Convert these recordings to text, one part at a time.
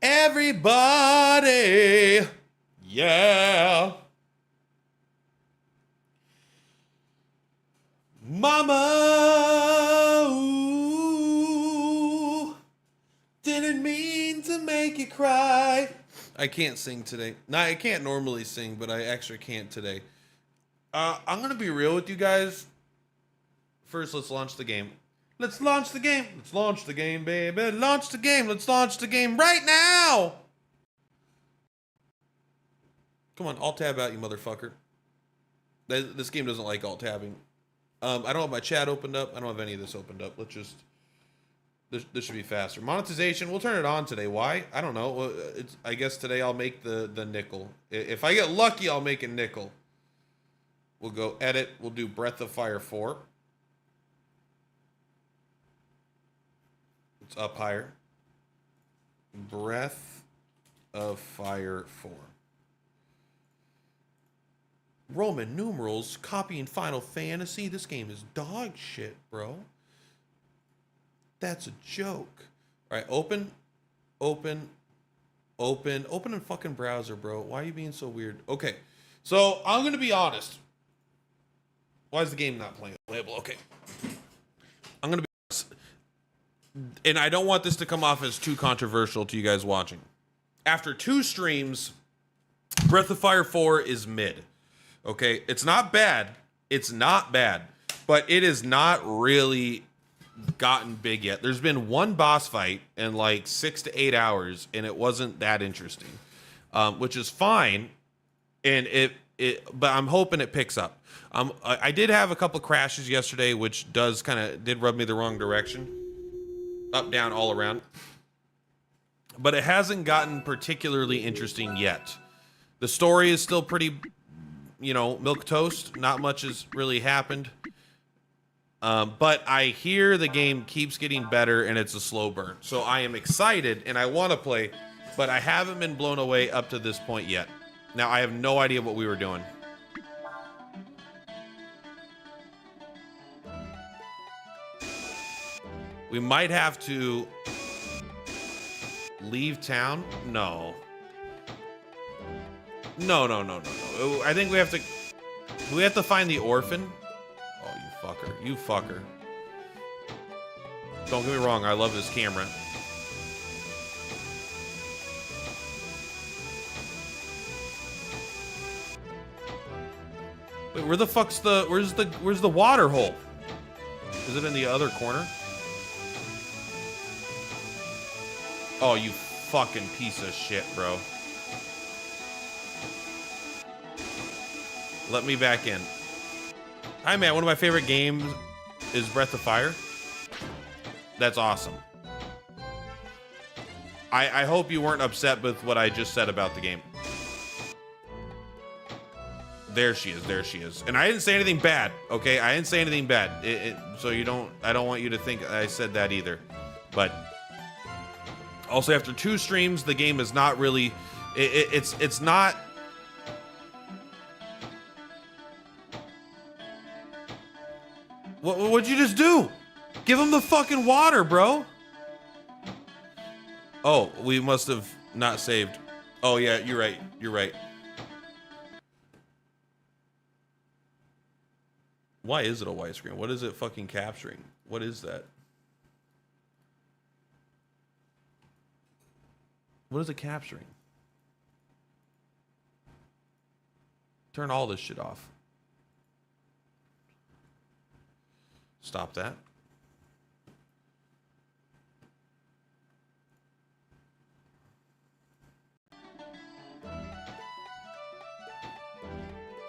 Everybody. Yeah. Mama. Ooh, didn't mean to make you cry. I can't sing today. No, I can't normally sing, but I actually can't today. I'm going to be real with you guys. First, let's launch the game. Let's launch the game. Let's launch the game, baby. Launch the game. Let's launch the game right now. Come on, alt-tab out, you motherfucker. This game doesn't like alt-tabbing. I don't have my chat opened up. I don't have any of this opened up. Let's just... This should be faster. Monetization, we'll turn it on today. Why? I don't know. Well, I guess today I'll make the nickel. If I get lucky, I'll make a nickel. We'll go edit. We'll do Breath of Fire 4. It's up higher. Breath of Fire 4. Roman numerals copying Final Fantasy. This game is dog shit, bro. That's a joke. All right, open in fucking browser, bro. Why are you being so weird? Okay, so I'm gonna be honest. Why is the game not playing? Okay, I'm gonna be honest. And I don't want this to come off as too controversial to you guys watching. After 2 streams, Breath of Fire 4 is mid. Okay, it's not bad. It's not bad, but it is not really gotten big yet. There's been 1 boss fight in like 6 to 8 hours, and it wasn't that interesting, which is fine. And but I'm hoping it picks up. I did have a couple crashes yesterday, which did rub me the wrong direction. Up, down, all around. But it hasn't gotten particularly interesting yet. The story is still pretty, milquetoast. Not much has really happened. But I hear the game keeps getting better and it's a slow burn. So I am excited and I want to play, but I haven't been blown away up to this point yet. Now I have no idea what we were doing. We might have to leave town. No. No. I think we have to find the orphan. Oh, you fucker. Don't get me wrong, I love this camera. Wait, where's the water hole? Is it in the other corner? Oh, you fucking piece of shit, bro. Let me back in. Hi, man. One of my favorite games is Breath of Fire. That's awesome. I hope you weren't upset with what I just said about the game. There she is. And I didn't say anything bad, okay? I didn't say anything bad. So I don't want you to think I said that either. But also, after 2 streams, the game is not really... It's not... What'd you just do? Give him the fucking water, bro. Oh, we must have not saved. Oh, yeah, you're right. Why is it a white screen? What is it fucking capturing? What is that? What is it capturing? Turn all this shit off. Stop that.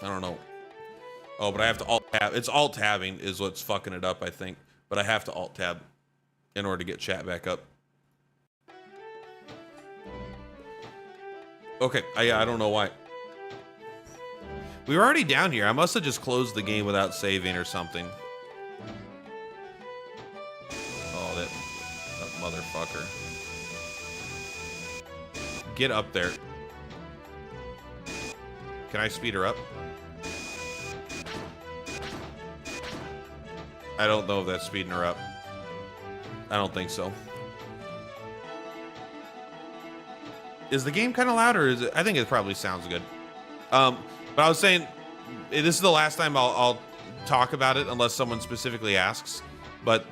I don't know. Oh, but I have to alt-tab. It's alt-tabbing is what's fucking it up, I think. But I have to alt-tab in order to get chat back up. Okay, I don't know why. We were already down here. I must have just closed the game without saving or something. Oh, that motherfucker. Get up there. Can I speed her up? I don't know if that's speeding her up. I don't think so. Is the game kind of loud, or is it? I think it probably sounds good. But I was saying, this is the last time I'll talk about it unless someone specifically asks. But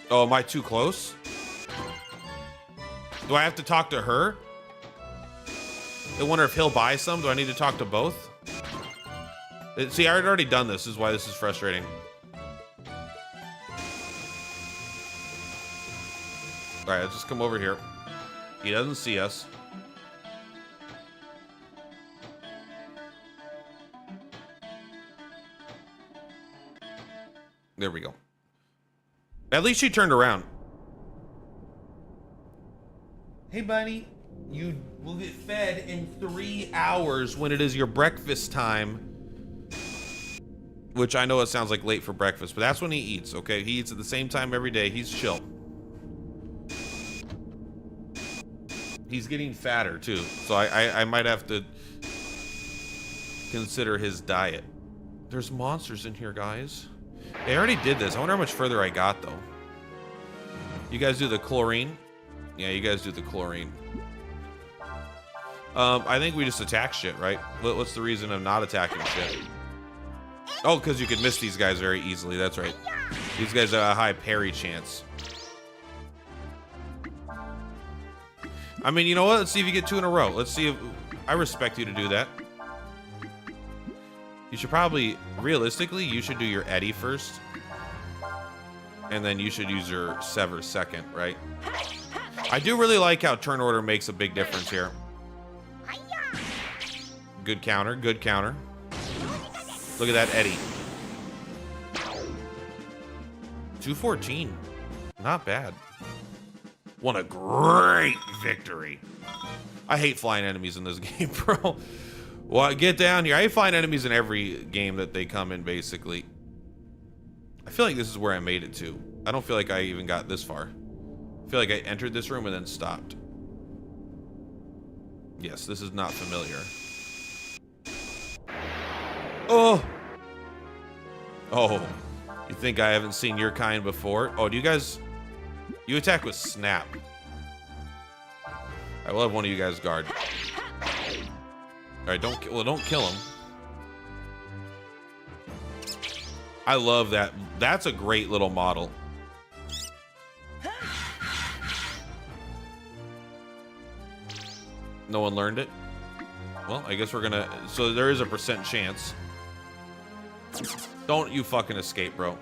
oh, am I too close? Do I have to talk to her? I wonder if he'll buy some. Do I need to talk to both? See, I had already done this. This is why this is frustrating. All right, let's just come over here. He doesn't see us. There we go. At least she turned around. Hey, buddy. You will get fed in 3 hours when it is your breakfast time. Which I know it sounds like late for breakfast, but that's when he eats, okay? He eats at the same time every day. He's chill. He's getting fatter, too. So I might have to consider his diet. There's monsters in here, guys. They already did this. I wonder how much further I got, though. You guys do the chlorine? Yeah, you guys do the chlorine. I think we just attack shit, right? What's the reason of not attacking shit? Oh, because you could miss these guys very easily. That's right. These guys have a high parry chance. I mean, you know what? Let's see if you get 2 in a row. Let's see if... I respect you to do that. You should probably... Realistically, you should do your Eddie first. And then you should use your Sever second, right? I do really like how turn order makes a big difference here. Good counter. Good counter. Look at that Eddie. 214. Not bad. What a great victory. I hate flying enemies in this game, bro. Well, get down here. I hate flying enemies in every game that they come in, basically. I feel like this is where I made it to. I don't feel like I even got this far. I feel like I entered this room and then stopped. Yes, this is not familiar. Oh! Oh. You think I haven't seen your kind before? Oh, do you guys... You attack with snap. I will have one of you guys guard. Alright, don't kill him. I love that. That's a great little model. No one learned it? Well, I guess we're gonna... So there is a % chance. Don't you fucking escape, bro.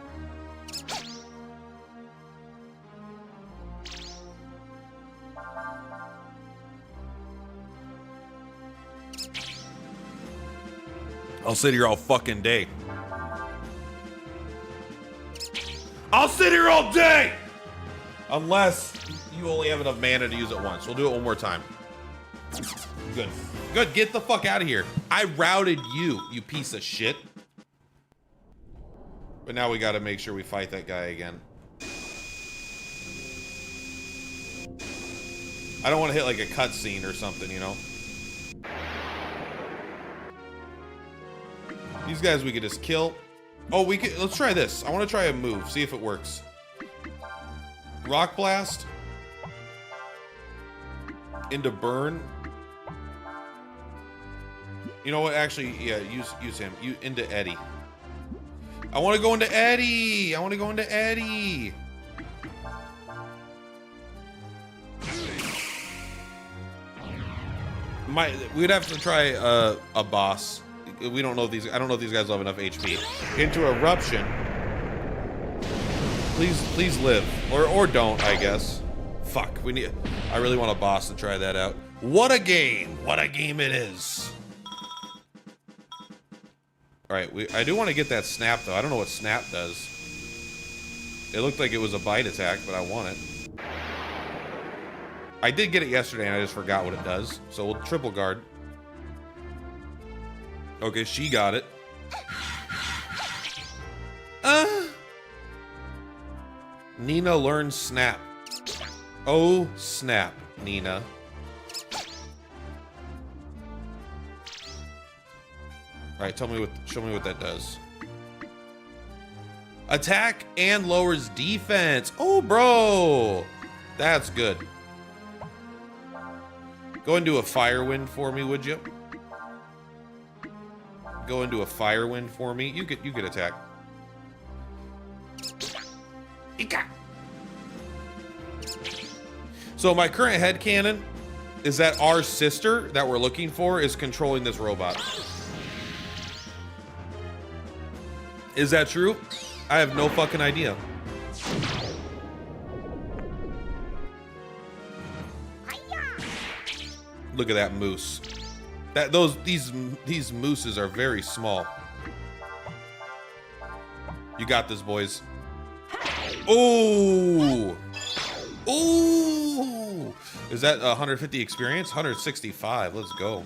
I'll sit here all fucking day. I'll sit here all day! Unless you only have enough mana to use it once. We'll do it one more time. Good. Good, get the fuck out of here. I routed you, you piece of shit. But now we gotta make sure we fight that guy again. I don't want to hit like a cutscene or something, you know? These guys we could just kill. Oh, we could, let's try this. I want to try a move, see if it works. Rock Blast. Into Burn. You know what, actually, yeah, use him. You into Eddie. I want to go into Eddie! I want to go into Eddie! We'd have to try a boss. We don't know if these. I don't know if these guys have enough HP. Into Eruption. Please live, or don't. I guess. Fuck. We need. I really want a boss to try that out. What a game! What a game it is. All right. I do want to get that snap though. I don't know what snap does. It looked like it was a bite attack, but I want it. I did get it yesterday, and I just forgot what it does. So we'll triple guard. Okay, she got it. Nina learns snap. Oh, snap, Nina. All right, show me what that does. Attack and lowers defense. Oh, bro. That's good. Go into a fire wind for me, would you? Go into a fire wind for me. You could attack. Ika. So my current headcanon is that our sister that we're looking for is controlling this robot. Is that true? I have no fucking idea. Look at that moose. These mooses are very small. You got this, boys. Oh! Oh! Is that 150 experience? 165. Let's go. All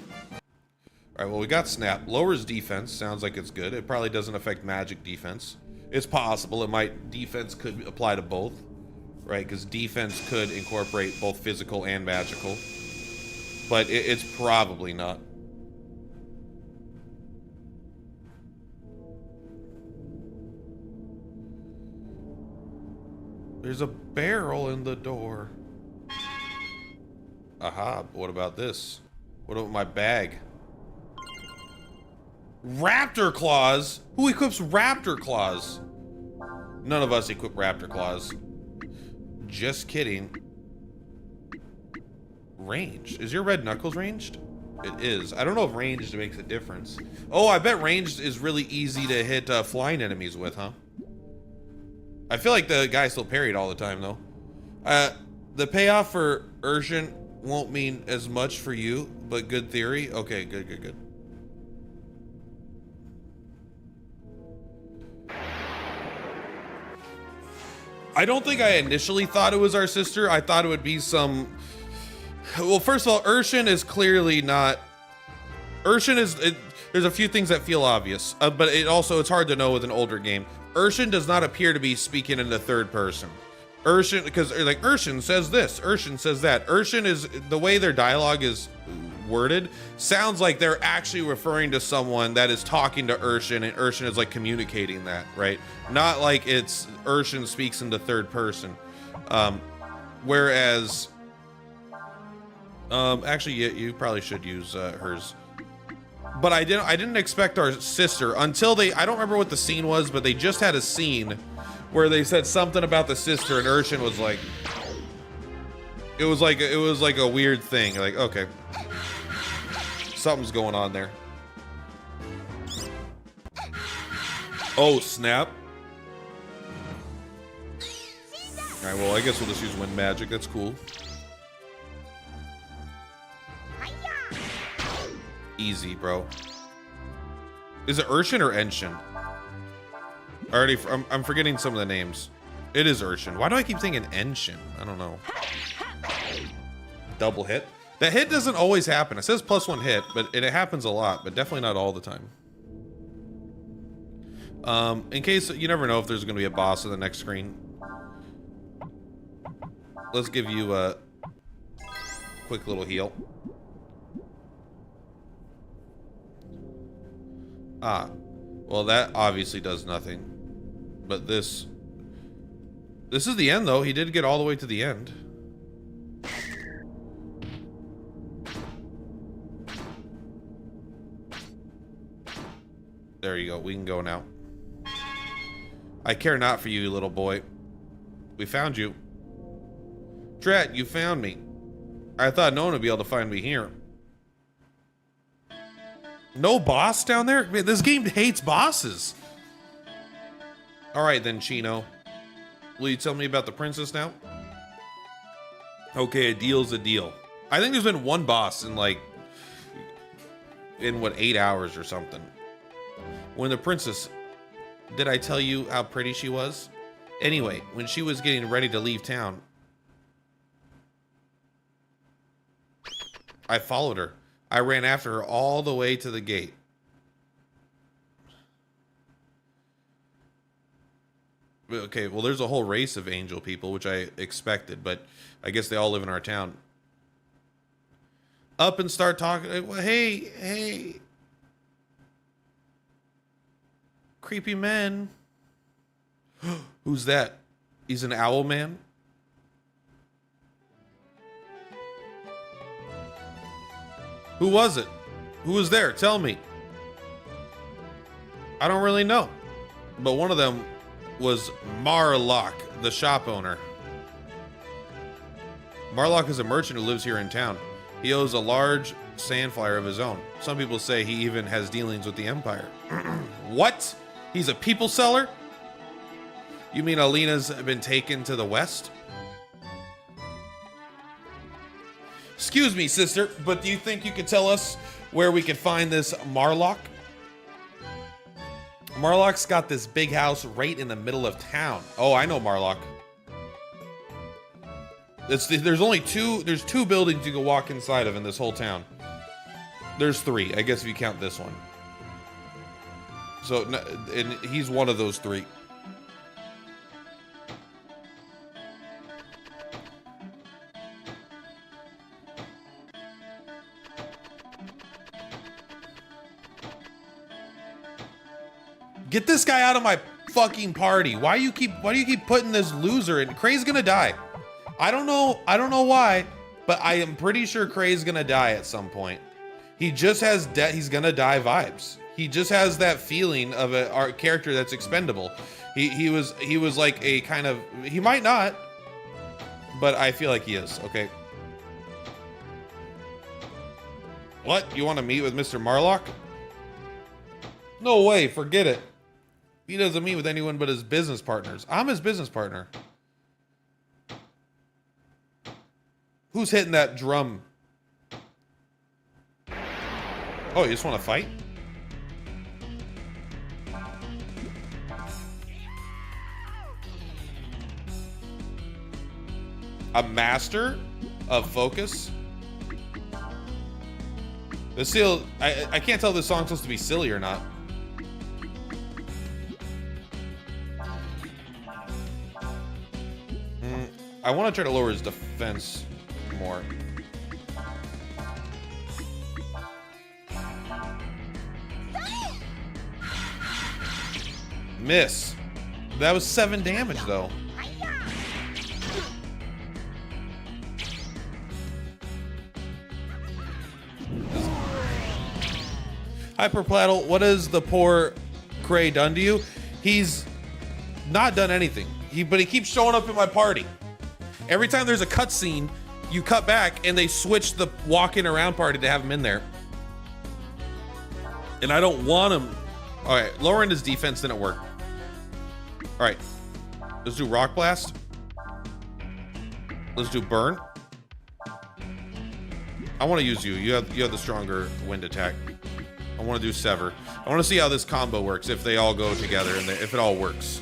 right, well, we got Snap. Lowers defense. Sounds like it's good. It probably doesn't affect magic defense. It's possible. It might. Defense could apply to both, right? Because defense could incorporate both physical and magical. But it's probably not. There's a barrel in the door. Aha, what about this? What about my bag? Raptor claws? Who equips raptor claws? None of us equip raptor claws. Just kidding. Ranged. Is your red knuckles ranged? It is. I don't know if ranged makes a difference. Oh, I bet ranged is really easy to hit flying enemies with, huh? I feel like the guy still parried all the time, though. The payoff for Urshan won't mean as much for you, but good theory. Okay, good. I don't think I initially thought it was our sister. I thought it would be some... Well, first of all, Urshan is clearly not... Urshan is... There's a few things that feel obvious, but it's hard to know with an older game. Urshan does not appear to be speaking in the third person. Urshan, because like Urshan says this, Urshan says that. Urshan is, the way their dialogue is worded, sounds like they're actually referring to someone that is talking to Urshan, and Urshan is like communicating that, right? Not like it's Urshan speaks in the third person. Whereas, actually, you probably should use hers. But I didn't expect our sister until I don't remember what the scene was, but they just had a scene where they said something about the sister, and Urshan was like, it was like a weird thing. Like, okay, something's going on there. Oh, snap. All right, well, I guess we'll just use wind magic. That's cool. Easy, bro. Is it Urshan or Enshin? I'm forgetting some of the names. It is Urshan. Why do I keep thinking Enshin? I don't know. Double hit? That hit doesn't always happen. It says +1 hit, but it happens a lot, but definitely not all the time. In case, you never know if there's going to be a boss in the next screen. Let's give you a quick little heal. Ah, well, that obviously does nothing. But this is the end, though. He did get all the way to the end. There you go. We can go now. I care not for you, little boy. We found you. Drat, you found me. I thought no one would be able to find me here. No boss down there? Man, this game hates bosses. All right, then, Chino. Will you tell me about the princess now? Okay, a deal's a deal. I think there's been one boss in what, 8 hours or something. When the princess... Did I tell you how pretty she was? Anyway, when she was getting ready to leave town, I followed her. I ran after her all the way to the gate. Okay, well, there's a whole race of angel people, which I expected, but I guess they all live in our town. Up and start talking. Well, hey. Creepy men. Who's that? He's an owl man? Who was it? Who was there? Tell me. I don't really know. But one of them was Marlock, the shop owner. Marlock is a merchant who lives here in town. He owns a large sand flyer of his own. Some people say he even has dealings with the Empire. What? He's a people seller? You mean Alina's been taken to the west? Excuse me, sister, but do you think you could tell us where we could find this Marlock? Marlock's got this big house right in the middle of town. Oh, I know Marlock. There's two buildings you can walk inside of in this whole town. There's three, I guess if you count this one. So, and he's one of those three. Get this guy out of my fucking party. Why do you keep putting this loser in? Cray's gonna die. I don't know why, but I am pretty sure Cray's gonna die at some point. He just has he's gonna die vibes. He just has that feeling of a character that's expendable. He was like a kind of, he might not, but I feel like he is. Okay. What? You want to meet with Mr. Marlock? No way, forget it. He doesn't meet with anyone but his business partners. I'm his business partner. Who's hitting that drum? Oh, you just want to fight? A master of focus? I can't tell if this song's supposed to be silly or not. I want to try to lower his defense more. Miss. That was 7 damage though. Hyperpladdle, what has the poor Cray done to you? He's not done anything. But he keeps showing up in my party. Every time there's a cutscene, you cut back and they switch the walking around party to have him in there. And I don't want him. All right, lowering his defense didn't work. All right, let's do Rock Blast. Let's do Burn. I want to use you. You have the stronger wind attack. I want to do Sever. I want to see how this combo works, if they all go together and if it all works.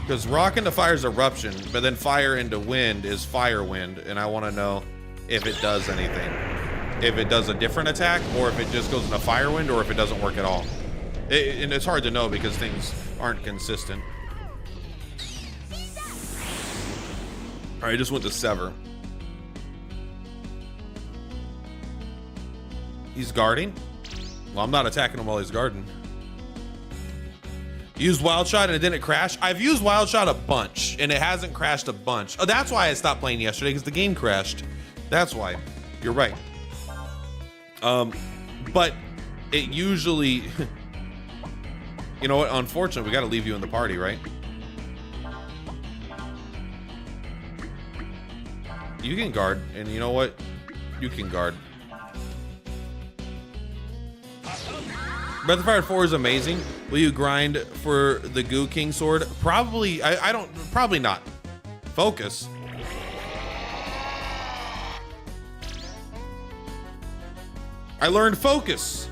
Because rock into fire is eruption, but then fire into wind is fire wind, and I want to know if it does anything. If it does a different attack, or if it just goes into fire wind, or if it doesn't work at all. And it's hard to know because things aren't consistent. All right, I just went to Sever. He's guarding? Well, I'm not attacking him while he's guarding. Used Wild Shot and it didn't crash. I've used Wild Shot a bunch and it hasn't crashed a bunch. Oh, that's why I stopped playing yesterday, because the game crashed. That's why. You're right. But it usually, you know what? Unfortunately, we got to leave you in the party, right? You can guard, and you know what? You can guard. Breath of Fire 4 is amazing. Will you grind for the Goo King sword? Probably. I don't. Probably not. Focus. I learned focus.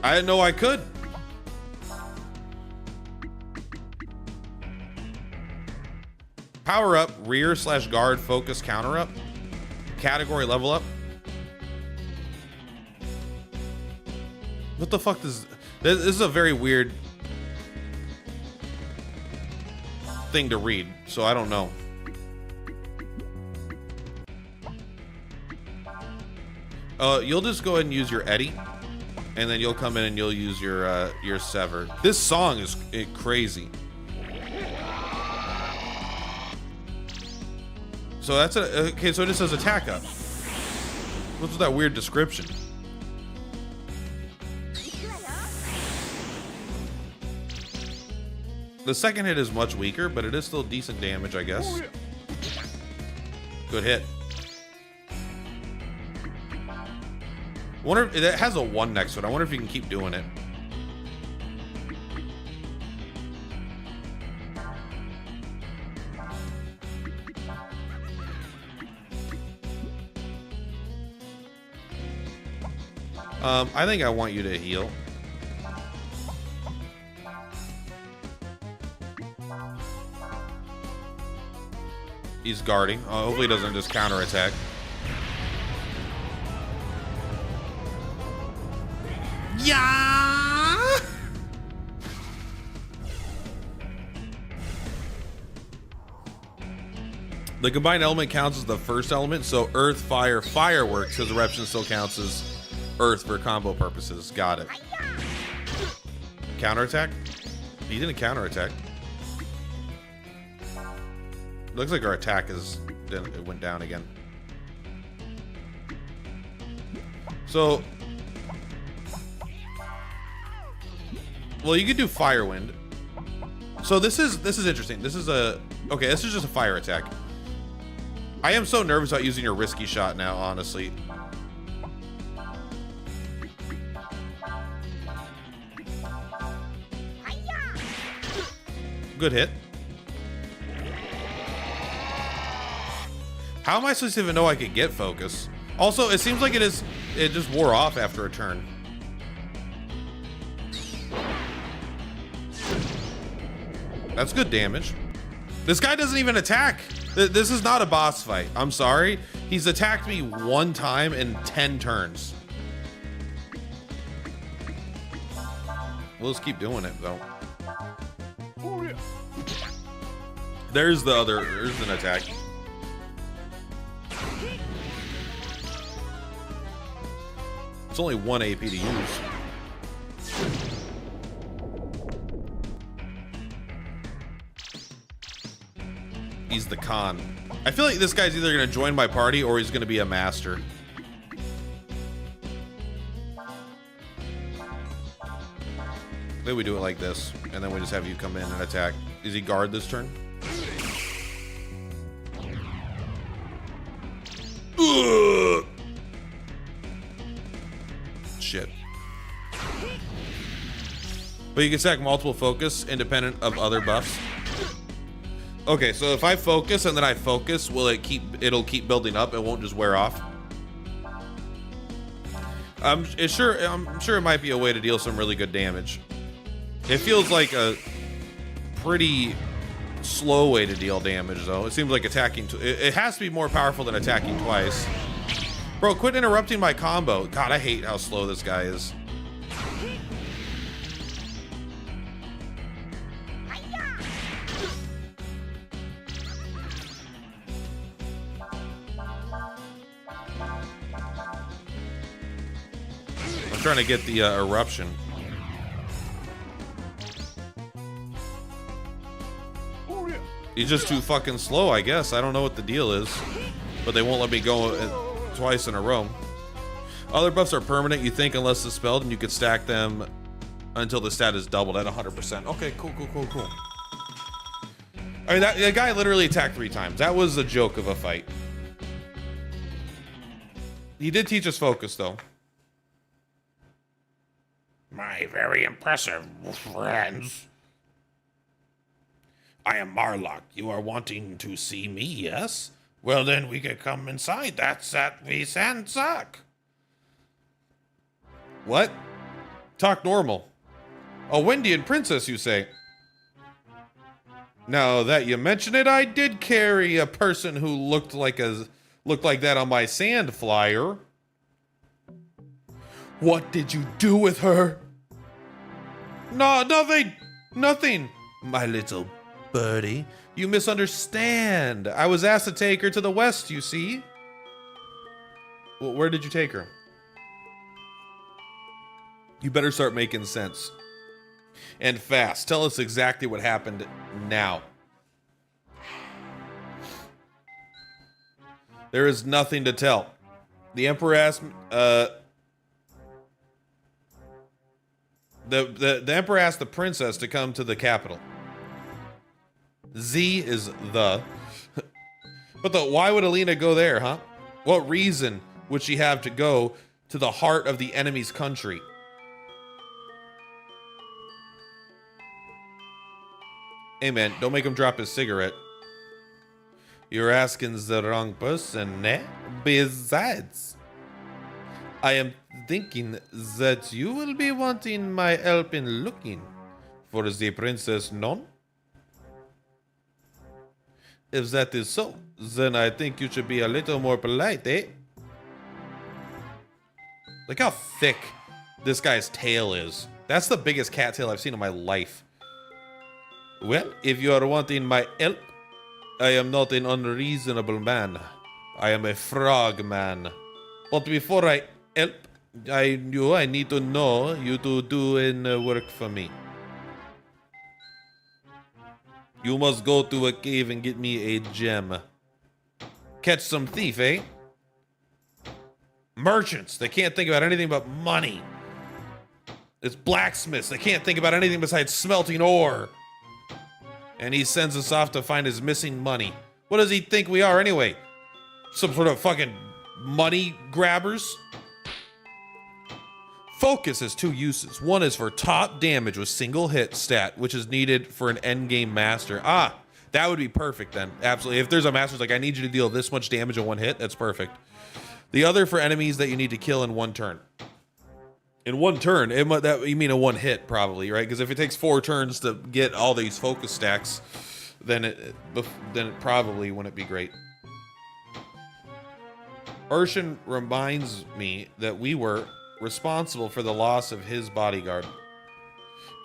I didn't know I could. Power up, rear / guard, focus, counter up. Category level up. What the fuck does this is a very weird thing to read, so I don't know. You'll just go ahead and use your Eddie, and then you'll come in and you'll use your Sever. This song is crazy. So that's okay. So it just says attack up. What's with that weird description? The second hit is much weaker, but it is still decent damage, I guess. Good hit. Wonder if it has a 1 next to it. I wonder if you can keep doing it. I think I want you to heal. He's guarding. Hopefully he doesn't just counterattack. Yeah! The combined element counts as the first element, so earth, fire, fireworks, because eruption still counts as earth for combo purposes. Got it. Counterattack? He didn't counterattack. Looks like our attack it went down again. So, well, you could do Firewind. So this is interesting. This is just a fire attack. I am so nervous about using your risky shot now, honestly. Good hit. How am I supposed to even know I could get focus? Also, it seems like it just wore off after a turn. That's good damage. This guy doesn't even attack. This is not a boss fight. I'm sorry. He's attacked me 1 time in 10 turns. We'll just keep doing it, though. There's an attack. It's only 1 AP to use. He's the con. I feel like this guy's either gonna join my party or he's gonna be a master. Then we do it like this, and then we just have you come in and attack. Does he guard this turn? Ugh. Shit. But you can stack multiple focus independent of other buffs. Okay, so if I focus and then I focus, it'll keep building up, it won't just wear off. I'm sure it might be a way to deal some really good damage. It feels like a pretty slow way to deal damage, though. It seems like attacking it has to be more powerful than attacking twice. Bro, quit interrupting my combo. God, I hate how slow this guy is. I'm trying to get the eruption. He's just too fucking slow, I guess. I don't know what the deal is, but they won't let me go twice in a row. Other buffs are permanent, you think, unless dispelled, and you could stack them until the stat is doubled at 100%. Okay, cool. I mean, that guy literally attacked 3 times. That was a joke of a fight. He did teach us focus, though. My very impressive friends. I am Marlock. You are wanting to see me, yes? Well, then we could come inside. That's at we Sansak. What? Talk normal. A Wendian princess, you say? Now that you mention it, I did carry a person who looked like that on my sand flyer. What did you do with her? No, nothing, my little birdie. You misunderstand. I was asked to take her to the west, you see. Well, where did you take her? You better start making sense. And fast. Tell us exactly what happened now. There is nothing to tell. The Emperor asked, the Emperor asked the princess to come to the capital. Z is the. But why would Alina go there, huh? What reason would she have to go to the heart of the enemy's country? Hey man, don't make him drop his cigarette. You're asking the wrong person, eh? Besides, I am thinking that you will be wanting my help in looking for the Princess Non. If that is so, then I think you should be a little more polite, eh? Look how thick this guy's tail is. That's the biggest cattail I've seen in my life. Well, if you are wanting my help, I am not an unreasonable man. I am a frog man. But before I help, I need to know you to do and work for me. You must go to a cave and get me a gem. Catch some thief, eh? Merchants, they can't think about anything but money. It's blacksmiths, they can't think about anything besides smelting ore. And he sends us off to find his missing money. What does he think we are anyway? Some sort of fucking money grabbers? Focus has two uses. One is for top damage with single hit stat, which is needed for an endgame master. Ah, that would be perfect then. Absolutely. If there's a master's like, I need you to deal this much damage in one hit, that's perfect. The other for enemies that you need to kill in one turn. In one turn, you mean a one hit probably, right? Because if it takes 4 turns to get all these focus stacks, then it probably wouldn't be great. Urshan reminds me that we were responsible for the loss of his bodyguard,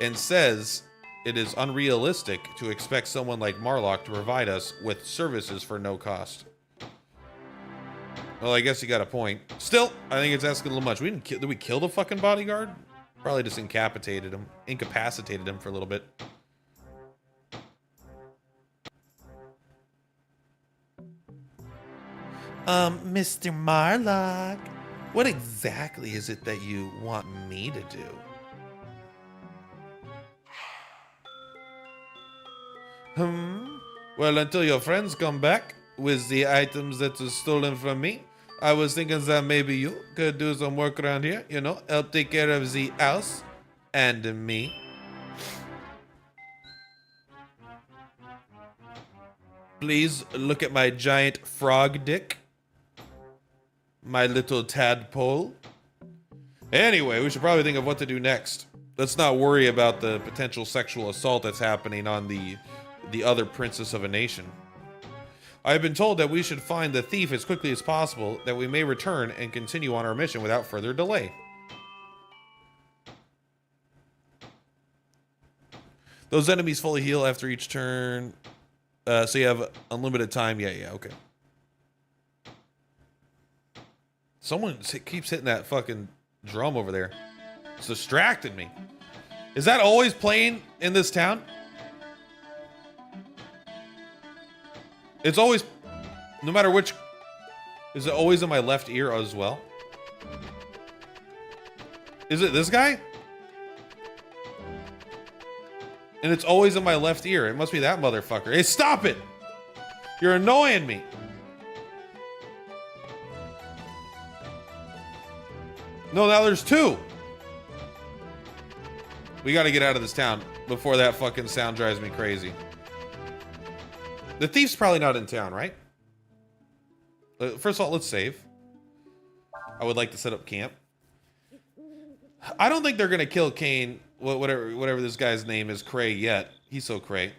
and says it is unrealistic to expect someone like Marlock to provide us with services for no cost. Well, I guess you got a point. Still, I think it's asking a little much. Did we kill the fucking bodyguard? Probably just incapacitated him for a little bit. Mr. Marlock, what exactly is it that you want me to do? Well, until your friends come back with the items that was stolen from me, I was thinking that maybe you could do some work around here, you know, help take care of the house and me. Please look at my giant frog dick. My little tadpole. Anyway, we should probably think of what to do next. Let's not worry about the potential sexual assault that's happening on the other princess of a nation. I have been told that we should find the thief as quickly as possible, that we may return and continue on our mission without further delay. Those enemies fully heal after each turn. So you have unlimited time. Yeah, okay. Someone keeps hitting that fucking drum over there. It's distracting me. Is that always playing in this town? It's always, no matter which, is it always in my left ear as well? Is it this guy? And it's always in my left ear. It must be that motherfucker. Hey, stop it! You're annoying me. No, now there's 2. We gotta get out of this town before that fucking sound drives me crazy. The thief's probably not in town, right? First of all, let's save. I would like to set up camp. I don't think they're gonna kill Kane, whatever this guy's name is, Cray, yet. He's so Cray.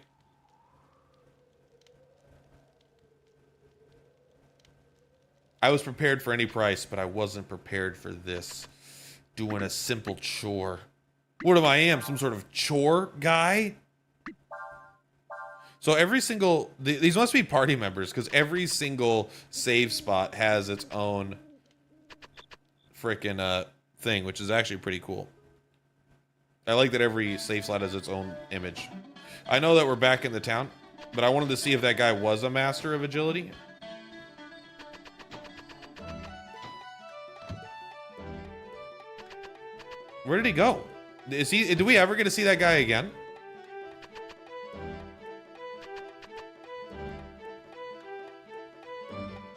I was prepared for any price, but I wasn't prepared for this. Doing a simple chore. What am I? Some sort of chore guy? So every single, these must be party members, because every single save spot has its own frickin' thing, which is actually pretty cool. I like that every save slot has its own image. I know that we're back in the town, but I wanted to see if that guy was a master of agility. Where did he go? Is he? Do we ever get to see that guy again?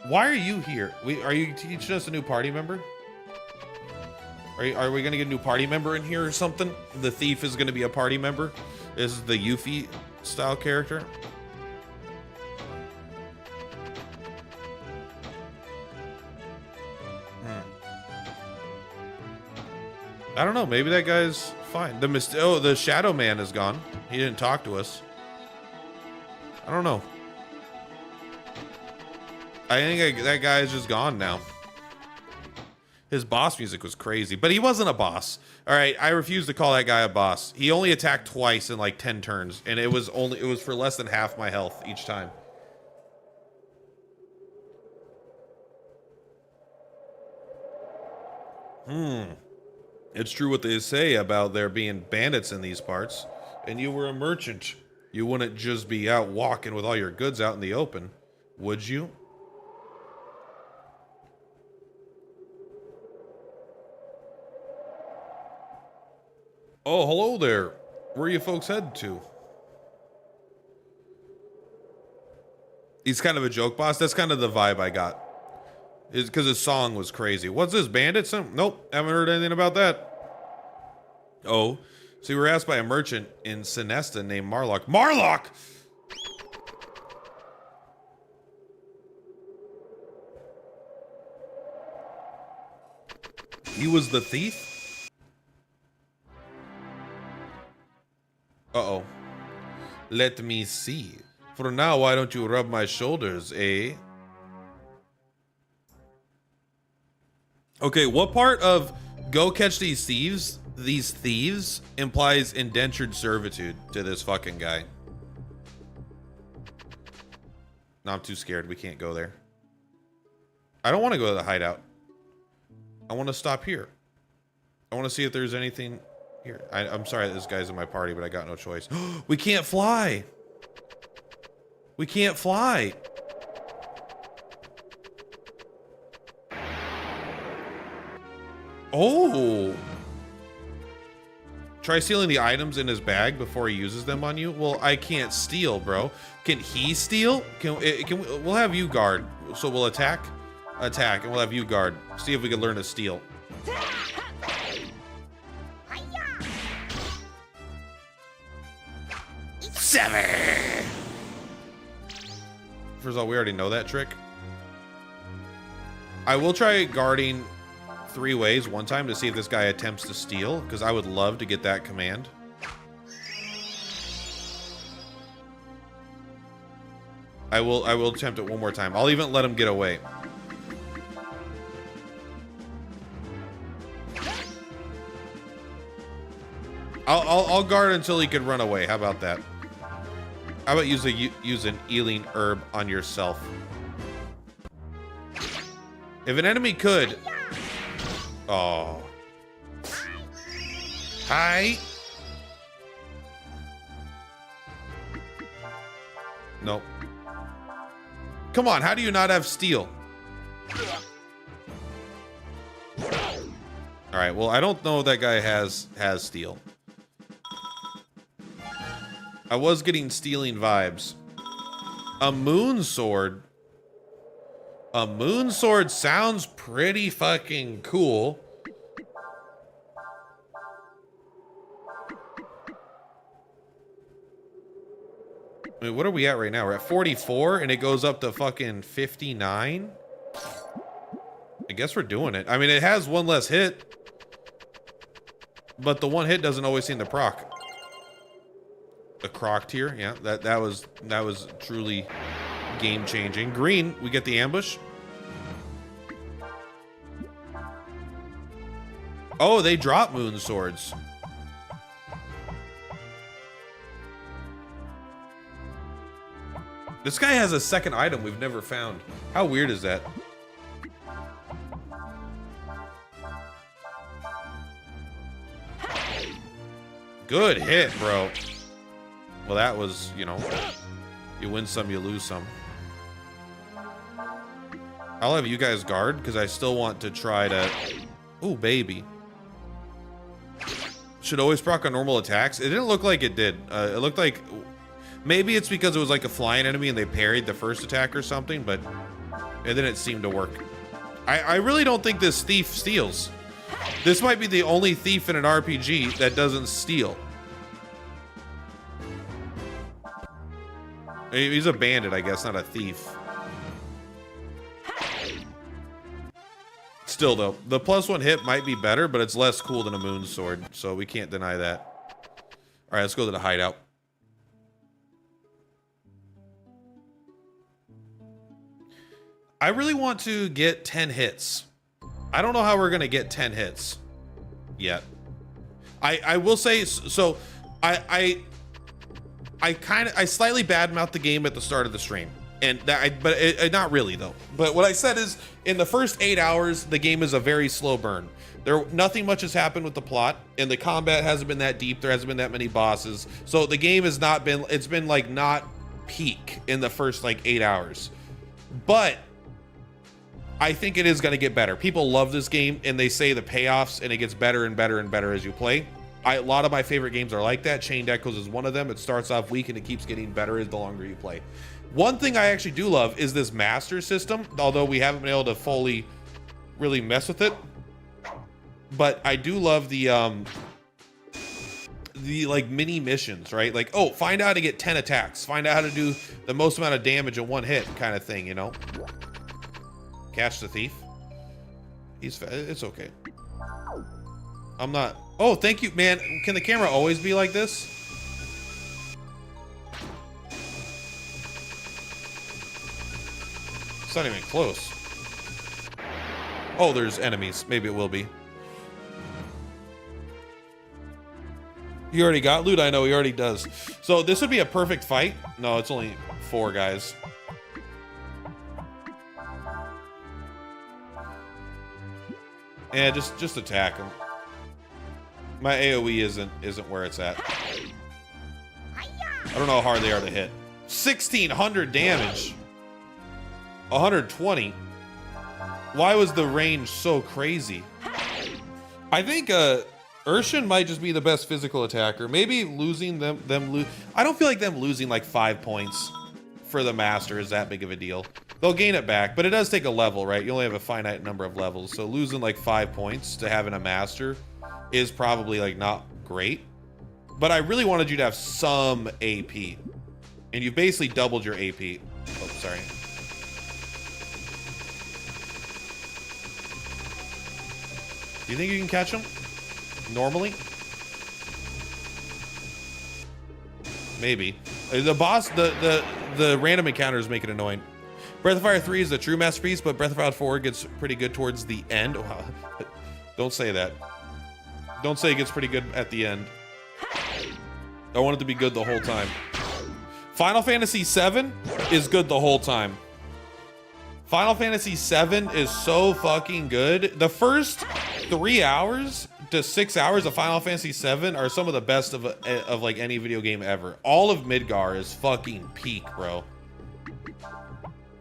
Why are you here? Are you teaching us a new party member? Are we gonna get a new party member in here or something? The thief is gonna be a party member. This is the Yuffie style character. I don't know. Maybe that guy's fine. The Shadow Man is gone. He didn't talk to us. I don't know. I think that guy is just gone now. His boss music was crazy, but he wasn't a boss. All right, I refuse to call that guy a boss. He only attacked twice in like 10 turns, and it was for less than half my health each time. It's true what they say about there being bandits in these parts, and you were a merchant. You wouldn't just be out walking with all your goods out in the open, would you? Oh, hello there. Where are you folks headed to? He's kind of a joke boss. That's kind of the vibe I got. Is because his song was crazy. What's this, bandits? Nope, haven't heard anything about that. Oh, so we were asked by a merchant in Sinesta named Marlock. Marlock! He was the thief? Uh-oh. Let me see. For now, why don't you rub my shoulders, eh? Okay, what part of go catch these thieves implies indentured servitude to this fucking guy? No, I'm too scared. We can't go there. I don't want to go to the hideout. I want to stop here. I want to see if there's anything here. I'm sorry that this guy's in my party, but I got no choice. We can't fly. We can't fly. Oh. Try stealing the items in his bag before he uses them on you. Well, I can't steal, bro. Can he steal? We'll have you guard. So we'll attack, and we'll have you guard. See if we can learn to steal. Seven. First of all, we already know that trick. I will try guarding 3 ways one time to see if this guy attempts to steal, because I would love to get that command. I will attempt it one more time. I'll even let him get away. I'll guard until he can run away. How about that? How about use an healing herb on yourself? If an enemy could. Oh. Hi. Nope. Come on, how do you not have steel? All right, well, I don't know if that guy has steel. I was getting stealing vibes. A moon sword. A moon sword sounds pretty fucking cool. I mean, what are we at right now? We're at 44 and it goes up to fucking 59. I guess we're doing it. I mean, it has one less hit, but the one hit doesn't always seem to proc. The croc tier, yeah, that was truly game changing. Green, we get the ambush. Oh, they drop moon swords. This guy has a second item we've never found. How weird is that? Good hit, bro. Well, that was, you know, you win some, you lose some. I'll have you guys guard because I still want to try to... Ooh, baby. should always proc on normal attacks. It didn't look like it did. It looked like maybe it's because it was like a flying enemy and they parried the first attack or something, but it didn't seem to work. I really don't think this thief steals. This might be the only thief in an RPG that doesn't steal. He's a bandit, I guess, not a thief. Still, though, the +1 hit might be better, but it's less cool than a moon sword, so we can't deny that. All right, let's go to the hideout. I really want to get 10 hits. I don't know how we're gonna get 10 hits yet. I will say, so I slightly badmouthed the game at the start of the stream, and that not really though. But what I said is, in the first 8 hours, the game is a very slow burn. Nothing much has happened with the plot, and the combat hasn't been that deep. There hasn't been that many bosses, so the game has not been. It's been like not peak in the first like 8 hours, but I think it is going to get better. People love this game, and they say the payoffs, and it gets better and better and better as you play. A lot of my favorite games are like that. Chained Echoes is one of them. It starts off weak, and it keeps getting better as the longer you play. One thing I actually do love is this master system, although we haven't been able to fully really mess with it. But I do love the like mini missions, right? Like, oh, find out how to get 10 attacks. Find out how to do the most amount of damage in one hit kind of thing, you know? Catch the thief. It's okay. I'm not. Oh, thank you, man. Can the camera always be like this? It's not even close. Oh, there's enemies. Maybe it will be. He already got loot? I know he already does. So this would be a perfect fight. No, it's only 4 guys. Yeah, just attack him. My AoE isn't where it's at. I don't know how hard they are to hit. 1,600 damage. 120. Why was the range so crazy? I think Urshan might just be the best physical attacker. Maybe losing I don't feel like them losing like 5 points for the master is that big of a deal. They'll gain it back, but it does take a level, right? You only have a finite number of levels, so losing like 5 points to having a master is probably like not great. But I really wanted you to have some AP, and you basically doubled your AP. Oh, sorry. Do you think you can catch him normally? Maybe. The boss, the random encounters make it annoying. Breath of Fire 3 is the true masterpiece, but Breath of Fire 4 gets pretty good towards the end. Wow. Don't say that. Don't say it gets pretty good at the end. I want it to be good the whole time. Final Fantasy VII is good the whole time. Final Fantasy VII is so fucking good. The first 3 hours to 6 hours of Final Fantasy VII are some of the best of like any video game ever. All of Midgar is fucking peak, bro.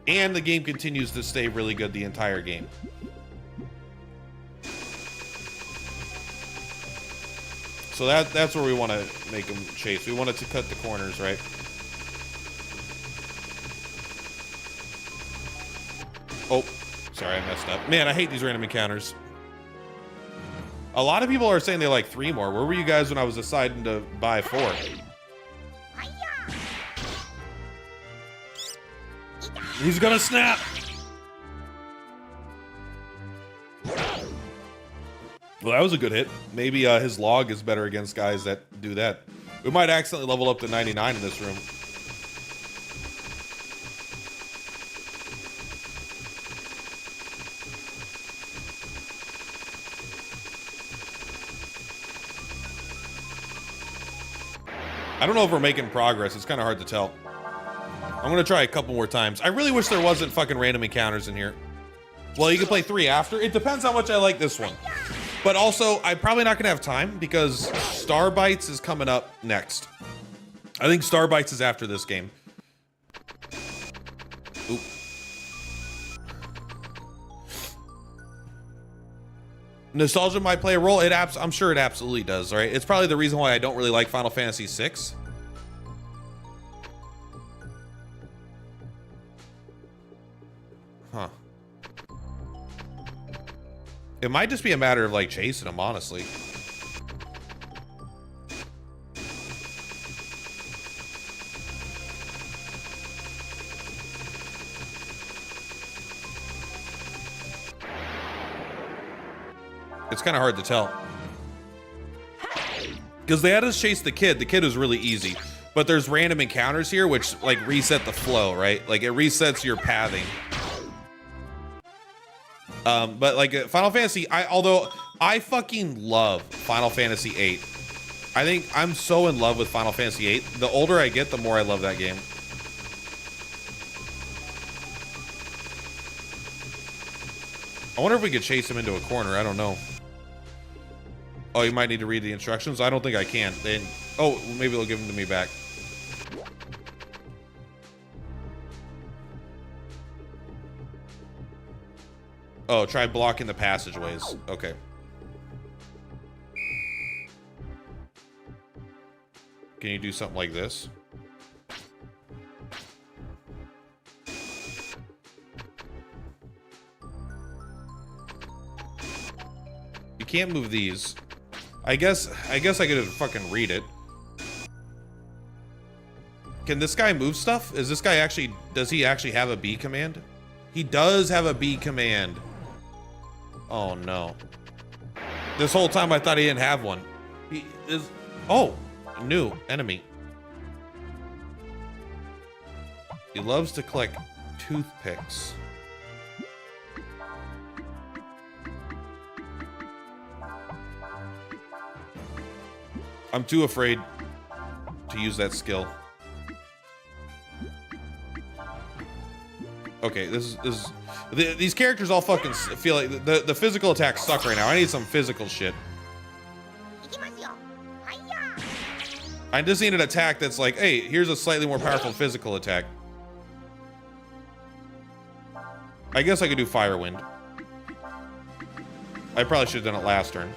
And the game continues to stay really good the entire game. So that's where we want to make them chase. We want it to cut the corners, right? Oh, sorry, I messed up. Man, I hate these random encounters. A lot of people are saying they like 3 more. Where were you guys when I was deciding to buy 4? He's gonna snap. Well, that was a good hit. Maybe his log is better against guys that do that. We might accidentally level up to 99 in this room. I don't know if we're making progress. It's kind of hard to tell. I'm gonna try a couple more times. I really wish there wasn't fucking random encounters in here. Well, you can play 3 after. It depends how much I like this one. But also, I'm probably not gonna have time because Star Bites is coming up next. I think Star Bites is after this game. Oop. Nostalgia might play a role. I'm sure it absolutely does, right? It's probably the reason why I don't really like Final Fantasy VI. Huh. It might just be a matter of like chasing them, honestly. It's kind of hard to tell. Because they had us chase the kid. The kid was really easy. But there's random encounters here which like reset the flow, right? Like it resets your pathing. But like Final Fantasy, although I fucking love Final Fantasy VIII. I think I'm so in love with Final Fantasy VIII. The older I get, the more I love that game. I wonder if we could chase him into a corner. I don't know. Oh, you might need to read the instructions. I don't think I can. Oh, maybe they'll give them to me back. Oh, try blocking the passageways. Okay. Can you do something like this? You can't move these. I guess I could fucking read it. Can this guy move stuff? Is this guy actually, does he actually have a B command? He does have a B command. Oh no. This whole time I thought he didn't have one. He is, oh, new enemy. He loves to collect toothpicks. I'm too afraid to use that skill. Okay, these characters all fucking feel like the physical attacks suck right now. I need some physical shit. I just need an attack that's like, hey, here's a slightly more powerful physical attack. I guess I could do Fire Wind. I probably should have done it last turn.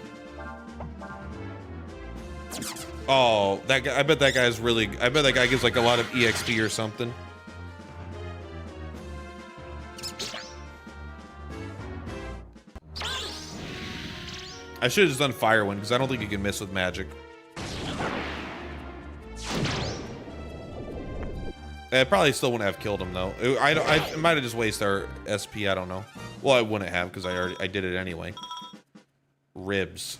Oh, that guy, I bet that guy's really, I bet that guy gives like a lot of EXP or something. I should have just done Fire Wind because I don't think you can miss with magic. It probably still wouldn't have killed him though. I might have just wasted our SP. I don't know. Well, I wouldn't have because I did it anyway. Ribs.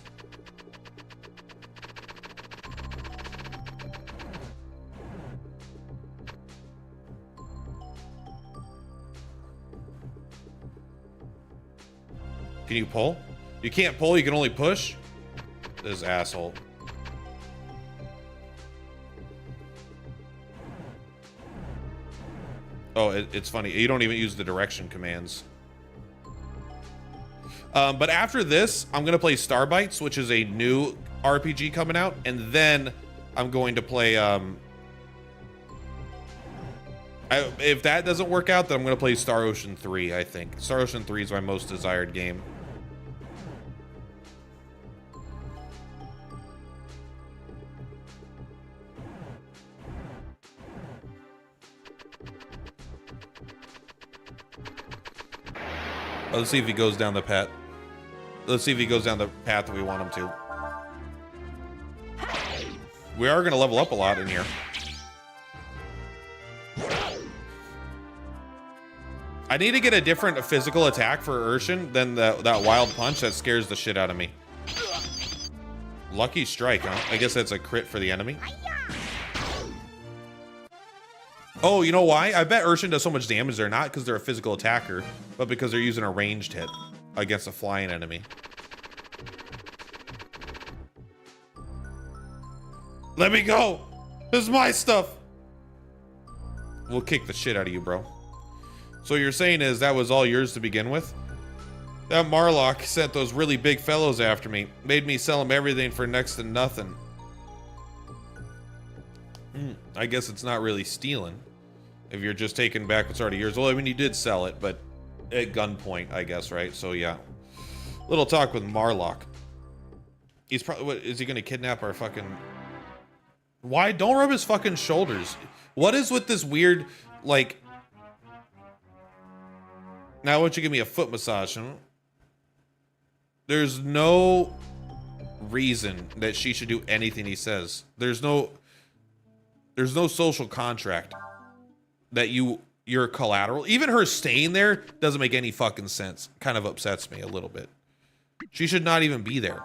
Can you pull? You can't pull, you can only push? This asshole. Oh, it's funny. You don't even use the direction commands. But after this, I'm going to play Starbites, which is a new RPG coming out. And then I'm going to play... if that doesn't work out, then I'm going to play Star Ocean 3, I think. Star Ocean 3 is my most desired game. Let's see if he goes down the path. Let's see if he goes down the path that we want him to. We are going to level up a lot in here. I need to get a different physical attack for Urshan than that wild punch that scares the shit out of me. Lucky strike, huh? I guess that's a crit for the enemy. Oh, you know why? I bet Urshan does so much damage there, not because they're a physical attacker, but because they're using a ranged hit against a flying enemy. Let me go! This is my stuff! We'll kick the shit out of you, bro. So you're saying is that was all yours to begin with? That Marlock sent those really big fellows after me. Made me sell them everything for next to nothing. I guess it's not really stealing. If you're just taking back what's already yours. Well, I mean, you did sell it, but at gunpoint, I guess, right? So, yeah. Little talk with Marlock. He's probably, what, is he gonna kidnap our fucking... Why? Don't rub his fucking shoulders. What is with this weird, like... Now, why don't you give me a foot massage? Huh? There's no reason that she should do anything he says. There's no social contract that you're collateral. Even her staying there doesn't make any fucking sense. Kind of upsets me a little bit. She should not even be there.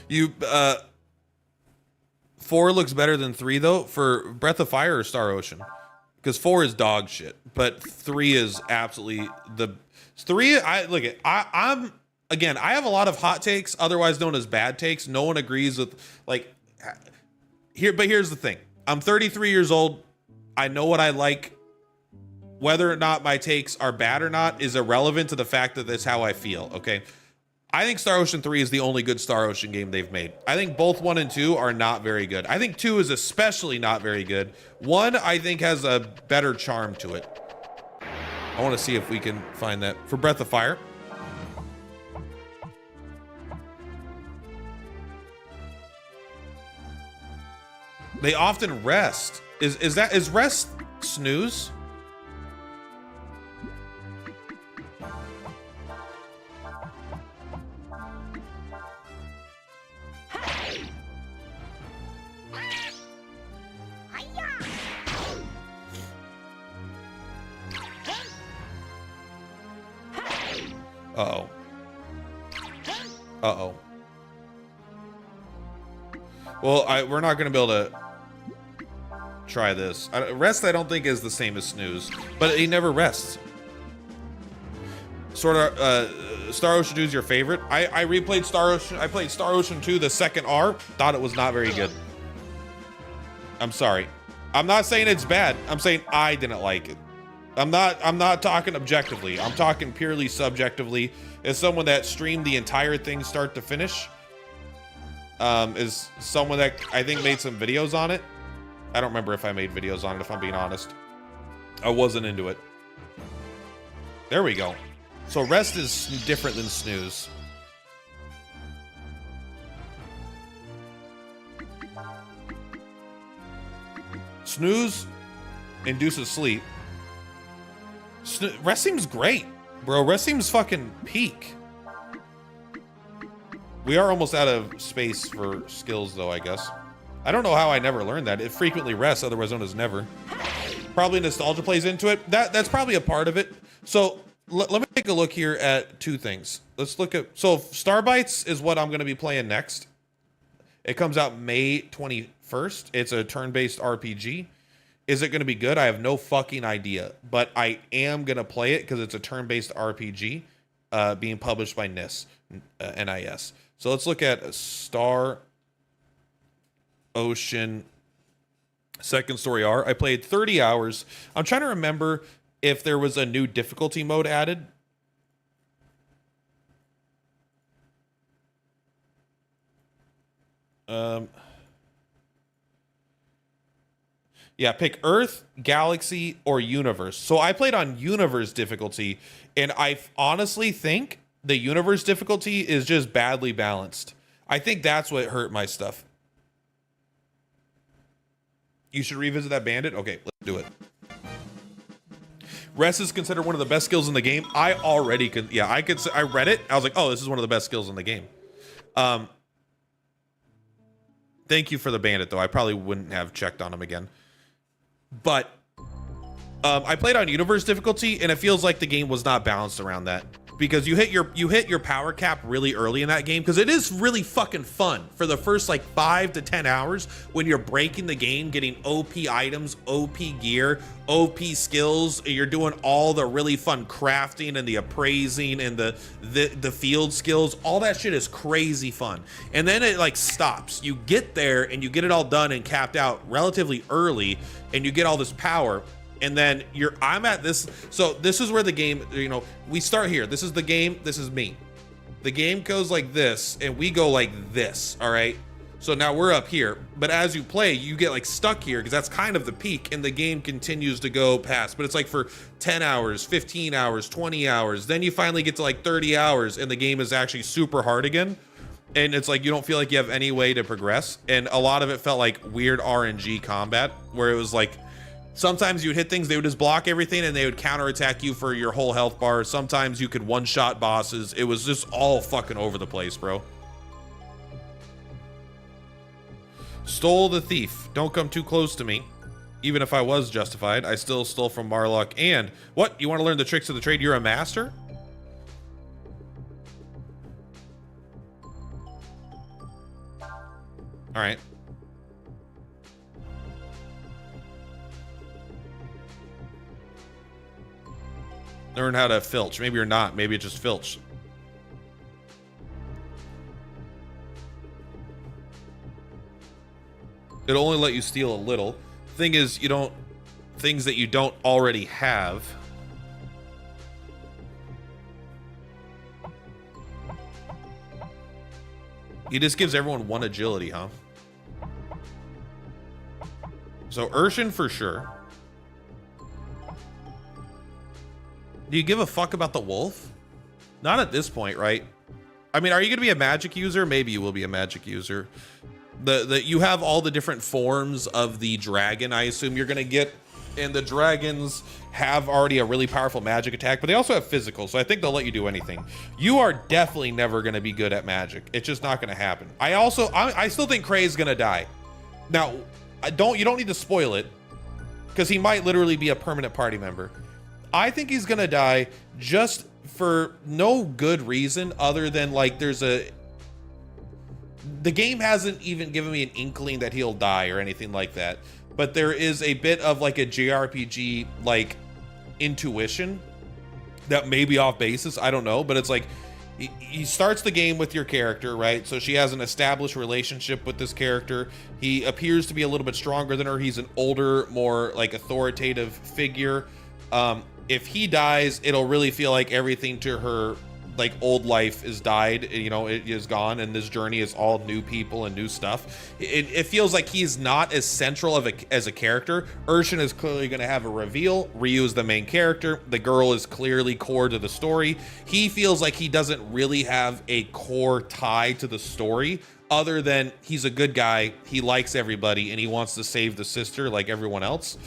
You 4 looks better than 3 though for Breath of Fire or Star Ocean, because 4 is dog shit, but 3 is absolutely the 3. I'm again, I have a lot of hot takes, otherwise known as bad takes. No one agrees with like here, but here's the thing. I'm 33 years old. I know what I like. Whether or not my takes are bad or not is irrelevant to the fact that that's how I feel. Okay. I think Star Ocean 3 is the only good Star Ocean game they've made. I think both 1 and 2 are not very good. I think 2 is especially not very good. 1, I think, has a better charm to it. I want to see if we can find that for Breath of Fire. They often rest. Is rest snooze? Uh-oh. Uh-oh. Well, we're not going to be able to try this. Rest, I don't think, is the same as snooze, but he never rests. Sort of, Star Ocean 2 is your favorite? I replayed Star Ocean. I played Star Ocean 2, the second R. Thought it was not very good. I'm sorry. I'm not saying it's bad. I'm saying I didn't like it. I'm not talking objectively. I'm talking purely subjectively. As someone that streamed the entire thing start to finish, is someone that I think made some videos on it. I don't remember if I made videos on it, if I'm being honest. I wasn't into it. There we go. So rest is different than snooze. Snooze induces sleep. Rest seems great, bro. Rest seems fucking peak. We are almost out of space for skills, though, I guess. I don't know how I never learned that. It frequently rests, otherwise known as never. Probably nostalgia plays into it. That's probably a part of it. So let me take a look here at 2 things. Let's look at... So Starbites is what I'm going to be playing next. It comes out May 21st. It's a turn-based RPG. Is it going to be good? I have no fucking idea, but I am going to play it because it's a turn-based RPG being published by NIS. So let's look at Star Ocean Second Story R. I played 30 hours. I'm trying to remember if there was a new difficulty mode added. Yeah, pick Earth, Galaxy, or Universe. So I played on Universe difficulty, and I honestly think the Universe difficulty is just badly balanced. I think that's what hurt my stuff. You should revisit that bandit? Okay, let's do it. Rest is considered one of the best skills in the game. I already could, yeah, I read it. I was like, oh, this is one of the best skills in the game. Thank you for the bandit, though. I probably wouldn't have checked on him again. But I played on Universe difficulty, and it feels like the game was not balanced around that, because you hit your power cap really early in that game, because it is really fucking fun for the first like 5 to 10 hours when you're breaking the game, getting OP items, OP gear, OP skills. You're doing all the really fun crafting and the appraising and the field skills. All that shit is crazy fun. And then it like stops. You get there and you get it all done and capped out relatively early, and you get all this power. And then I'm at this. So this is where the game, you know, we start here. This is the game. This is me. The game goes like this, and we go like this. All right. So now we're up here, but as you play, you get like stuck here because that's kind of the peak, and the game continues to go past. But it's like for 10 hours, 15 hours, 20 hours. Then you finally get to like 30 hours and the game is actually super hard again. And it's like you don't feel like you have any way to progress. And a lot of it felt like weird RNG combat where it was like sometimes you would hit things, they would just block everything and they would counterattack you for your whole health bar. Sometimes you could one-shot bosses. It was just all fucking over the place, bro. Stole the thief. Don't come too close to me. Even if I was justified, I still stole from Marlock. And what? You want to learn the tricks of the trade? You're a master? All right. Learn how to filch. Maybe you're not. Maybe it's just filch. It'll only let you steal a little. Thing is, you don't... Things that you don't already have. He just gives everyone 1 agility, huh? So Urshan for sure. Do you give a fuck about the wolf? Not at this point, right? I mean, are you gonna be a magic user? Maybe you will be a magic user. You have all the different forms of the dragon, I assume you're gonna get, and the dragons have already a really powerful magic attack, but they also have physical, so I think they'll let you do anything. You are definitely never gonna be good at magic. It's just not gonna happen. I still think Kray's gonna die. Now, you don't need to spoil it, because he might literally be a permanent party member. I think he's gonna die just for no good reason other than like the game hasn't even given me an inkling that he'll die or anything like that. But there is a bit of like a JRPG like intuition that may be off basis. I don't know, but it's like he starts the game with your character, right? So she has an established relationship with this character. He appears to be a little bit stronger than her. He's an older, more like authoritative figure. If he dies, it'll really feel like everything to her like old life is died, you know, it is gone, and this journey is all new people and new stuff. It feels like he's not as central of as a character. Urshan is clearly going to have a reveal. Ryu is the main character. The girl is clearly core to the story. He feels like he doesn't really have a core tie to the story other than he's a good guy, he likes everybody, and he wants to save the sister like everyone else.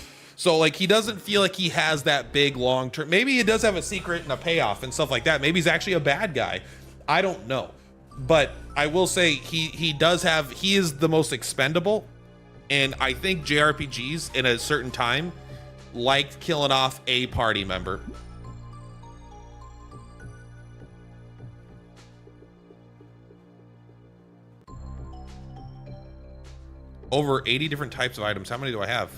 So like he doesn't feel like he has that big long term. Maybe he does have a secret and a payoff and stuff like that. Maybe he's actually a bad guy. I don't know. But I will say he is the most expendable. And I think JRPGs in a certain time liked killing off a party member. Over 80 different types of items. How many do I have?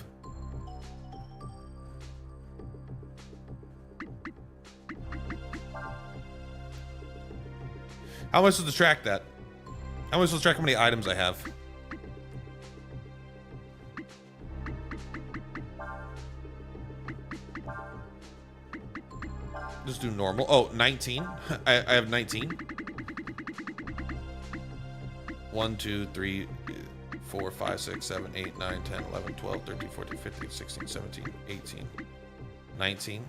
How am I supposed to track that? How am I supposed to track how many items I have? Just do normal. Oh, 19. I have 19. 1, 2, 3, 4, 5, 6, 7, 8, 9, 10, 11, 12, 13, 14, 15, 16, 17, 18, 19.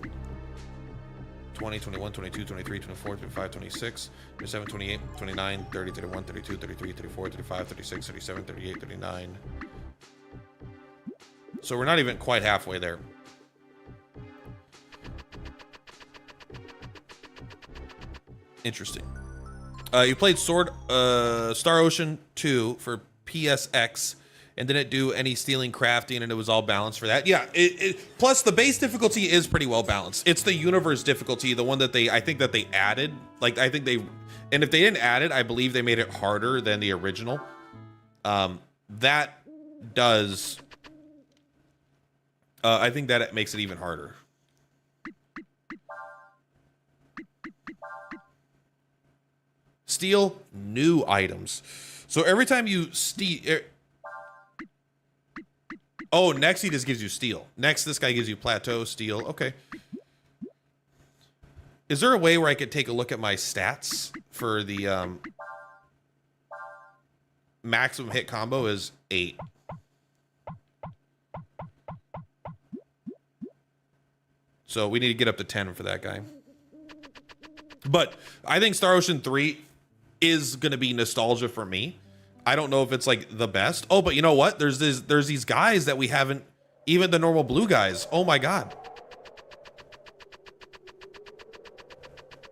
20, 21, 22, 23, 24, 25, 26, 27, 28, 29, 30, 31, 32, 33, 34, 35, 36, 37, 38, 39. So we're not even quite halfway there. Interesting. You played Star Ocean 2 for PSX and didn't do any stealing crafting, and it was all balanced for that. Yeah, plus the base difficulty is pretty well balanced. It's the universe difficulty, the one that I think that they added. Like, I think and if they didn't add it, I believe they made it harder than the original. That does, I think that it makes it even harder. Steal new items. So every time you steal, oh, next he just gives you steel. Next, this guy gives you plateau, steel. Okay. Is there a way where I could take a look at my stats for the maximum hit combo is 8. So we need to get up to 10 for that guy. But I think Star Ocean 3 is going to be nostalgia for me. I don't know if it's like the best. Oh, but you know what? There's these guys that we haven't, even the normal blue guys. Oh my God.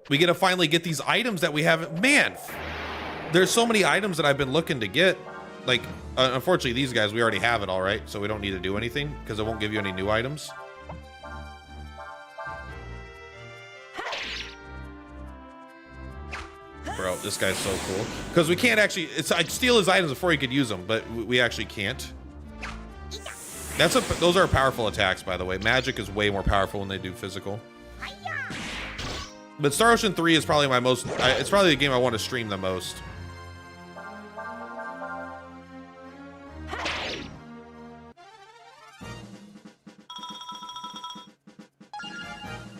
We get to finally get these items that we haven't. Man, there's so many items that I've been looking to get. Like, unfortunately, these guys, we already have it all right. So we don't need to do anything because it won't give you any new items. Bro, this guy's so cool. Because we can't actually, it's like steal his items before he could use them, but we actually can't. Those are powerful attacks, by the way. Magic is way more powerful when they do physical. But Star Ocean 3 is probably my most, it's probably the game I want to stream the most.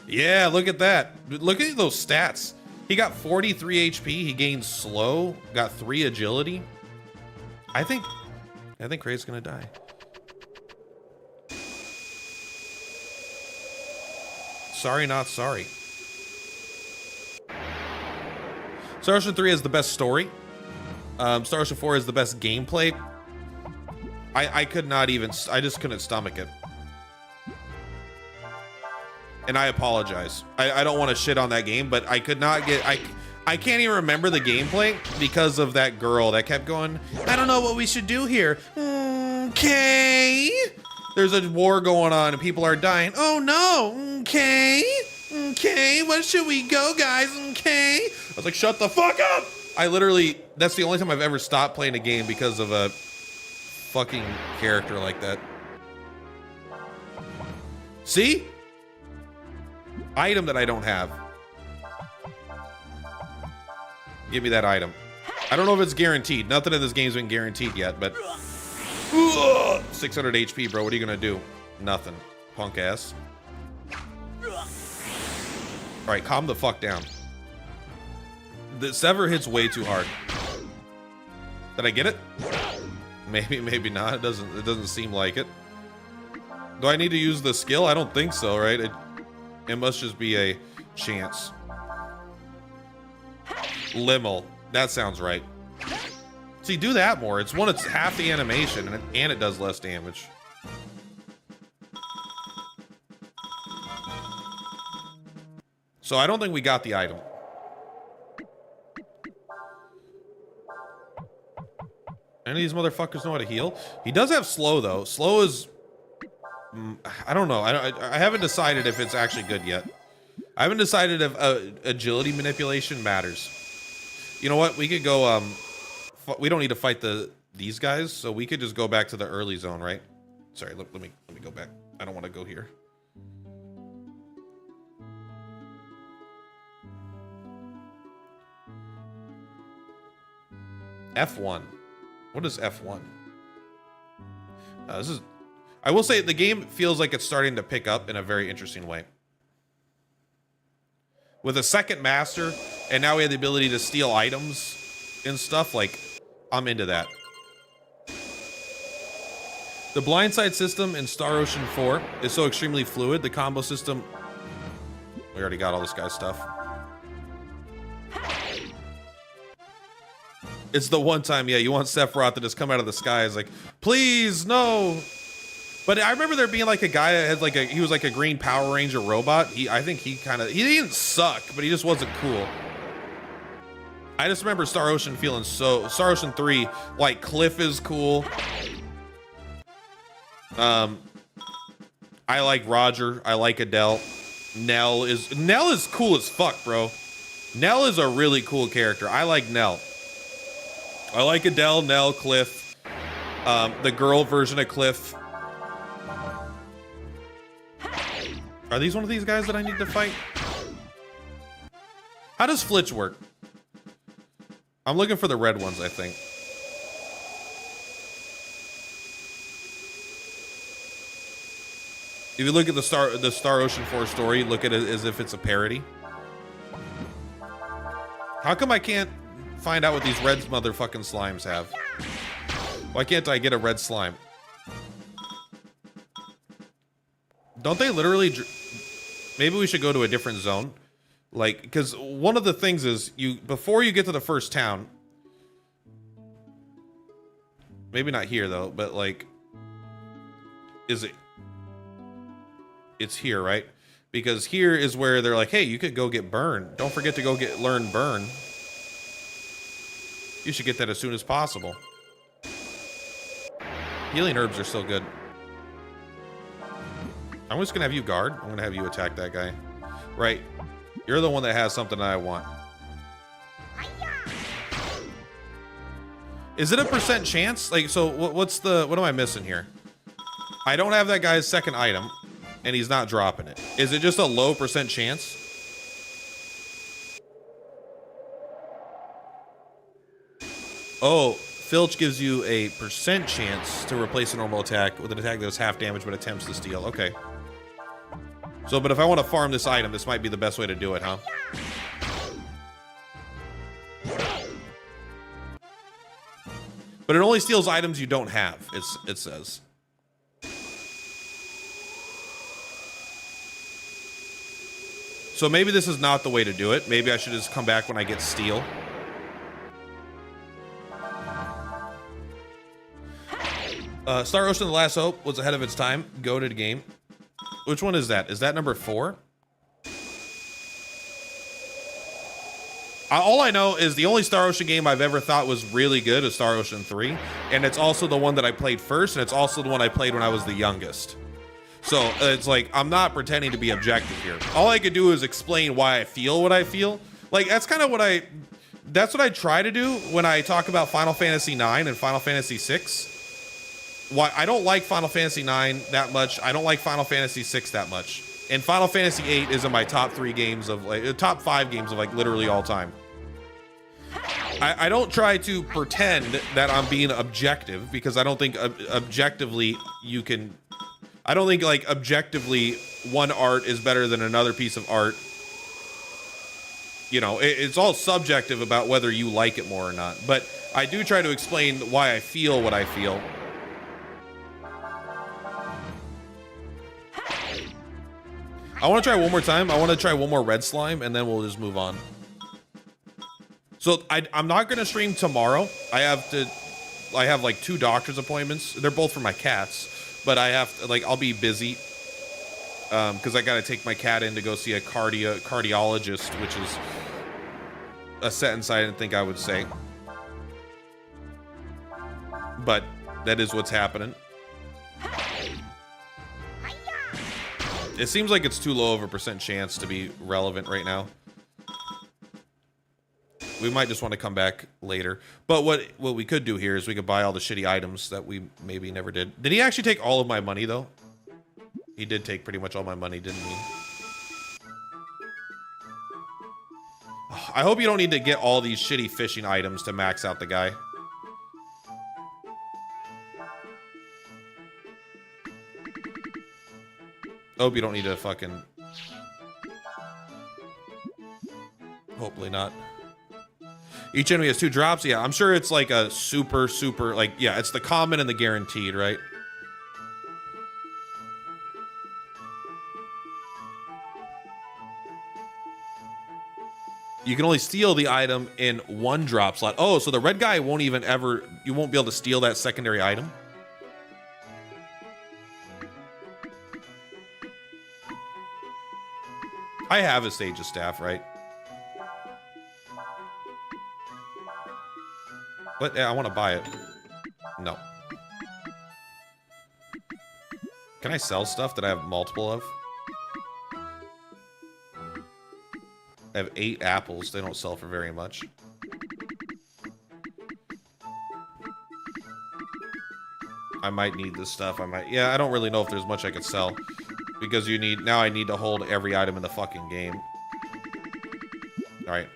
Yeah, look at that. Look at those stats. He got 43 HP. He gained slow. Got 3 agility. I think Kraid's gonna die. Sorry, not sorry. Star Ocean 3 is the best story. Star Ocean 4 is the best gameplay. I could not even. I just couldn't stomach it. And I apologize. I don't want to shit on that game, but I could not get, I can't even remember the gameplay because of that girl that kept going, I don't know what we should do here. Okay. There's a war going on and people are dying. Oh no. Okay. Okay. Where should we go, guys? Okay. I was like, shut the fuck up. I literally, that's the only time I've ever stopped playing a game because of a fucking character like that. See? Item that I don't have. Give me that item. I don't know if it's guaranteed. Nothing in this game's been guaranteed yet, but 600 HP, bro. What are you gonna do? Nothing. Punk ass. Alright, calm the fuck down. The Sever hits way too hard. Did I get it? Maybe, maybe not. It doesn't seem like it. Do I need to use the skill? I don't think so, right? It must just be a chance. Limmel. That sounds right. See, do that more. It's half the animation, and it does less damage. So I don't think we got the item. Any of these motherfuckers know how to heal? He does have slow, though. Slow is... I don't know. I haven't decided if it's actually good yet. I haven't decided if agility manipulation matters. You know what? We could go. We don't need to fight these guys, so we could just go back to the early zone, right? Sorry. Let me go back. I don't want to go here. F1. What is F1? This is. I will say the game feels like it's starting to pick up in a very interesting way. With a second master, and now we have the ability to steal items and stuff, like, I'm into that. The blindside system in Star Ocean 4 is so extremely fluid. The combo system... We already got all this guy's stuff. It's the one time, yeah, you want Sephiroth to just come out of the sky. It's like, please, no! But I remember there being like a guy that had like he was like a green Power Ranger robot. I think he didn't suck, but he just wasn't cool. I just remember Star Ocean feeling so, Star Ocean 3, like Cliff is cool. I like Roger, I like Adele. Nell is cool as fuck, bro. Nell is a really cool character. I like Nell. I like Adele, Nell, Cliff. The girl version of Cliff. Are these one of these guys that I need to fight? How does Flitch work? I'm looking for the red ones, I think. If you look at the Star Ocean 4 story, look at it as if it's a parody. How come I can't find out what these red motherfucking slimes have? Why can't I get a red slime? Don't they literally... Maybe we should go to a different zone. Like, because one of the things is, before you get to the first town... Maybe not here, though, but, like... Is it... It's here, right? Because here is where they're like, hey, you could go get burn. Don't forget to go learn burn. You should get that as soon as possible. Healing herbs are so good. I'm just gonna have you guard. I'm gonna have you attack that guy. Right. You're the one that has something that I want. Is it a percent chance? Like, so what am I missing here? I don't have that guy's second item, and he's not dropping it. Is it just a low percent chance? Oh, Filch gives you a percent chance to replace a normal attack with an attack that does half damage but attempts to steal. Okay. So, but if I want to farm this item, this might be the best way to do it, huh? But it only steals items you don't have, it says. So maybe this is not the way to do it. Maybe I should just come back when I get steel. Star Ocean The Last Hope was ahead of its time. Goated game. Which one is that? Is that number 4? All I know is the only Star Ocean game I've ever thought was really good is Star Ocean 3. And it's also the one that I played first, and it's also the one I played when I was the youngest. So it's like, I'm not pretending to be objective here. All I could do is explain why I feel what I feel. Like, that's kind of what that's what I try to do when I talk about Final Fantasy 9 and Final Fantasy 6. Why I don't like Final Fantasy 9 that much. I don't like Final Fantasy 6 that much. And Final Fantasy 8 is in my top 3 games of like top 5 games of like literally all time. I don't try to pretend that I'm being objective because I don't think objectively you can. I don't think like objectively one art is better than another piece of art. You know, it's all subjective about whether you like it more or not. But I do try to explain why I feel what I feel. I want to try one more time. I want to try one more red slime, and then we'll just move on. So I'm not going to stream tomorrow. I have like 2 doctor's appointments. They're both for my cats, but I have to, like, I'll be busy because I got to take my cat in to go see a cardiologist, which is a sentence I didn't think I would say. But that is what's happening. It seems like it's too low of a percent chance to be relevant right now. We might just want to come back later. But what we could do here is we could buy all the shitty items that we maybe never did. Did he actually take all of my money, though? He did take pretty much all my money, didn't he? I hope you don't need to get all these shitty fishing items to max out the guy. Hope you don't need to fucking... Hopefully not. Each enemy has 2 drops. Yeah, I'm sure it's like a super, like, yeah, it's the common and the guaranteed, right? You can only steal the item in 1 drop slot. Oh, so the red guy won't even ever... You won't be able to steal that secondary item? I have a Sage's Staff, right? But yeah, I want to buy it. No. Can I sell stuff that I have multiple of? I have 8 apples. They don't sell for very much. I might need this stuff. Yeah, I don't really know if there's much I could sell. Because now I need to hold every item in the fucking game. Alright.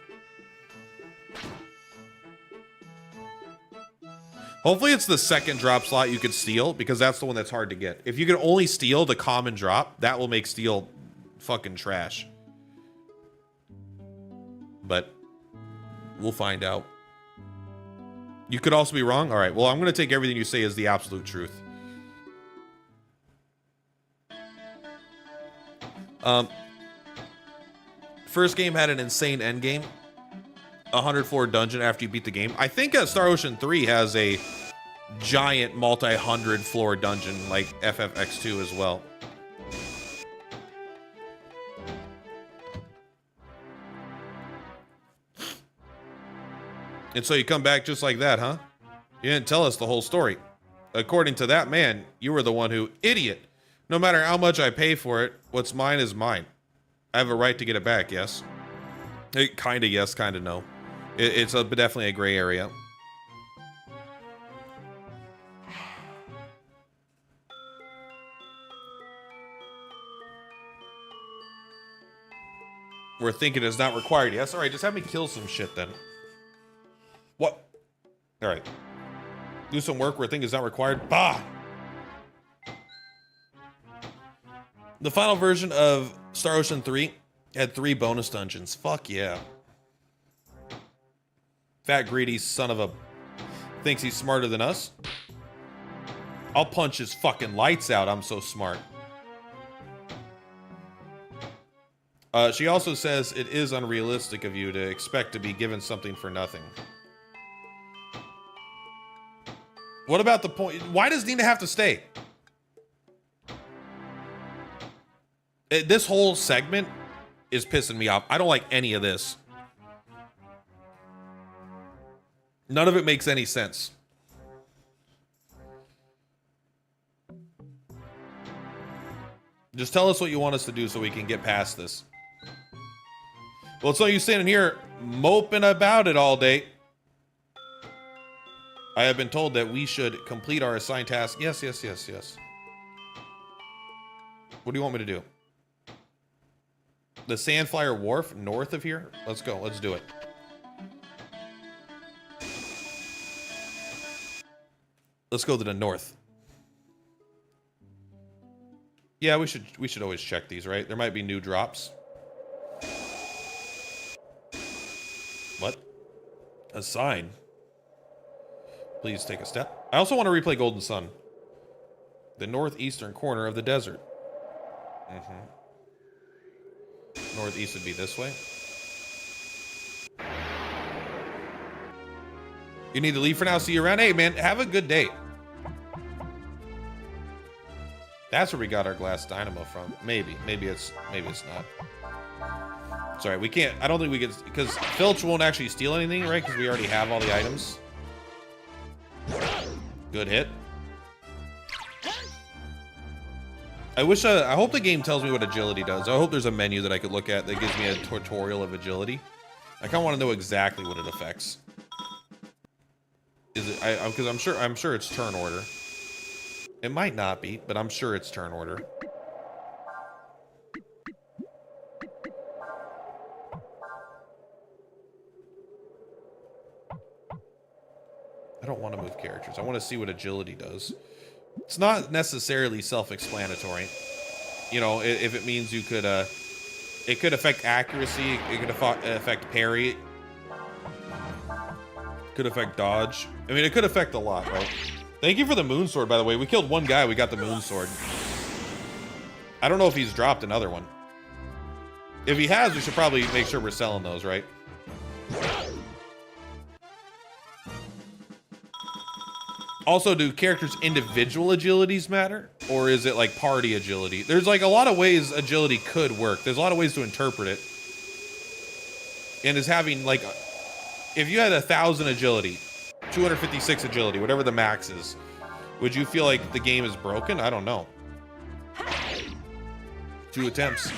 Hopefully it's the second drop slot you could steal, because that's the one that's hard to get. If you can only steal the common drop, that will make steal fucking trash. But we'll find out. You could also be wrong. All right. Well, I'm going to take everything you say as the absolute truth. First game had an insane end game. 100 floor dungeon after you beat the game. I think Star Ocean 3 has a giant multi-100 floor dungeon like FFX2 as well. And so you come back just like that, huh? You didn't tell us the whole story. According to that man, you were the one who... Idiot! No matter how much I pay for it, what's mine is mine. I have a right to get it back, yes? Kinda yes, kinda no. It's definitely a gray area. We're thinking it's not required, yes? Alright, just have me kill some shit then. What? Alright. Do some work where thinking is not required. Bah! The final version of Star Ocean 3 had 3 bonus dungeons. Fuck yeah. Fat greedy son of a... thinks he's smarter than us. I'll punch his fucking lights out. I'm so smart. She also says it is unrealistic of you to expect to be given something for nothing. What about the point? Why does Nina have to stay? This whole segment is pissing me off. I don't like any of this. None of it makes any sense. Just tell us what you want us to do so we can get past this. Well, it's no use standing here moping about it all day. I have been told that we should complete our assigned task. Yes, yes, yes, yes. What do you want me to do? The Sandflyer Wharf north of here? Let's go. Let's do it. Let's go to the north. Yeah, we should always check these, right? There might be new drops. What? A sign. Please take a step. I also want to replay Golden Sun. The northeastern corner of the desert. Northeast would be this way. You need to leave for now. See you around. Hey, man, have a good day. That's where we got our glass dynamo from. Maybe it's not. Sorry, we can't. I don't think we can, because Filch won't actually steal anything, right? Because we already have all the items. Good hit. I hope the game tells me what agility does. I hope there's a menu that I could look at that gives me a tutorial of agility. I kind of want to know exactly what it affects. Is it? Because I'm sure it's turn order. It might not be, but I'm sure it's turn order. I don't want to move characters. I want to see what agility does. It's not necessarily self-explanatory. You know, if it means you could, it could affect accuracy. It could affect parry. Could affect dodge. I mean, it could affect a lot, right? Thank you for the moon sword, by the way. We killed one guy. We got the moon sword. I don't know if he's dropped another one. If he has, we should probably make sure we're selling those, right? Also, do characters' individual agilities matter? Or is it like party agility? There's like a lot of ways agility could work. There's a lot of ways to interpret it. And is having like, if you had 1,000 agility, 256 agility, whatever the max is, would you feel like the game is broken? I don't know. 2 attempts.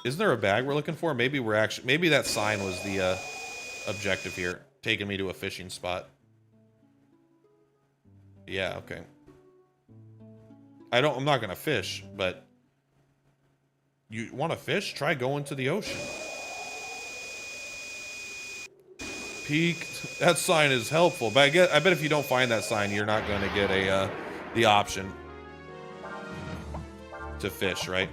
Isn't there a bag we're looking for? Maybe maybe that sign was the objective here, taking me to a fishing spot. Yeah, okay. I'm not gonna fish, but you want to fish? Try going to the ocean. Peak. That sign is helpful, but I bet if you don't find that sign, you're not going to get the option to fish, right?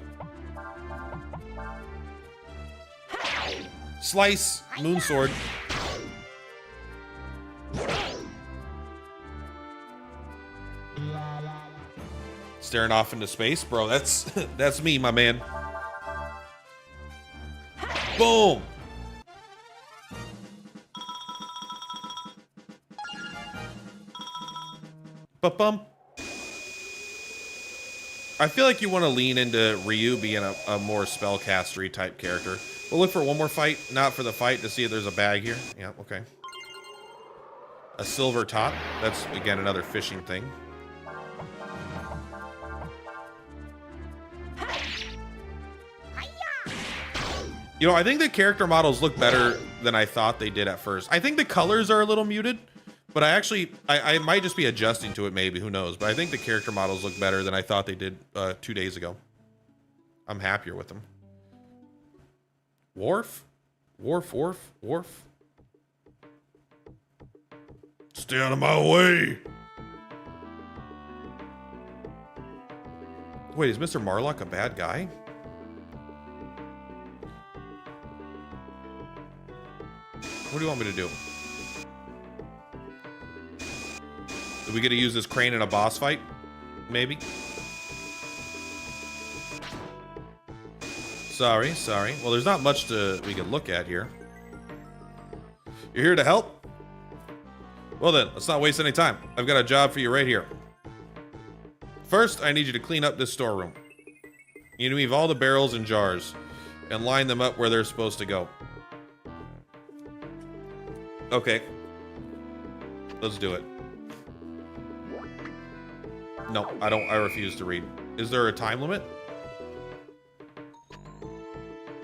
Slice, moon sword. Staring off into space, bro. That's me, my man. Boom. Ba-bum. I feel like you want to lean into Ryu being a more spellcastery type character. We'll look for one more fight, not for the fight, to see if there's a bag here. Yeah, okay. A silver top. That's, again, another fishing thing. You know, I think the character models look better than I thought they did at first. I think the colors are a little muted, but I might just be adjusting to it maybe, who knows. But I think the character models look better than I thought they did 2 days ago. I'm happier with them. Wharf? Wharf? Stay out of my way! Wait, is Mr. Marlock a bad guy? What do you want me to do? Are we gonna use this crane in a boss fight? Maybe? Sorry. Well, there's not much we can look at here. You're here to help? Well then, let's not waste any time. I've got a job for you right here. First, I need you to clean up this storeroom. You need to move all the barrels and jars and line them up where they're supposed to go. Okay. Let's do it. No, I refuse to read. Is there a time limit?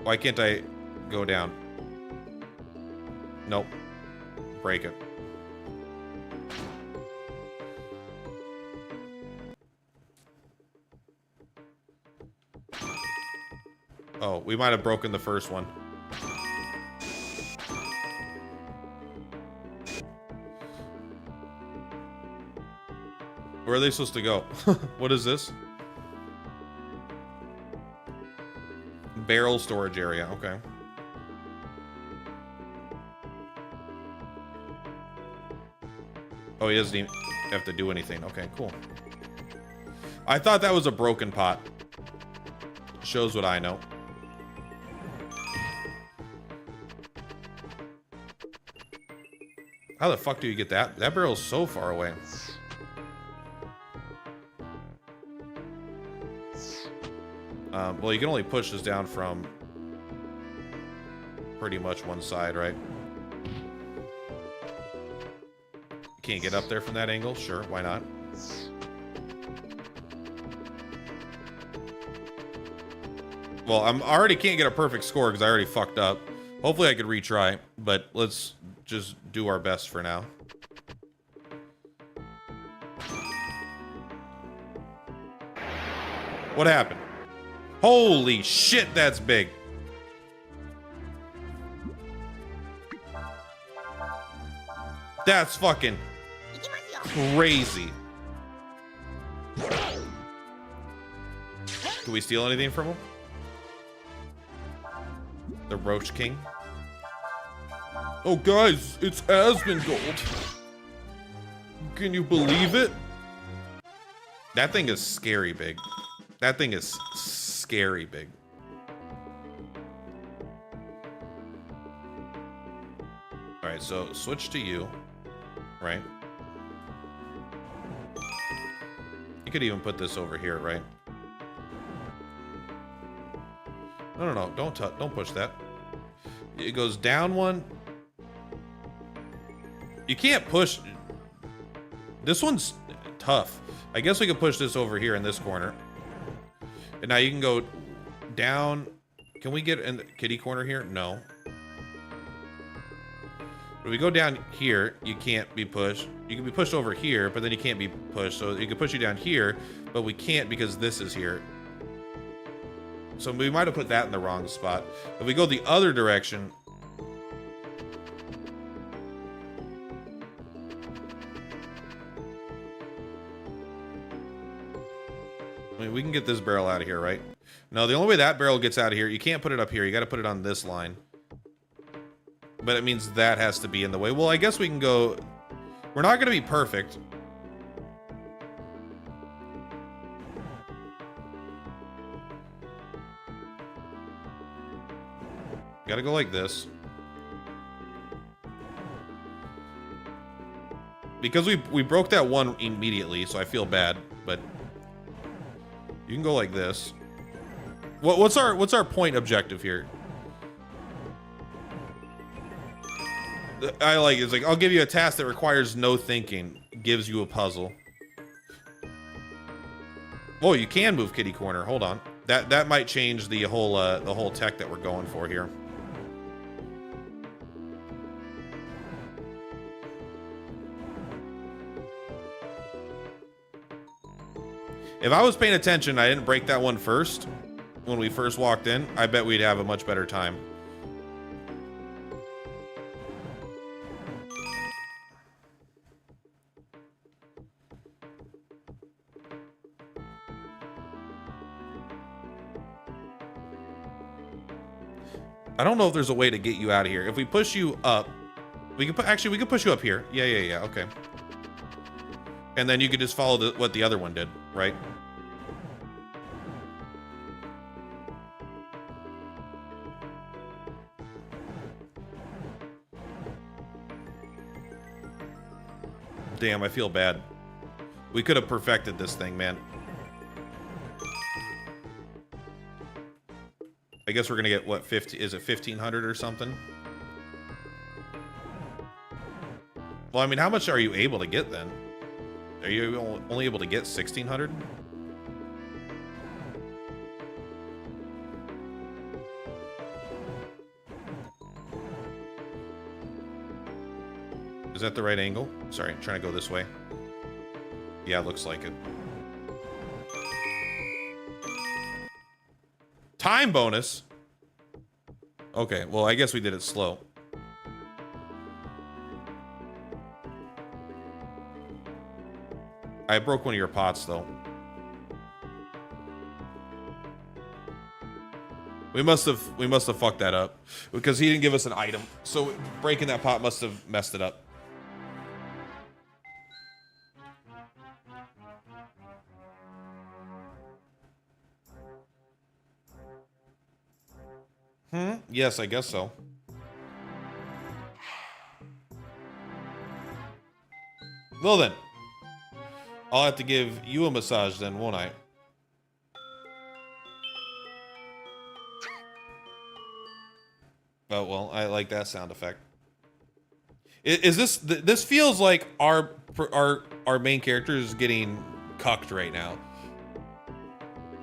Why can't I go down? Nope. Break it. Oh, we might have broken the first one. Where are they supposed to go? What is this? Barrel storage area, okay. Oh, he doesn't even have to do anything. Okay, cool. I thought that was a broken pot. Shows what I know. How the fuck do you get that? That barrel's so far away. Well, you can only push this down from pretty much one side, right? You can't get up there from that angle? Sure, why not? Well, I already can't get a perfect score because I already fucked up. Hopefully I could retry, but let's just do our best for now. What happened? Holy shit, that's big. That's fucking crazy. Can we steal anything from him? The Roach King. Oh, guys, it's Asmongold. Can you believe it? That thing is scary big. That thing is scary big. All right, so switch to you, right? You could even put this over here, right? No, don't push that. It goes down one. You can't push. This one's tough. I guess we could push this over here in this corner. And now you can go down. Can we get in the kitty corner here? No. If we go down here, you can't be pushed. You can be pushed over here, but then you can't be pushed. So you can push you down here, but we can't because this is here. So we might have put that in the wrong spot. If we go the other direction, I mean, we can get this barrel out of here, right? No, the only way that barrel gets out of here, you can't put it up here. You got to put it on this line. but it means that has to be in the way. Well, I guess we can go... We're not going to be perfect. Gotta go like this. Because we broke that one immediately, so I feel bad, but you can go like this. What's our point objective here? I like it. It's like, I'll give you a task that requires no thinking. Gives you a puzzle. Oh, you can move kitty corner. Hold on. That might change the whole tech that we're going for here. If I was paying attention, I didn't break that one first when we first walked in, I bet we'd have a much better time. I don't know if there's a way to get you out of here. If we push you up, we can we could push you up here. Yeah, okay. And then you could just follow what the other one did, right? Damn, I feel bad. We could have perfected this thing, man. I guess we're gonna get, what, 50, is it 1,500 or something? Well, I mean, how much are you able to get then? Are you only able to get 1,600? Is that the right angle? Sorry, I'm trying to go this way. Yeah, it looks like it. Time bonus? Okay, well, I guess we did it slow. I broke one of your pots, though. We must have fucked that up because he didn't give us an item. So breaking that pot must have messed it up. Yes, I guess so. Well then, I'll have to give you a massage then, won't I? Oh, well, I like that sound effect. Is this feels like our main character is getting cucked right now.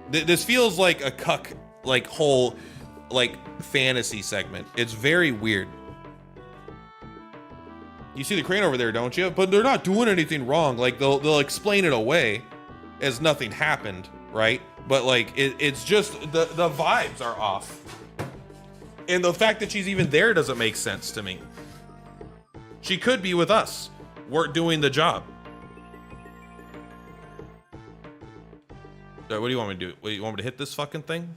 This feels like a cuck, like, whole, like, fantasy segment. It's very weird. You see the crane over there, don't you? But they're not doing anything wrong. Like, they'll explain it away as nothing happened, right? But like, it's just the vibes are off. And the fact that she's even there doesn't make sense to me. She could be with us. We're doing the job. So what do you want me to do? What, you want me to hit this fucking thing?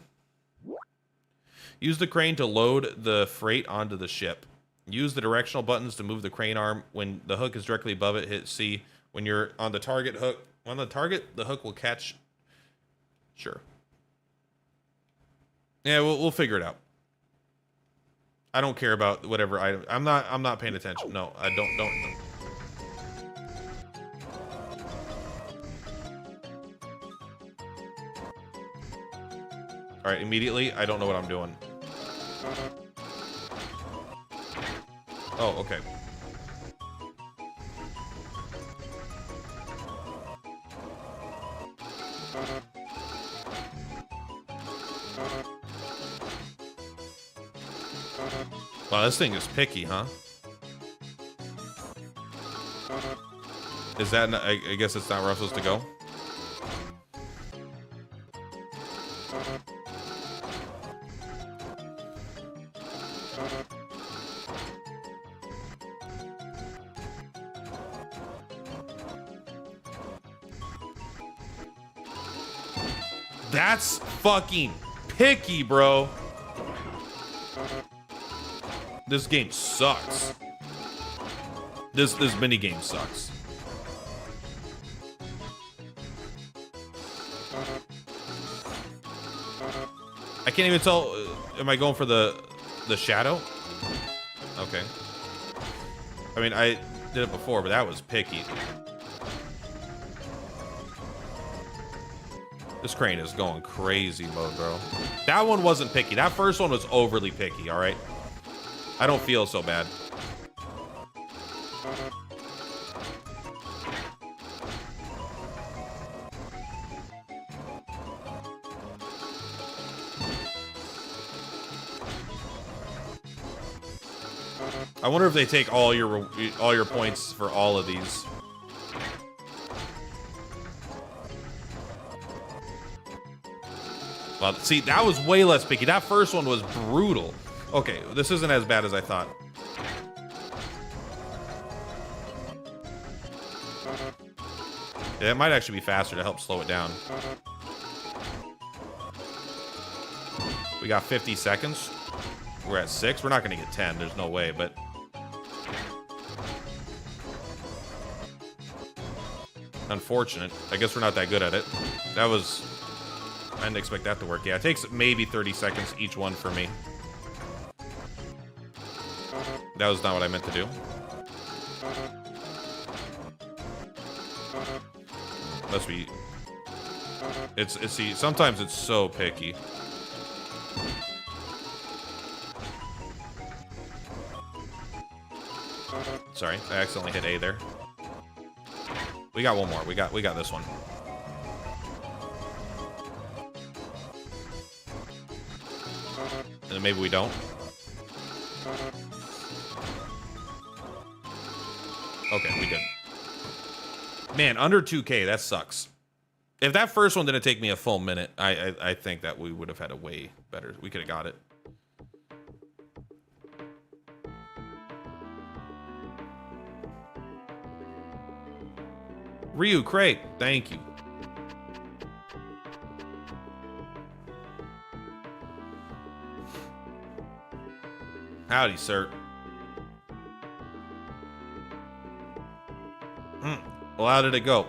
Use the crane to load the freight onto the ship. Use the directional buttons to move the crane arm. When the hook is directly above it, hit C. When you're on the target hook, the hook will catch. Sure. Yeah, we'll figure it out. I don't care about whatever item. I'm not paying attention. No, I don't. All right, immediately, I don't know what I'm doing. Oh, okay. Wow, this thing is picky, huh? Is that, I guess it's not where I'm supposed to go? That's fucking picky, bro. This game sucks. This mini game sucks. I can't even tell. Am I going for the shadow? Okay. I mean, I did it before, but that was picky. This crane is going crazy mode, bro. That one wasn't picky. That first one was overly picky, all right? I don't feel so bad. I wonder if they take all your points for all of these. Well, see, that was way less picky. That first one was brutal. Okay, this isn't as bad as I thought. Yeah, it might actually be faster to help slow it down. We got 50 seconds. We're at 6. We're not going to get 10. There's no way, but... Unfortunate. I guess we're not that good at it. That was... I didn't expect that to work. Yeah, it takes maybe 30 seconds each one for me. That was not what I meant to do. Must be... It's see, sometimes it's so picky. Sorry, I accidentally hit A there. We got one more. We got this one. And then maybe we don't. Okay, we did. Man, under 2K, that sucks. If that first one didn't take me a full minute, I think that we would have had a way better. We could have got it. Ryu, Craig, thank you. Howdy, sir. Well, how did it go?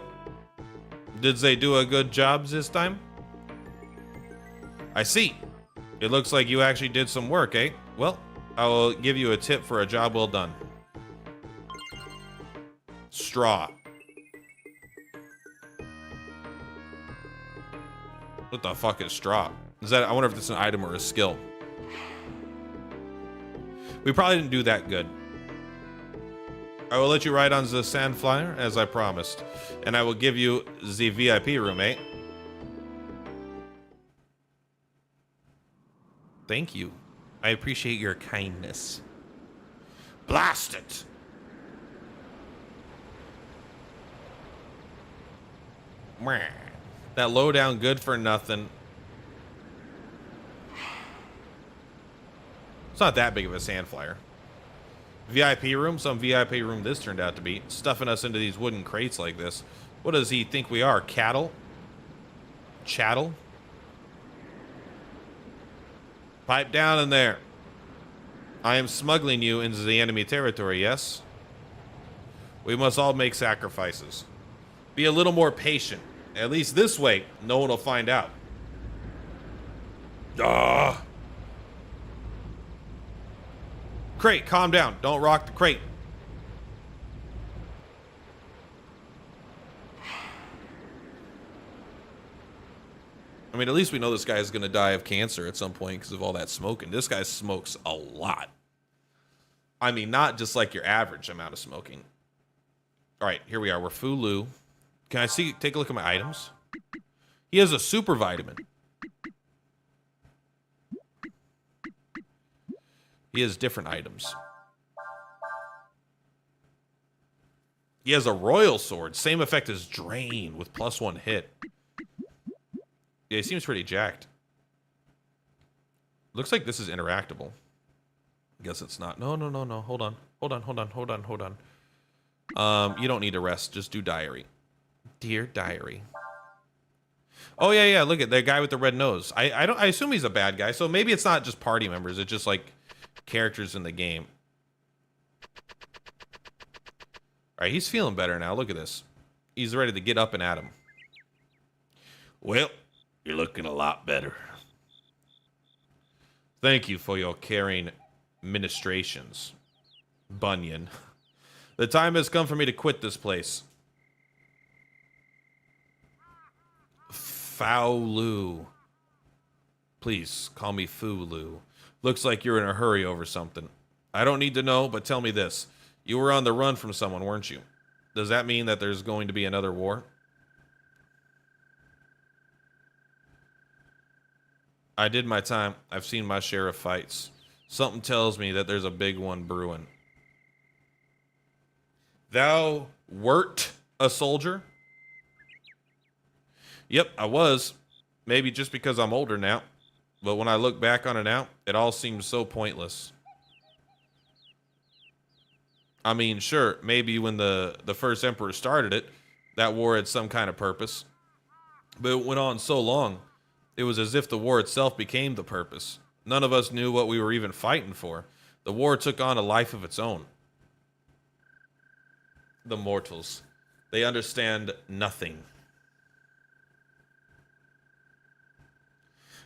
Did they do a good job this time? I see. It looks like you actually did some work, eh? Well, I will give you a tip for a job well done. Straw. What the fuck is straw? Is that? I wonder if it's an item or a skill. We probably didn't do that good. I will let you ride on the sand flyer as I promised, and I will give you the VIP room, eh? Thank you. I appreciate your kindness. Blast it! That low down good for nothing. It's not that big of a sand flyer. VIP room? Some VIP room this turned out to be. Stuffing us into these wooden crates like this. What does he think we are? Cattle? Chattel? Pipe down in there. I am smuggling you into the enemy territory, yes? We must all make sacrifices. Be a little more patient. At least this way, no one will find out. Crate, calm down. Don't rock the crate. I mean, at least we know this guy is going to die of cancer at some point because of all that smoking. This guy smokes a lot. I mean, not just like your average amount of smoking. All right, here we are. We're Fulu. Can I see? Take a look at my items. He has a super vitamin. He has different items. He has a royal sword. Same effect as Drain with +1 hit. Yeah, he seems pretty jacked. Looks like this is interactable. Guess it's not. No. Hold on. You don't need to rest. Just do diary. Dear diary. Oh yeah. Look at that guy with the red nose. I assume he's a bad guy. So maybe it's not just party members. It's just like characters in the game. All right, he's feeling better now. Look at this. He's ready to get up and at him. Well, you're looking a lot better. Thank you for your caring ministrations, Bunyan. The time has come for me to quit this place. Faolu. Please, call me Fulu. Looks like you're in a hurry over something. I don't need to know, but tell me this. You were on the run from someone, weren't you? Does that mean that there's going to be another war? I did my time. I've seen my share of fights. Something tells me that there's a big one brewing. Thou wert a soldier? Yep, I was. Maybe just because I'm older now. But when I look back on it now, it all seems so pointless. I mean, sure, maybe when the first emperor started it, that war had some kind of purpose. But it went on so long, it was as if the war itself became the purpose. None of us knew what we were even fighting for. The war took on a life of its own. The mortals. They understand nothing.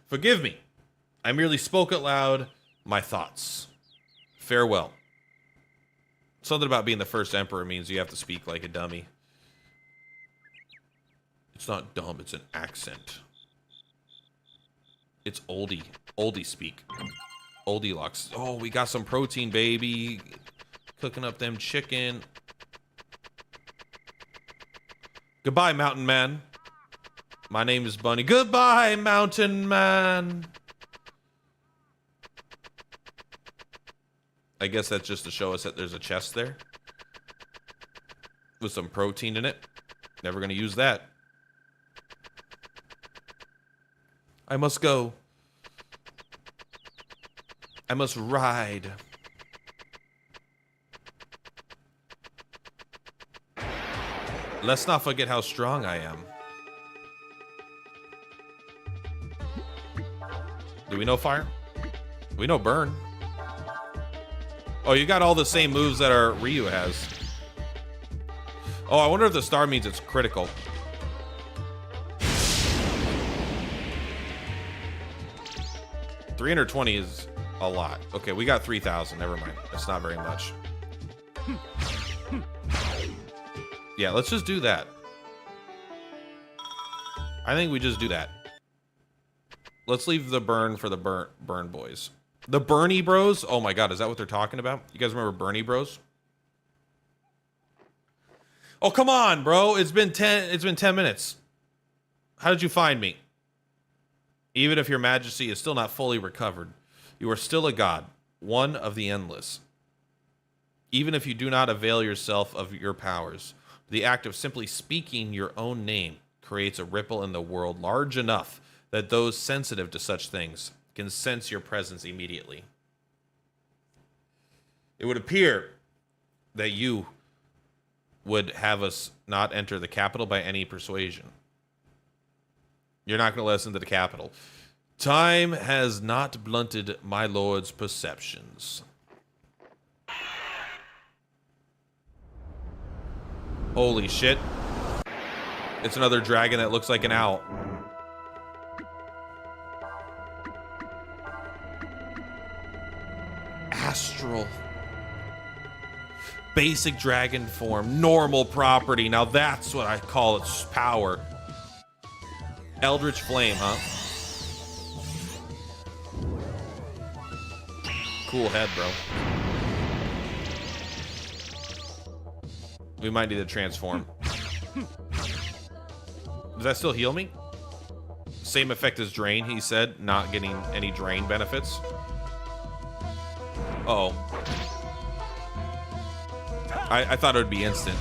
Forgive me. I merely spoke out loud my thoughts. Farewell. Something about being the first emperor means you have to speak like a dummy. It's not dumb, it's an accent. It's oldie. Oldie speak. Oldie locks. Oh, we got some protein, baby. Cooking up them chicken. Goodbye, mountain man. My name is Bunny. Goodbye, mountain man. I guess that's just to show us that there's a chest there. With some protein in it. Never gonna use that. I must go. I must ride. Let's not forget how strong I am. Do we know fire? We know burn. Oh, you got all the same moves that our Ryu has. Oh, I wonder if the star means it's critical. $320 is a lot. Okay, we got 3,000. Never mind. That's not very much. Yeah, let's just do that. I think we just do that. Let's leave the burn for the burn boys. The Bernie Bros? Oh my god, is that what they're talking about? You guys remember Bernie Bros? Oh, come on, bro. It's been 10 minutes. How did you find me? Even if your majesty is still not fully recovered, you are still a god, one of the endless. Even if you do not avail yourself of your powers, the act of simply speaking your own name creates a ripple in the world large enough that those sensitive to such things can sense your presence immediately. It would appear that you would have us not enter the capital by any persuasion. You're not going to listen to the capital. Time has not blunted my lord's perceptions. Holy shit. It's another dragon that looks like an owl. Astral. Basic dragon form. Normal property. Now that's what I call its power. Eldritch Flame, huh? Cool head, bro. We might need to transform. Does that still heal me? Same effect as Drain, he said. Not getting any Drain benefits. Uh-oh. I thought it would be instant.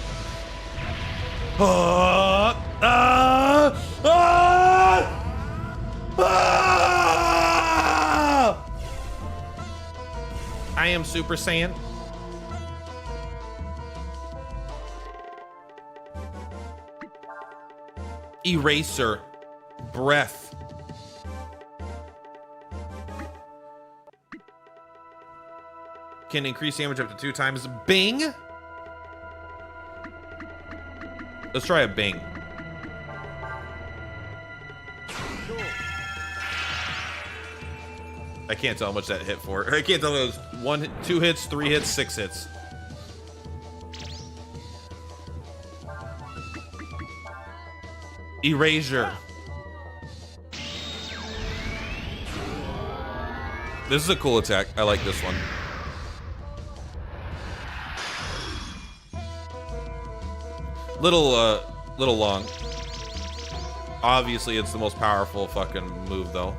I am Super Saiyan. Eraser. Breath. can increase damage up to 2 times. Bing. Let's try a bing. I can't tell how much that hit for. I can't tell if it was 1, 2 hits, 3 hits, 6 hits. Erasure. This is a cool attack. I like this one. Little long. Obviously, it's the most powerful fucking move, though.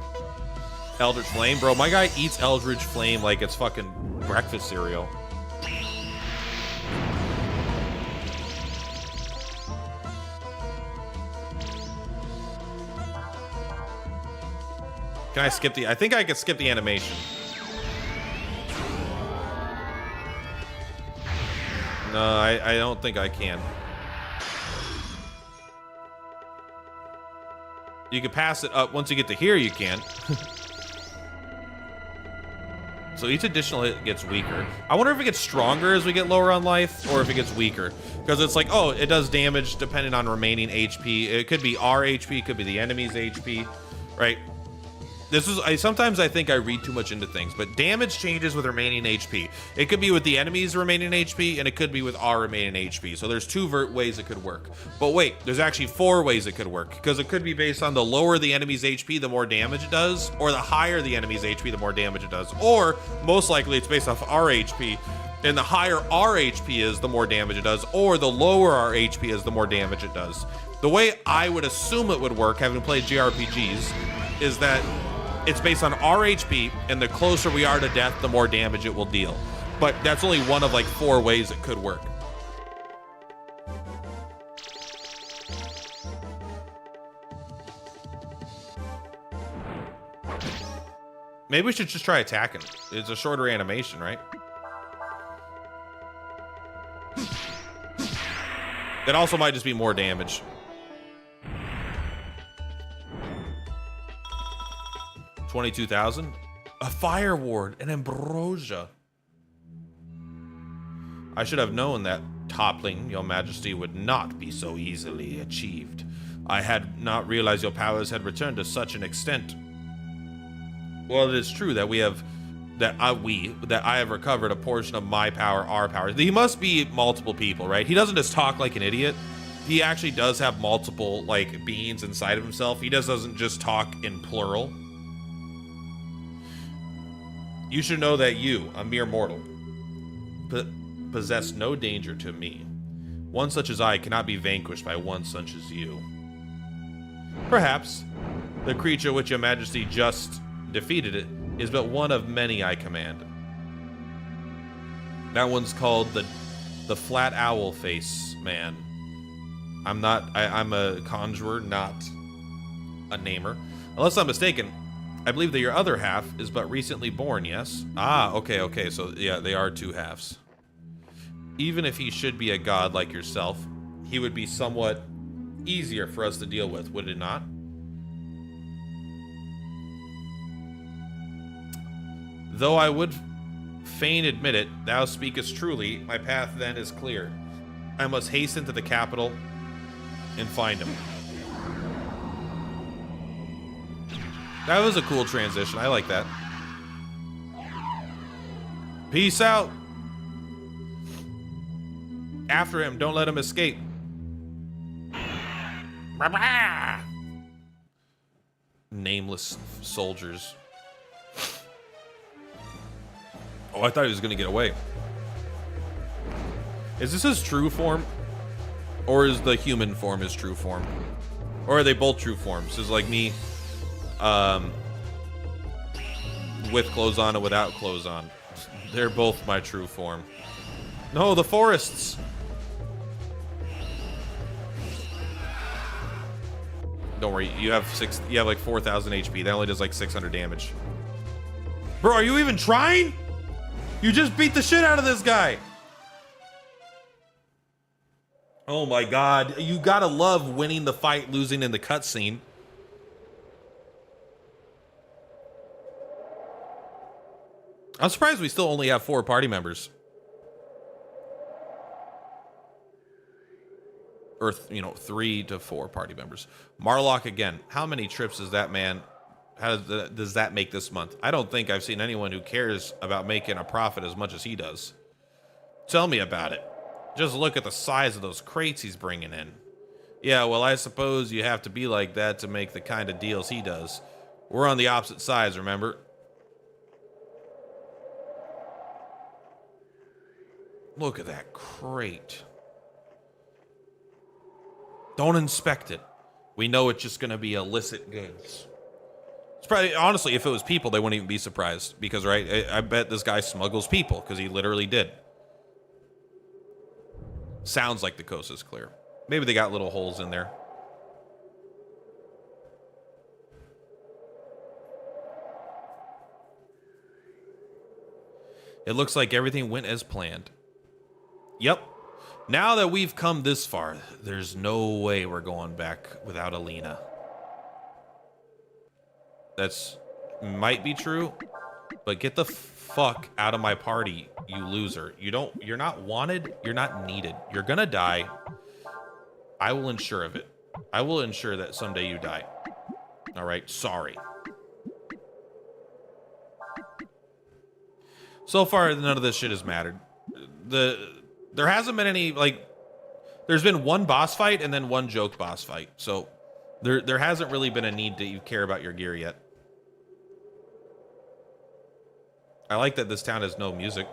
Eldritch Flame, bro. My guy eats Eldritch Flame like it's fucking breakfast cereal. Can I skip the... I think I could skip the animation. No, I don't think I can. You can pass it up. Once you get to here, you can. So each additional hit gets weaker. I wonder if it gets stronger as we get lower on life, or if it gets weaker. Because it's like, oh, it does damage depending on remaining HP. It could be our HP, it could be the enemy's HP, right? This is, sometimes I think I read too much into things, but damage changes with remaining HP. It could be with the enemy's remaining HP, and it could be with our remaining HP. So there's 2 ways it could work. But wait, there's actually 4 ways it could work, because it could be based on the lower the enemy's HP, the more damage it does, or the higher the enemy's HP, the more damage it does. Or, most likely, it's based off our HP, and the higher our HP is, the more damage it does, or the lower our HP is, the more damage it does. The way I would assume it would work, having played JRPGs, is that it's based on our HP, and the closer we are to death, the more damage it will deal. But that's only one of like 4 ways it could work. Maybe we should just try attacking. It's a shorter animation, right? It also might just be more damage. 22,000. A fire ward, an ambrosia. I should have known that toppling your majesty would not be so easily achieved. I had not realized your powers had returned to such an extent. Well, it is true that I have recovered a portion of my power, our power. He must be multiple people, right? He doesn't just talk like an idiot. He actually does have multiple like beings inside of himself. He just doesn't just talk in plural. You should know that you, a mere mortal, possess no danger to me. One such as I cannot be vanquished by one such as you. Perhaps the creature which your majesty just defeated is but one of many I command. That one's called the flat owl face man. I'm a conjurer, not a namer. Unless I'm mistaken, I believe that your other half is but recently born, yes? Ah, okay, so yeah, they are 2 halves. Even if he should be a god like yourself, he would be somewhat easier for us to deal with, would it not? Though I would fain admit it, thou speakest truly, my path then is clear. I must hasten to the capital and find him. That was a cool transition. I like that. Peace out. After him. Don't let him escape. Nameless soldiers. Oh, I thought he was going to get away. Is this his true form? Or is the human form his true form? Or are they both true forms? Is like me... with clothes on and without clothes on. They're both my true form. No, the forests. Don't worry, you have like 4,000 HP. That only does like 600 damage. Bro, are you even trying? You just beat the shit out of this guy. Oh my god, you gotta love winning the fight, losing in the cutscene. I'm surprised we still only have 4 party members. Or, 3 to 4 party members. Marlock again. How many trips does that man... How does that make this month? I don't think I've seen anyone who cares about making a profit as much as he does. Tell me about it. Just look at the size of those crates he's bringing in. Yeah, well, I suppose you have to be like that to make the kind of deals he does. We're on the opposite sides, remember? Look at that crate. Don't inspect it. We know it's just going to be illicit goods. It's probably, honestly, if it was people, they wouldn't even be surprised. Because, right, I bet this guy smuggles people, because he literally did. Sounds like the coast is clear. Maybe they got little holes in there. It looks like everything went as planned. Yep. Now that we've come this far, there's no way we're going back without Alina. That's might be true, but get the fuck out of my party, you loser. You're not wanted, you're not needed. You're gonna die. I will ensure of it. I will ensure that someday you die. All right, sorry. So far, none of this shit has mattered. There hasn't been any, like, there's been one boss fight and then one joke boss fight. So there hasn't really been a need that you care about your gear yet. I like that this town has no music.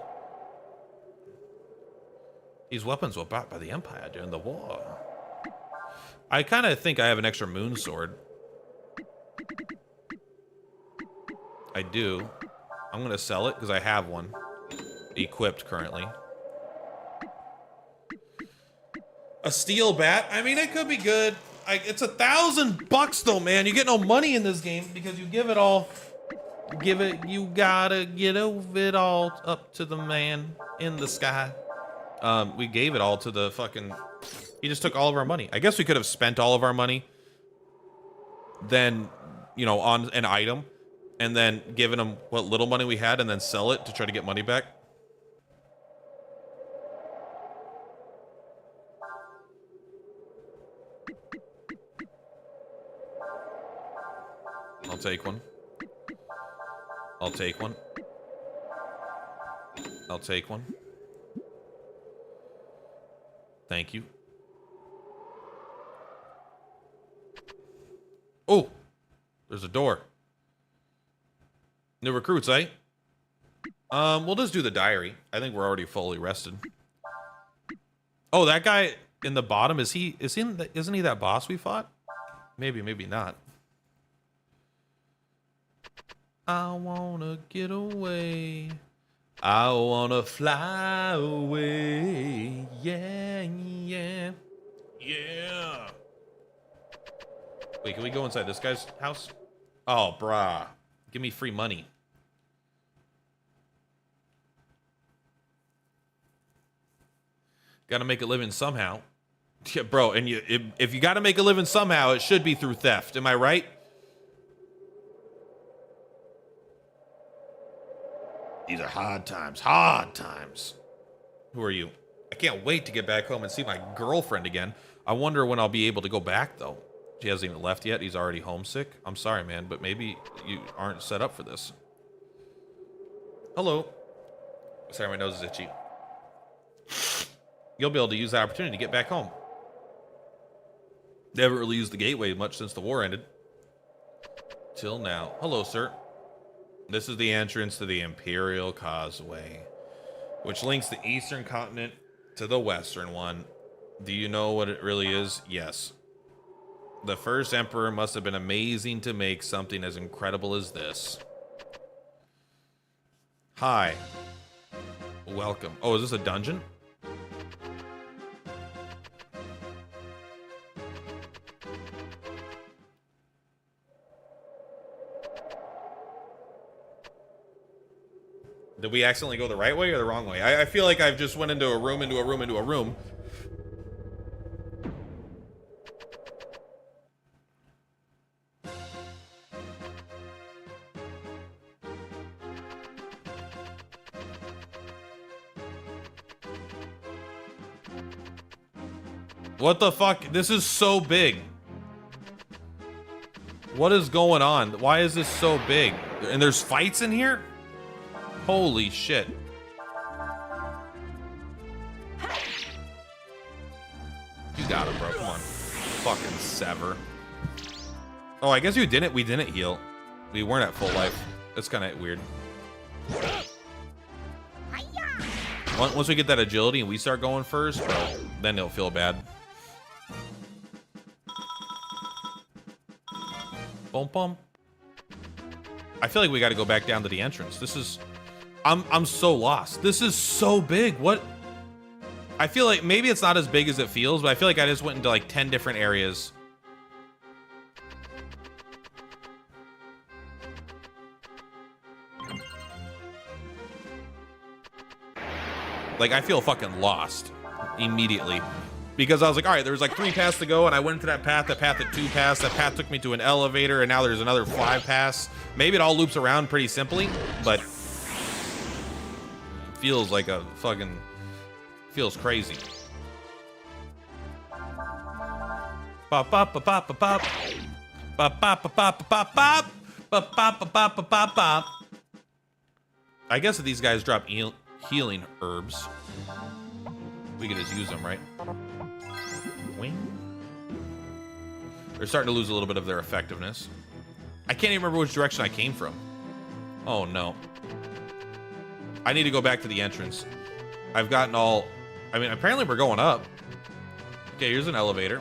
These weapons were bought by the Empire during the war. I kind of think I have an extra moon sword. I do. I'm going to sell it because I have one equipped currently. A steel bat? I mean, it could be good. It's $1,000 though, man. You get no money in this game because you give it all. You gotta give it all up to the man in the sky. We gave it all to the fucking... He just took all of our money. I guess we could have spent all of our money then, on an item and then given him what little money we had and then sell it to try to get money back. I'll take one. I'll take one. I'll take one. Thank you. Oh, there's a door. New recruits, eh? We'll just do the diary. I think we're already fully rested. Oh, that guy in the bottom, isn't he that boss we fought? Maybe, maybe not. I wanna get away. I wanna fly away. Yeah, yeah. Yeah. Wait, can we go inside this guy's house? Oh, brah. Give me free money. Gotta make a living somehow. Yeah, bro, and if you gotta make a living somehow, it should be through theft. Am I right? These are hard times. Hard times. Who are you? I can't wait to get back home and see my girlfriend again. I wonder when I'll be able to go back, though. She hasn't even left yet. He's already homesick. I'm sorry, man, but maybe you aren't set up for this. Hello. Sorry, my nose is itchy. You'll be able to use that opportunity to get back home. They haven't really used the gateway much since the war ended. Till now. Hello, sir. This is the entrance to the Imperial Causeway, which links the eastern continent to the western one. Do you know what it really is? Yes. The first emperor must have been amazing to make something as incredible as this. Hi. Welcome. Oh, is this a dungeon? Did we accidentally go the right way or the wrong way? I feel like I've just went into a room, into a room, into a room. What the fuck? This is so big. What is going on? Why is this so big? And there's fights in here? Holy shit. You got him, bro. Come on. Fucking sever. Oh, I guess we didn't heal. We weren't at full life. That's kind of weird. Once we get that agility and we start going first, bro, then it'll feel bad. Boom, boom. I feel like we got to go back down to the entrance. This is... I'm so lost. This is so big. What? I feel like maybe it's not as big as it feels, but I feel like I just went into like 10 different areas. Like, I feel fucking lost immediately. Because I was like, all right, there was like 3 paths to go, and I went into that path had 2 paths. That path took me to an elevator, and now there's another 5 paths. Maybe it all loops around pretty simply, but feels like a fucking... feels crazy. Pop pop pop pop pop pop pop pop pop pop pop pop pop pop pop pop pop. I guess if these guys drop healing herbs, we could just use them, right? Wing. They're starting to lose a little bit of their effectiveness. I can't even remember which direction I came from. Oh no. I need to go back to the entrance. I've gotten all... I mean, apparently we're going up. Okay, here's an elevator.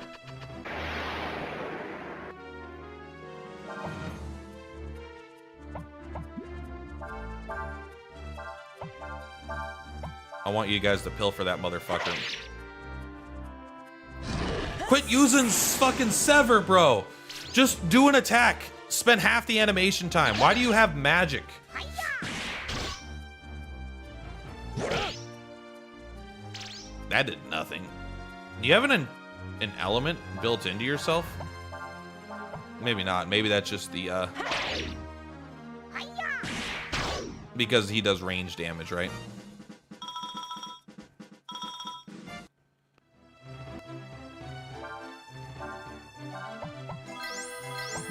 I want you guys to pilfer that motherfucker. Quit using fucking sever, bro. Just do an attack. Spend half the animation time. Why do you have magic? That did nothing. Do you have an element built into yourself? Maybe not. Maybe that's just the because he does range damage, right?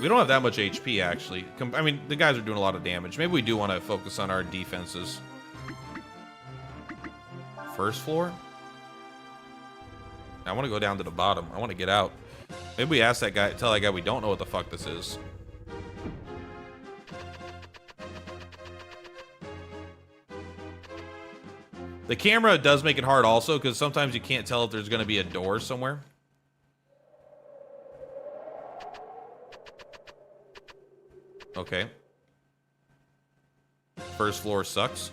We don't have that much HP, actually. I mean, the guys are doing a lot of damage. Maybe we do want to focus on our defenses. First floor? I want to go down to the bottom. I want to get out. Maybe we ask that guy, tell that guy we don't know what the fuck this is. The camera does make it hard also, because sometimes you can't tell if there's going to be a door somewhere. Okay. First floor sucks.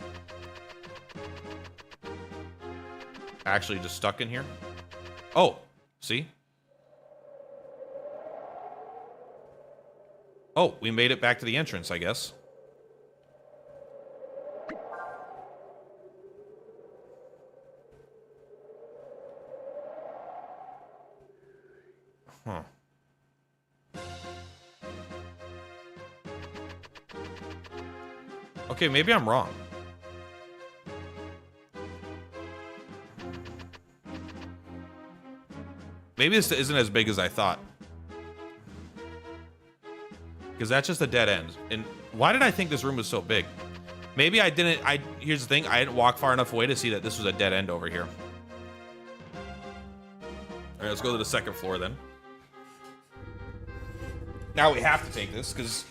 Actually just stuck in here. Oh, see? Oh, we made it back to the entrance, I guess. Huh. Okay, maybe I'm wrong. Maybe this isn't as big as I thought. Because that's just a dead end. And why did I think this room was so big? Maybe I didn't... Here's the thing. I didn't walk far enough away to see that this was a dead end over here. All right, let's go to the second floor then. Now we have to take this because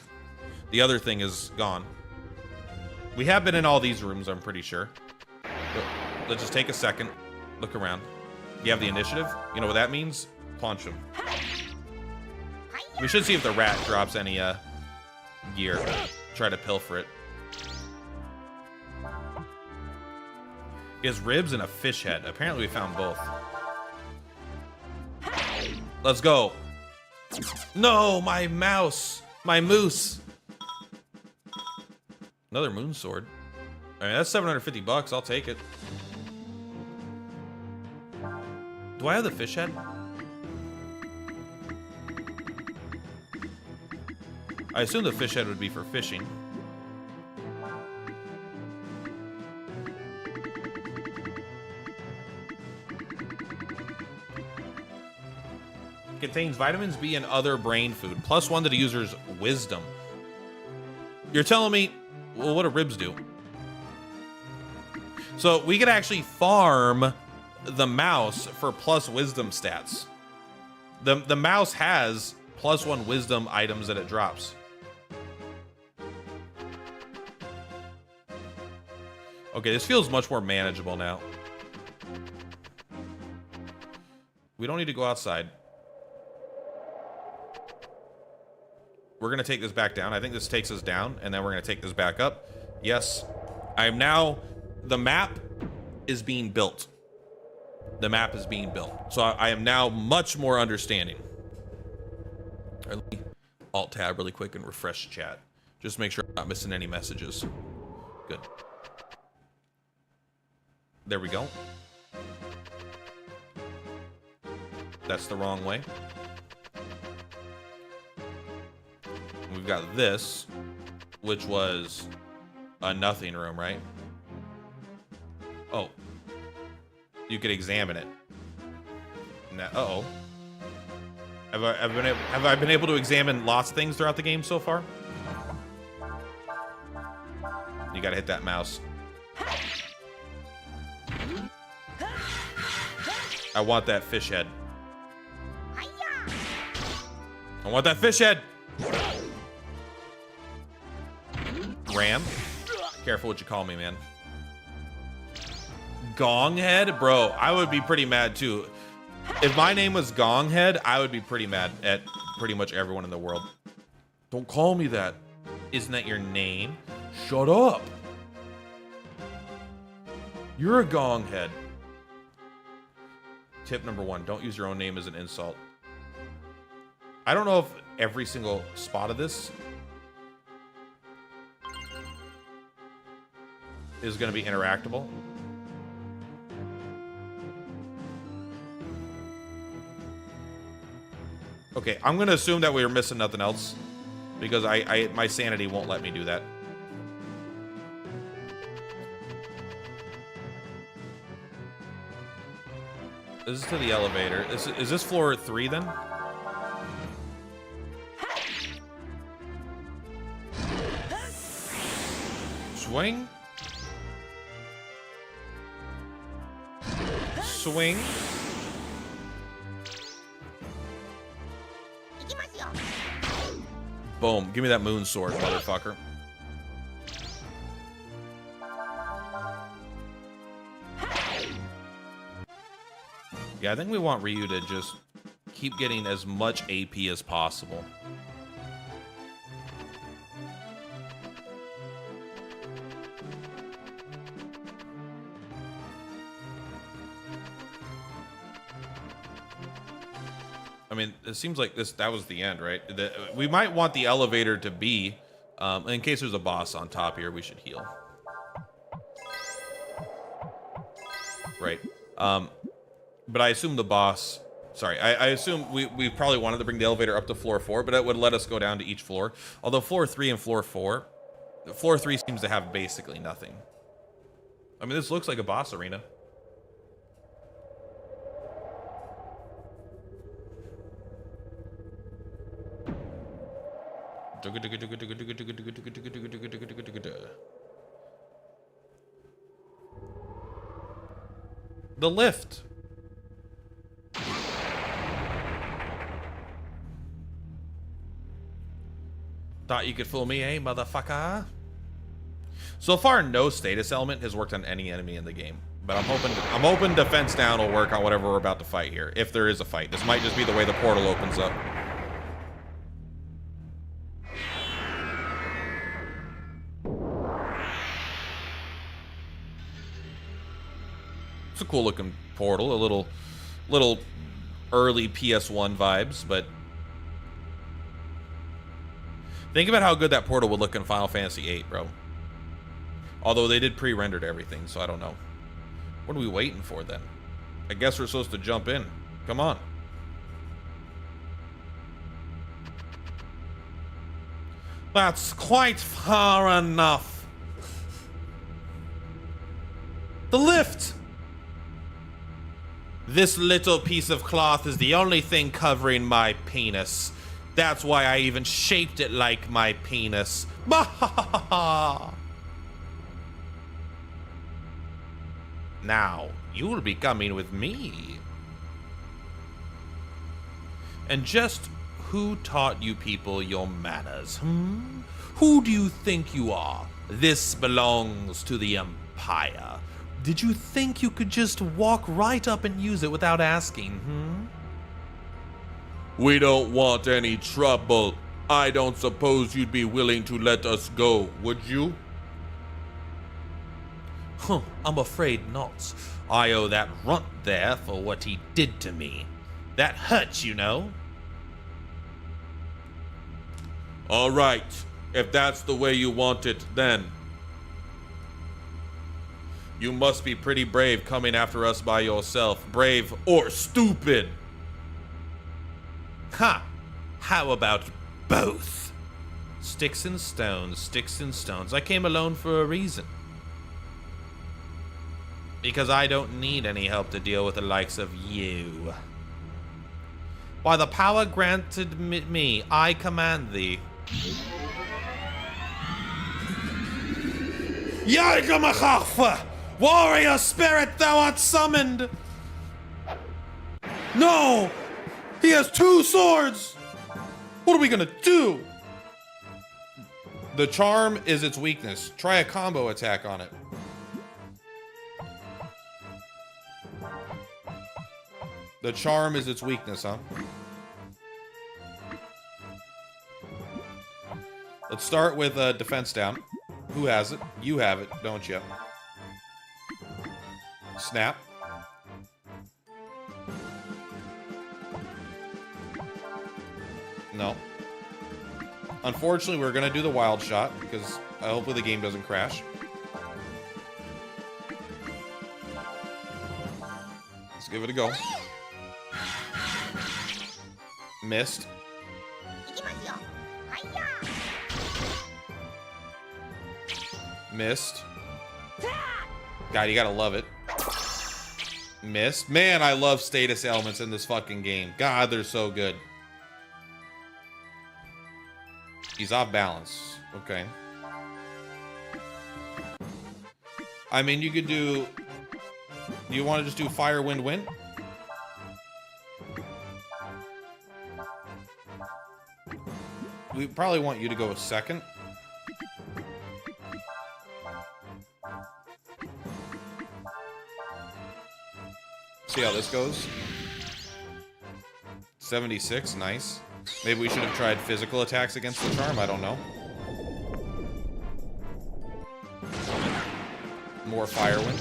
the other thing is gone. We have been in all these rooms, I'm pretty sure. But let's just take a second. Look around. You have the initiative? You know what that means? Punch him. We should see if the rat drops any gear. Try to pilfer it. He has ribs and a fish head. Apparently we found both. Let's go. No, my mouse. My moose. Another moon sword. I mean, that's 750 bucks. I'll take it. Do I have the fish head? I assume the fish head would be for fishing. contains vitamins B and other brain food. +1 to the user's wisdom. You're telling me, well, what do ribs do? So we could actually farm the mouse for plus wisdom stats. The mouse has +1 wisdom items that it drops. Okay, this feels much more manageable now. We don't need to go outside. We're going to take this back down. I think this takes us down, and then we're going to take this back up. Yes. I am now... The map is being built. The map is being built. So I am now much more understanding. All right, let me Alt-tab really quick and refresh chat. Just make sure I'm not missing any messages. Good. There we go. That's the wrong way. We've got this, which was a nothing room, right? Oh. You could examine it. Now, uh-oh. Have I been able to examine lots of things throughout the game so far? You gotta hit that mouse. I want that fish head. I want that fish head. Ram. Careful what you call me, man. Gong head? Bro, I would be pretty mad too. If my name was Gong Head, I would be pretty mad at pretty much everyone in the world. Don't call me that. Isn't that your name? Shut up. You're a Gong Head. Tip number 1, don't use your own name as an insult. I don't know if every single spot of this is going to be interactable. Okay, I'm going to assume that we were missing nothing else because my sanity won't let me do that. This is to the elevator. Is this floor 3 then? Swing. Swing. Boom. Give me that moon sword, motherfucker. Yeah, I think we want Ryu to just keep getting as much AP as possible. I mean, it seems like that was the end, right? We might want the elevator to be, in case there's a boss on top here, we should heal. Right. But I assume the boss, sorry, I assume we probably wanted to bring the elevator up to floor 4, but it would let us go down to each floor. Although floor 3 and floor 4, floor 3 seems to have basically nothing. I mean, this looks like a boss arena. The lift. Thought you could fool me, eh, motherfucker? So far, no status element has worked on any enemy in the game, but I'm hoping defense down will work on whatever we're about to fight here, if there is a fight. This might just be the way the portal opens up. It's a cool looking portal, a little early PS1 vibes, but think about how good that portal would look in Final Fantasy VIII, bro. Although they did pre-rendered everything, so I don't know. What are we waiting for then? I guess we're supposed to jump in. Come on. That's quite far enough. The lift! This little piece of cloth is the only thing covering my penis. That's why I even shaped it like my penis. Now, you will be coming with me. And just who taught you people your manners, Who do you think you are? This belongs to the Empire. Did you think you could just walk right up and use it without asking, We don't want any trouble. I don't suppose you'd be willing to let us go, would you? I'm afraid not. I owe that runt there for what he did to me. That hurts, you know. All right, if that's the way you want it, then. You must be pretty brave coming after us by yourself. Brave or stupid. Ha! How about both? Sticks and stones, sticks and stones. I came alone for a reason. Because I don't need any help to deal with the likes of you. By the power granted me, I command thee. Yargamachaf! Warrior spirit, thou art summoned! No! He has 2 swords! What are we gonna do? The charm is its weakness. Try a combo attack on it. The charm is its weakness, huh? Let's start with defense down. Who has it? You have it, don't you? Snap. No. Unfortunately, we're gonna do the wild shot because hopefully the game doesn't crash. Let's give it a go. Missed. Missed. God, you gotta love it. Missed. Man, I love status elements in this fucking game. God, they're so good. He's off balance. Okay. I mean, you could do... Do you want to just do fire, wind, wind? We probably want you to go second. See how this goes. 76, nice. Maybe we should have tried physical attacks against the charm, I don't know. More firewind.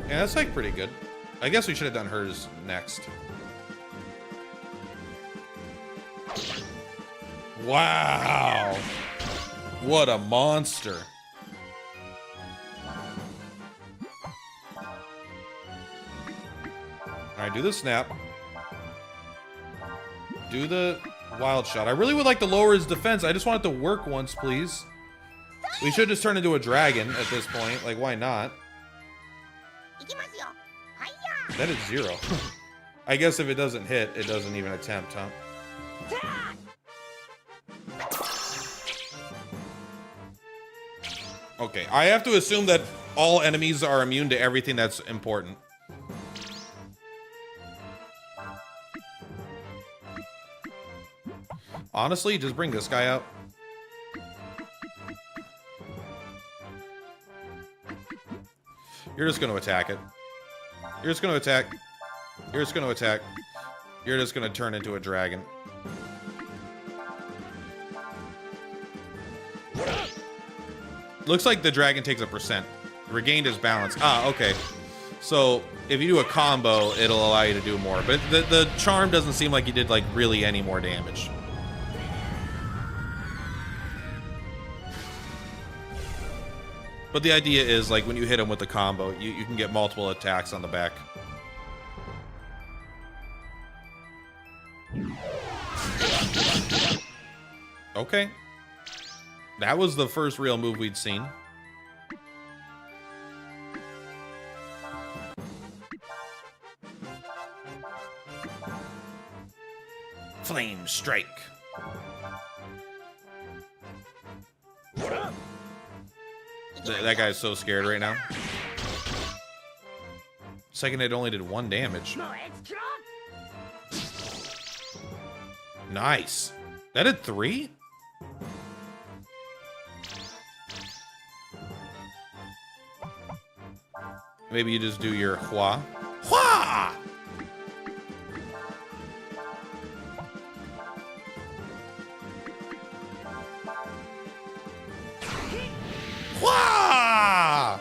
Yeah, that's like pretty good. I guess we should have done hers next. Wow! What a monster. Alright, do the snap. Do the wild shot. I really would like to lower his defense. I just want it to work once, please. We should just turn into a dragon at this point. Like, why not? That is 0. I guess if it doesn't hit, it doesn't even attempt, huh? Okay, I have to assume that all enemies are immune to everything that's important. Honestly, just bring this guy out. You're just going to attack it. You're just going to attack. You're just going to attack. You're just going to turn into a dragon. Looks like the dragon takes a %. Regained his balance. Ah, okay. So, if you do a combo, it'll allow you to do more. But the charm doesn't seem like he did, like, really any more damage. But the idea is, like, when you hit him with the combo, you can get multiple attacks on the back. Okay. That was the first real move we'd seen. Flame strike. That guy's so scared right now. Second, it only did 1 damage. Nice. That did 3? Maybe you just do your Hua. Hua! Hua!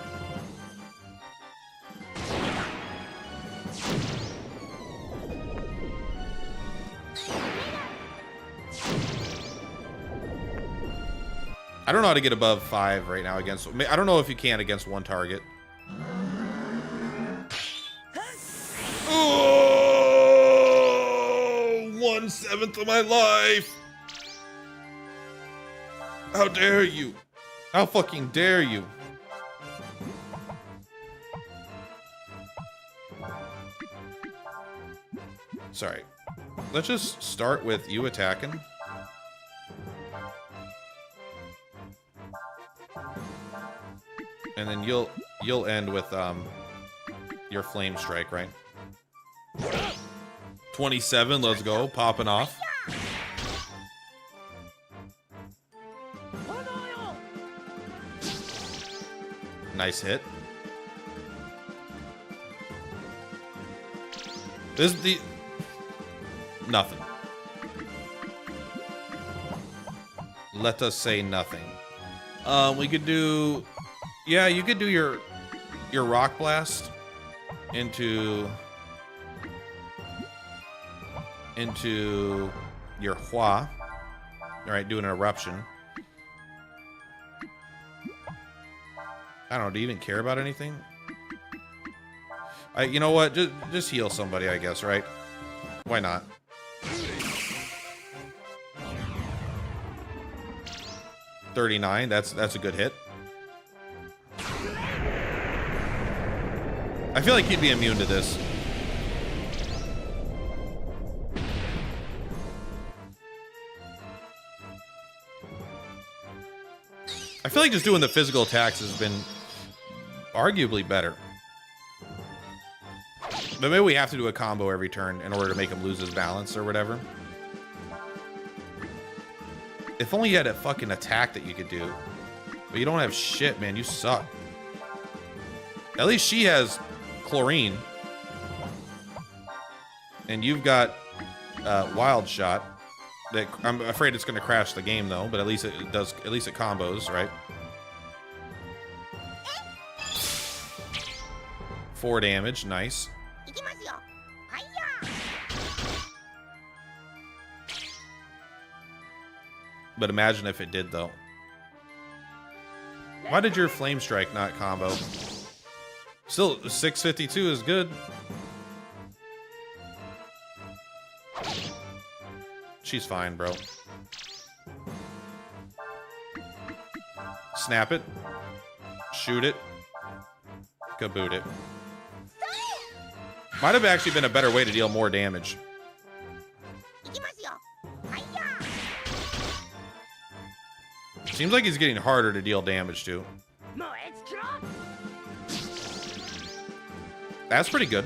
I don't know how to get above 5 right now against... I don't know if you can against 1 target. Oh, 1/7 of my life. How dare you? How fucking dare you? Sorry. Let's just start with you attacking. And then you'll end with your flame strike, right? 27, let's go, popping off. Nice hit. This is the nothing. Let us say nothing. We could do, yeah, you could do your rock blast into your Hua. All right, do an eruption. I don't know. Do you even care about anything? You know what? Just heal somebody, I guess, right? Why not? $39. That's a good hit. I feel like he'd be immune to this. I feel like just doing the physical attacks has been arguably better. But maybe we have to do a combo every turn in order to make him lose his balance or whatever. If only you had a fucking attack that you could do. But you don't have shit, man. You suck. At least she has chlorine. And you've got wild shot. That I'm afraid it's going to crash the game though, but at least it does. At least it combos, right? 4 damage, nice. But imagine if it did though. Why did your flame strike not combo? Still, 652 is good. She's fine, bro. Snap it. Shoot it. Kaboot it. Might have actually been a better way to deal more damage. Seems like he's getting harder to deal damage to. That's pretty good.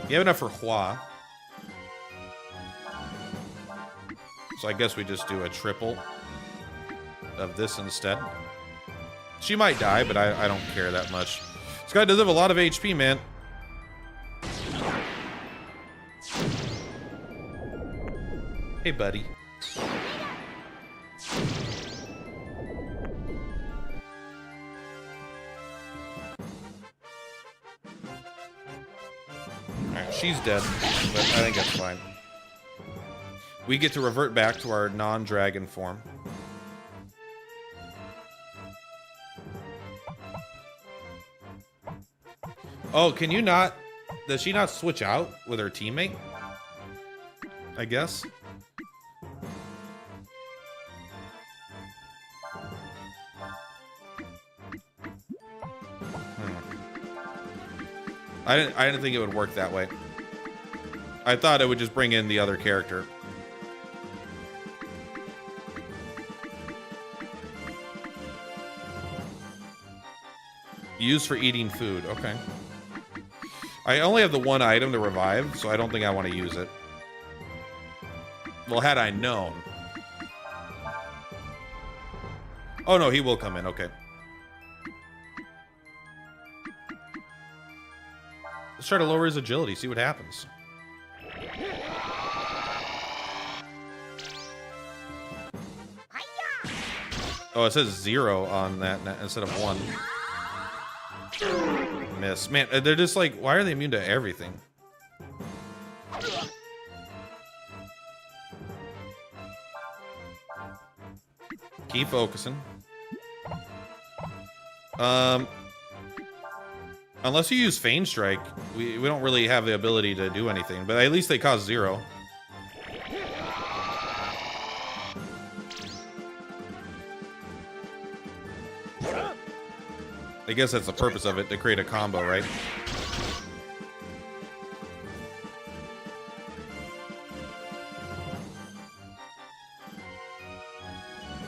You have enough for Hua. So I guess we just do a triple of this instead. She might die, but I don't care that much. This guy does have a lot of HP, man. Hey, buddy. Alright, she's dead, but I think that's fine. We get to revert back to our non-dragon form. Oh, can you not... Does she not switch out with her teammate? I guess. I didn't think it would work that way. I thought it would just bring in the other character. Used for eating food. Okay. I only have the one item to revive, so I don't think I want to use it. Well, had I known. Oh, no, he will come in. Okay. Let's try to lower his agility, see what happens. Oh, it says 0 on that instead of 1. Miss. Man, they're just like, why are they immune to everything? Keep focusing. Unless you use Feign Strike, we don't really have the ability to do anything, but at least they cause 0. I guess that's the purpose of it, to create a combo, right?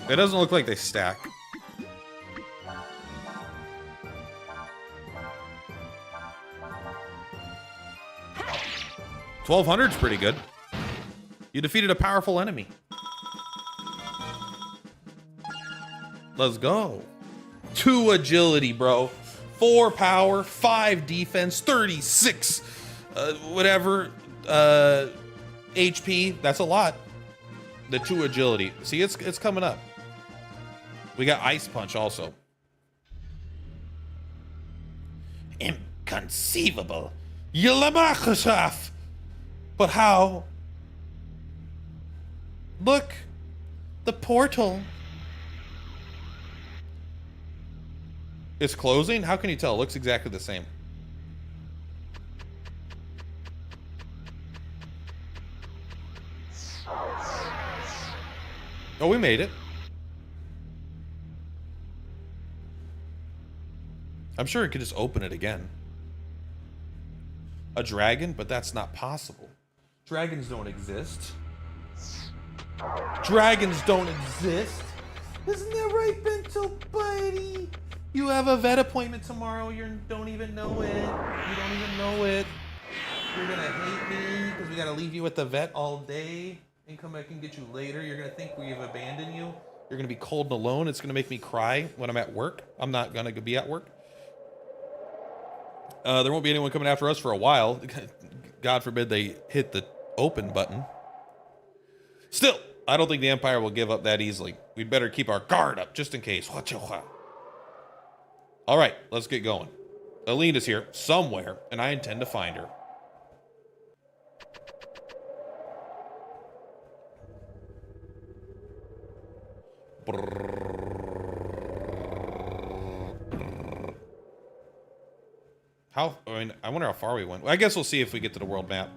It doesn't look like they stack. $1,200's pretty good. You defeated a powerful enemy. Let's go. 2 agility, bro. 4 power, 5 defense, 36 whatever HP. That's a lot. The 2 agility. See, it's coming up. We got Ice Punch also. Inconceivable. Yalamakashaf. But how? Look. The portal. It's closing? How can you tell? It looks exactly the same. Oh, we made it. I'm sure it could just open it again. A dragon? But that's not possible. Dragons don't exist. Dragons don't exist. Isn't that right, Bento Buddy? You have a vet appointment tomorrow. You don't even know it. You don't even know it. You're gonna hate me because we gotta leave you at the vet all day and come back and get you later. You're gonna think we've abandoned you. You're gonna be cold and alone. It's gonna make me cry when I'm at work. I'm not gonna be at work. There won't be anyone coming after us for a while. God forbid they hit the open button. Still, I don't think the Empire will give up that easily. We'd better keep our guard up just in case. All right, let's get going. Aline is here somewhere, and I intend to find her. I wonder how far we went. I guess we'll see if we get to the world map.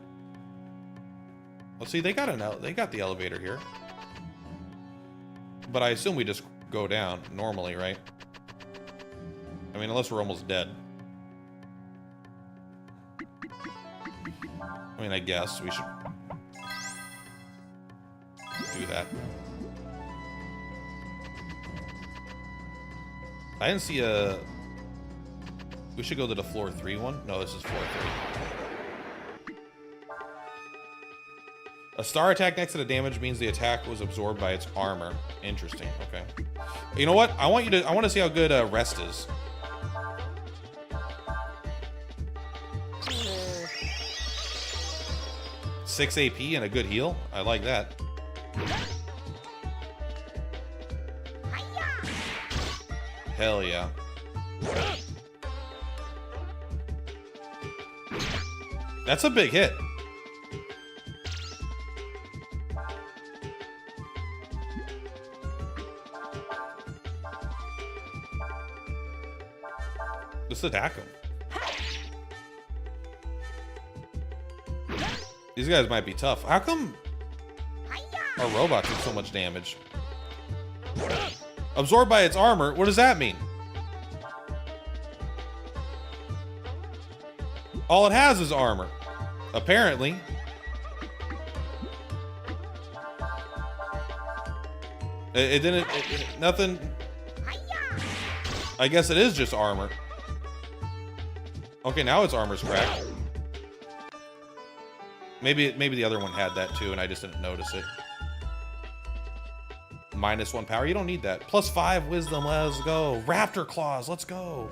Let's see, they got the elevator here. But I assume we just go down normally, right? I mean, unless we're almost dead. I mean, I guess we should do that. I didn't see a... We should go to the floor 3 one. No, this is floor 3. A star attack next to the damage means the attack was absorbed by its armor. Interesting. Okay. You know what? I want to see how good rest is. Six AP and a good heal. I like that. Hell yeah. That's a big hit. Let's attack him. These guys might be tough. How come our robot did so much damage? Absorbed by its armor? What does that mean? All it has is armor. Apparently. It didn't, nothing. I guess it is just armor. Okay, now its armor's cracked. Maybe the other one had that too and I just didn't notice it. -1 power, you don't need that. +5 wisdom, let's go. Raptor claws, let's go.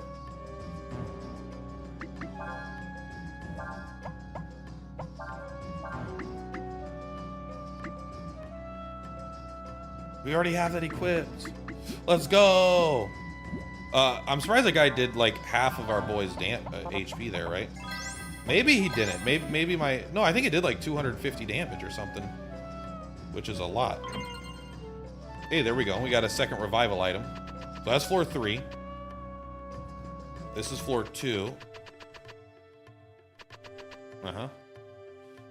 We already have that equipped. Let's go. I'm surprised the guy did like half of our boy's HP there, right? Maybe he didn't. Maybe my... No, I think it did like 250 damage or something. Which is a lot. Hey, there we go. We got a second revival item. So that's floor 3. This is floor 2. Uh-huh.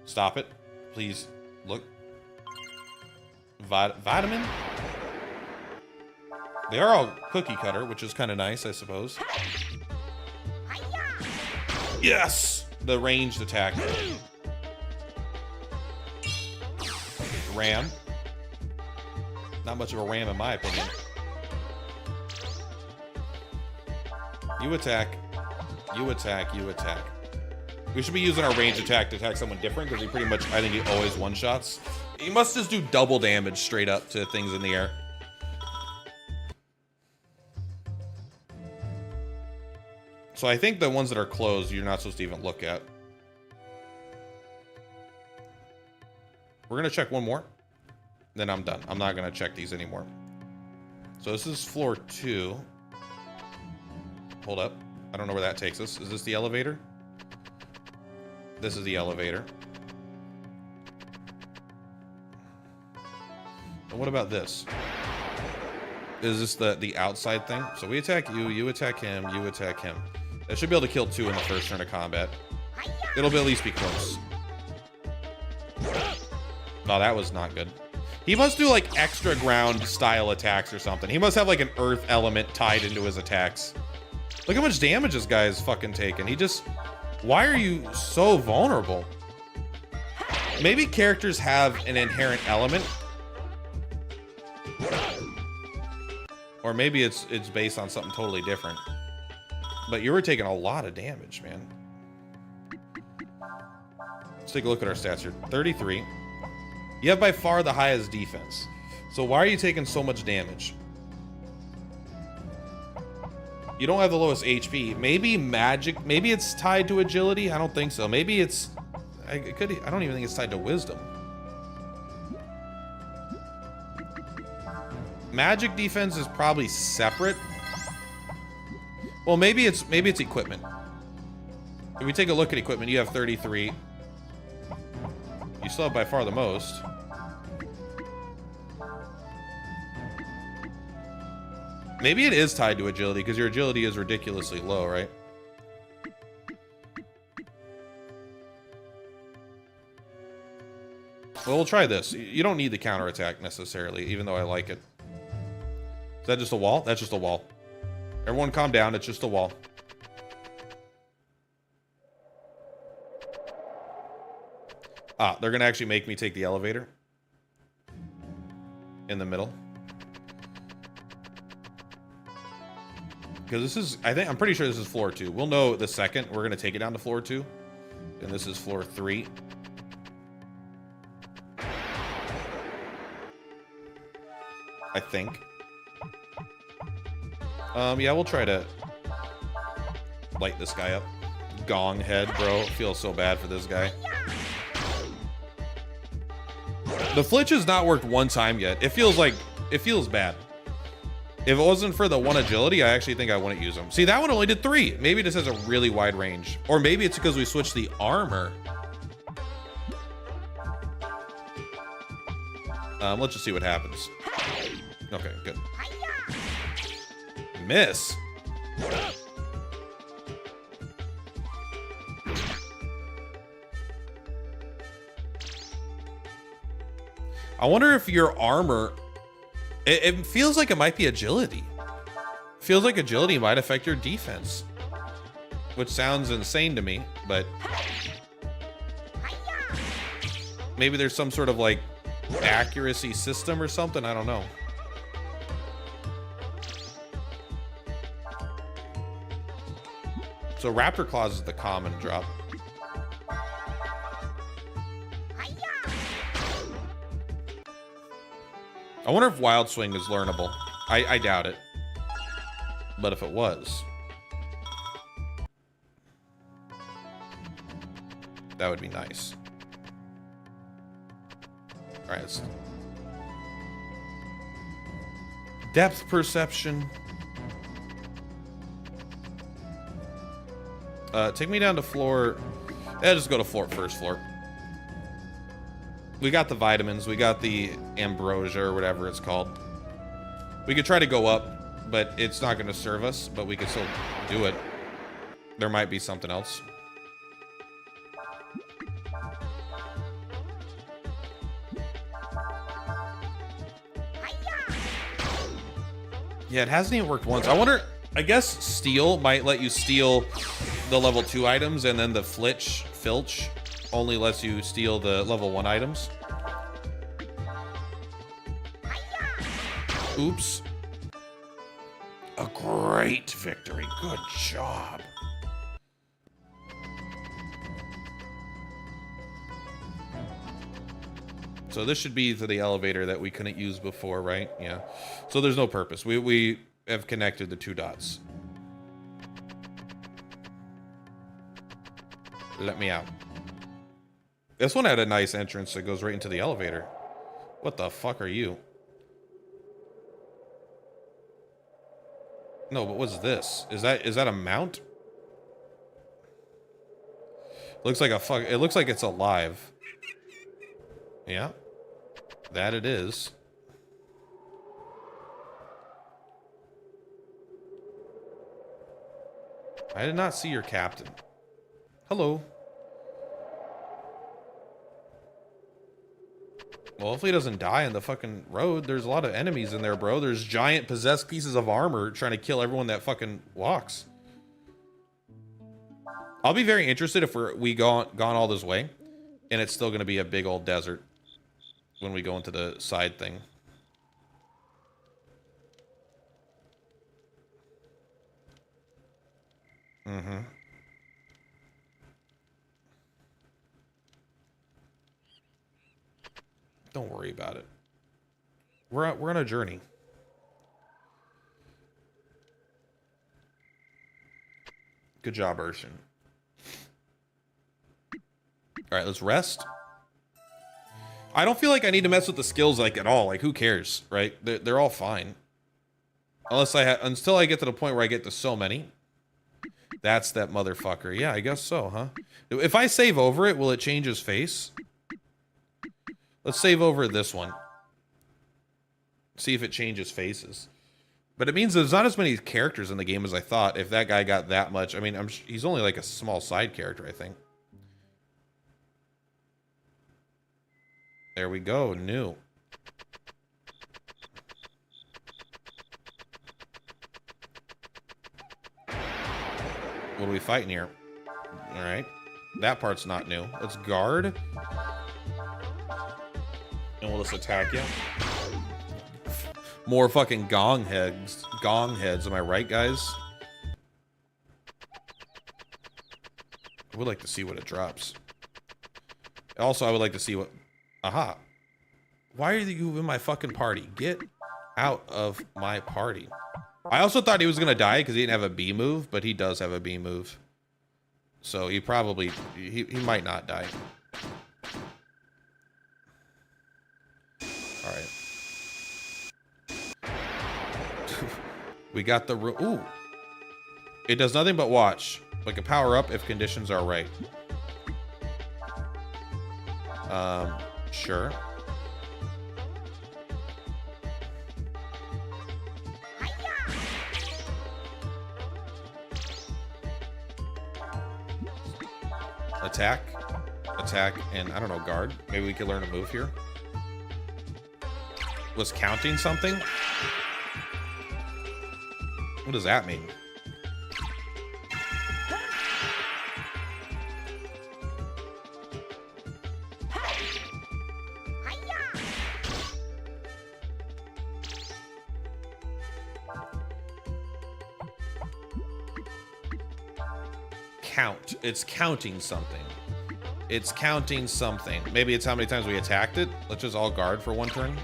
Stop it. Please. Look. Vitamin? They are all cookie cutter, which is kind of nice, I suppose. Yes! The ranged attack. Ram. Not much of a ram in my opinion. You attack. You attack. You attack. We should be using our ranged attack to attack someone different because he pretty much, I think he always one-shots. He must just do double damage straight up to things in the air. So I think the ones that are closed, you're not supposed to even look at. We're going to check one more. Then I'm done. I'm not going to check these anymore. So this is floor 2. Hold up. I don't know where that takes us. Is this the elevator? This is the elevator. And what about this? Is this the outside thing? So we attack you, you attack him, you attack him. That should be able to kill 2 in the first turn of combat. It'll at least be close. No, that was not good. He must do like extra ground style attacks or something. He must have like an earth element tied into his attacks. Look how much damage this guy is fucking taking. He just... Why are you so vulnerable? Maybe characters have an inherent element. Or maybe it's based on something totally different. But you were taking a lot of damage, man. Let's take a look at our stats here. 33. You have by far the highest defense. So why are you taking so much damage? You don't have the lowest HP. Maybe magic. Maybe it's tied to agility. I don't think so. Maybe it's... I don't even think it's tied to wisdom. Magic defense is probably separate. Well, maybe it's equipment. If we take a look at equipment, you have 33. You still have by far the most. Maybe it is tied to agility because your agility is ridiculously low, right? Well, we'll try this. You don't need the counterattack necessarily, even though I like it. Is that just a wall? That's just a wall. Everyone calm down. It's just a wall. Ah, they're going to actually make me take the elevator. In the middle. Because this is, I'm pretty sure this is floor 2. We'll know the second. We're going to take it down to floor 2. And this is floor 3. I think. Yeah, we'll try to light this guy up. Gong head, bro. Feels so bad for this guy. The flitch has not worked one time yet. It feels bad. If it wasn't for the 1 agility, I actually think I wouldn't use them. See, that one only did 3. Maybe this has a really wide range. Or maybe it's because we switched the armor. Let's just see what happens. Okay, good. Miss. I wonder if your armor... It feels like it might be agility. Feels like agility might affect your defense. which sounds insane to me, but maybe there's some sort of like accuracy system or something. I don't know. So Raptor Claws is the common drop. I wonder if Wild Swing is learnable. I doubt it. But if it was, that would be nice. All right. Depth perception. Take me down to floor. Just go to first floor. We got the vitamins. We got the ambrosia or whatever it's called. We could try to go up, but it's not going to serve us. But we could still do it. There might be something else. Yeah, it hasn't even worked once. I wonder. I guess steal might let you steal the level 2 items, and then the filch only lets you steal the level 1 items. Oops. A great victory. Good job. So this should be to the elevator that we couldn't use before, right? Yeah. So there's no purpose. We have connected the 2 dots. Let me out. This one had a nice entrance that goes right into the elevator. What the fuck are you? No, but what's this? Is that a mount? Looks like a fuck. It looks like it's alive. Yeah. That it is. I did not see your captain. Hello. Well, hopefully he doesn't die on the fucking road. There's a lot of enemies in there, bro. There's giant possessed pieces of armor trying to kill everyone that fucking walks. I'll be very interested if we gone all this way, and it's still going to be a big old desert when we go into the side thing. Mm-hmm. Don't worry about it. We're on a journey. Good job, Urshan. All right, let's rest. I don't feel like I need to mess with the skills like at all. Like, who cares, right? They're all fine. Until I get to the point where I get to so many. That's that motherfucker. Yeah, I guess so, huh? If I save over it, will it change his face? Let's save over this one. See if it changes faces. But it means there's not as many characters in the game as I thought. If that guy got that much, I mean, he's only like a small side character, I think. There we go, new. What are we fighting here? All right, that part's not new. Let's guard. And we'll just attack you. More fucking gong heads. Gong heads, am I right, guys? I would like to see what it drops. Also, I would like to see what... Aha. Why are you in my fucking party? Get out of my party. I also thought he was going to die because he didn't have a B move, but he does have a B move. So he probably... He might not die. Alright. We got the... Ooh. It does nothing but watch. Like a power up if conditions are right. Sure. Attack. Attack and, I don't know, guard. Maybe we could learn a move here. Was counting something? What does that mean? count. It's counting something. It's counting something. Maybe it's how many times we attacked it. Let's just all guard for 1 turn.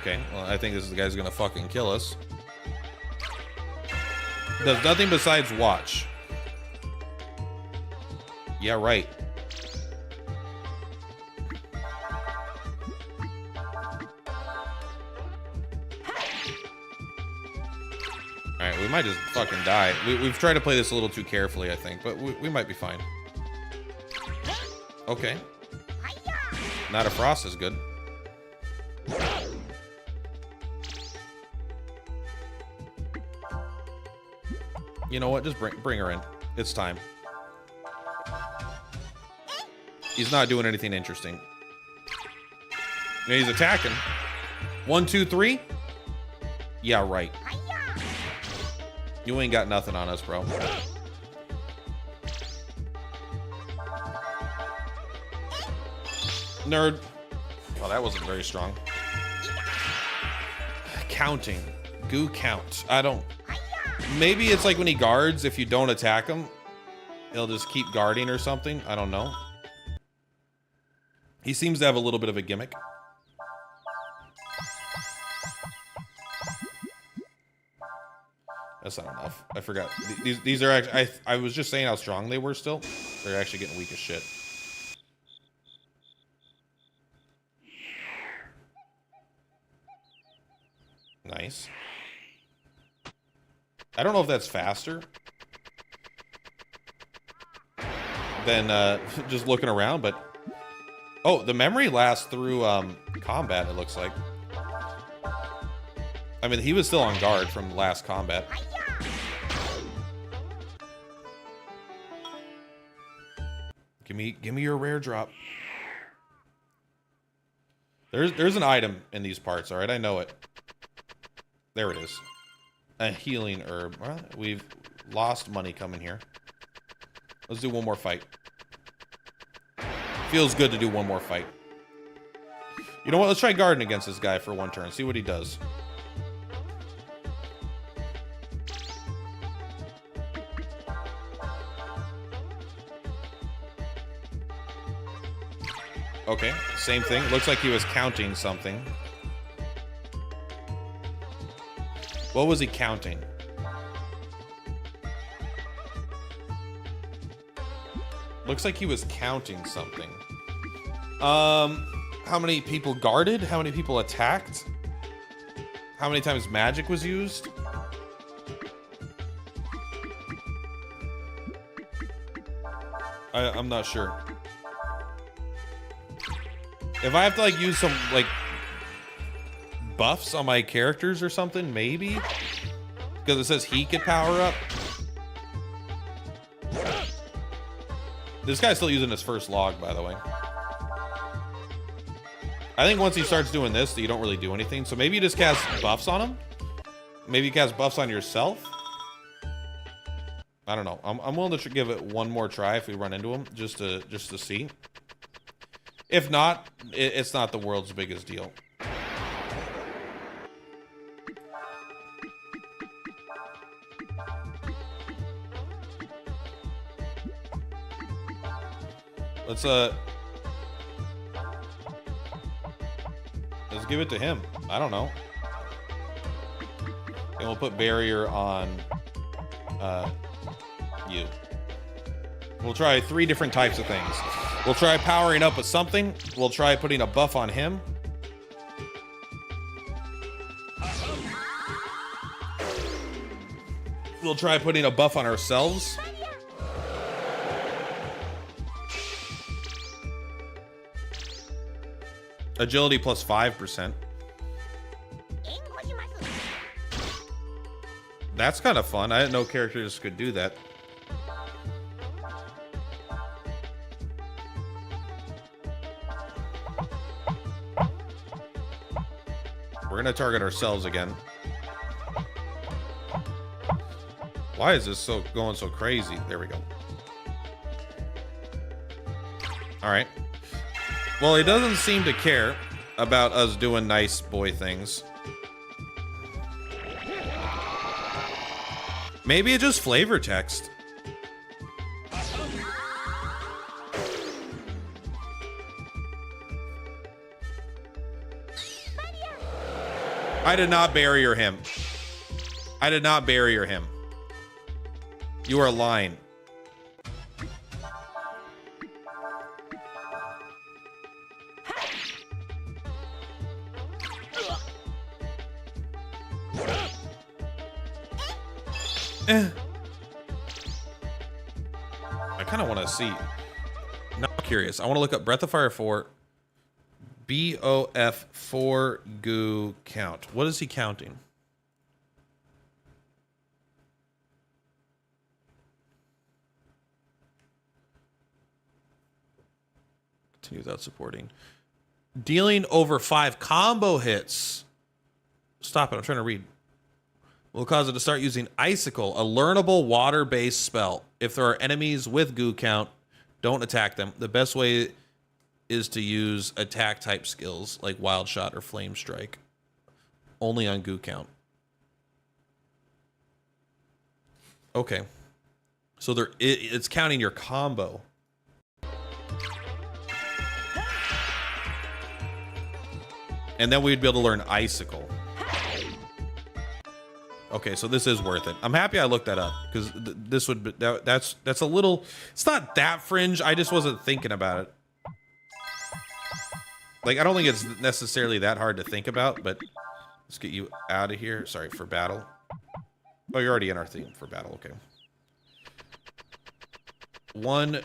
Okay, well, I think this is the guy's gonna fucking kill us. Does nothing besides watch. Yeah, right. Alright, we might just fucking die. We've tried to play this a little too carefully, I think, but we might be fine. Okay. Not a frost is good. You know what? Just bring her in. It's time. He's not doing anything interesting. He's attacking. 1, 2, 3. Yeah, right. You ain't got nothing on us, bro. Nerd. Oh, that wasn't very strong. Counting. Goo count. I don't... Maybe it's like when he guards, if you don't attack him, he'll just keep guarding or something. I don't know. He seems to have a little bit of a gimmick. That's not enough. I forgot. These are actually... I was just saying how strong they were still. They're actually getting weak as shit. Nice. I don't know if that's faster than just looking around, but... Oh, the memory lasts through combat, it looks like. I mean, he was still on guard from last combat. Give me your rare drop. There's an item in these parts, all right? I know it. There it is. A healing herb. Well, we've lost money coming here. Let's do one more fight. Feels good to do one more fight. You know what? Let's try guarding against this guy for 1 turn. See what he does. Okay, same thing. Looks like he was counting something. What was he counting? Looks like he was counting something. How many people guarded? How many people attacked? How many times magic was used? I'm not sure. If I have to like use some like buffs on my characters or something, maybe? Because it says he could power up. This guy's still using his first log, by the way. I think once he starts doing this, you don't really do anything. So maybe you just cast buffs on him? Maybe you cast buffs on yourself? I don't know. I'm willing to give it one more try if we run into him, just to see. If not, it's not the world's biggest deal. Let's give it to him. I don't know. And we'll put barrier on you. We'll try 3 different types of things. We'll try powering up with something. We'll try putting a buff on him. We'll try putting a buff on ourselves. Agility plus 5%. That's kind of fun. I didn't know characters could do that. We're gonna target ourselves again. Why is this going so crazy? There we go. All right. Well, he doesn't seem to care about us doing nice boy things. Maybe it's just flavor text. I did not barrier him. I did not barrier him. You are lying. I kind of want to see. Now I'm curious. I want to look up Breath of Fire 4. BoF4 goo count. What is he counting? Continue without supporting. Dealing over 5 combo hits. Stop it. I'm trying to read. Will cause it to start using Icicle, a learnable water-based spell. If there are enemies with goo count, don't attack them. The best way is to use attack-type skills like Wild Shot or Flame Strike. Only on goo count. Okay. So it's counting your combo. And then we'd be able to learn Icicle. Okay, so this is worth it. I'm happy I looked that up because this would be, that's a little. It's not that fringe. I just wasn't thinking about it. Like I don't think it's necessarily that hard to think about. But let's get you out of here. Sorry for battle. Oh, you're already in our theme for battle. Okay. 1,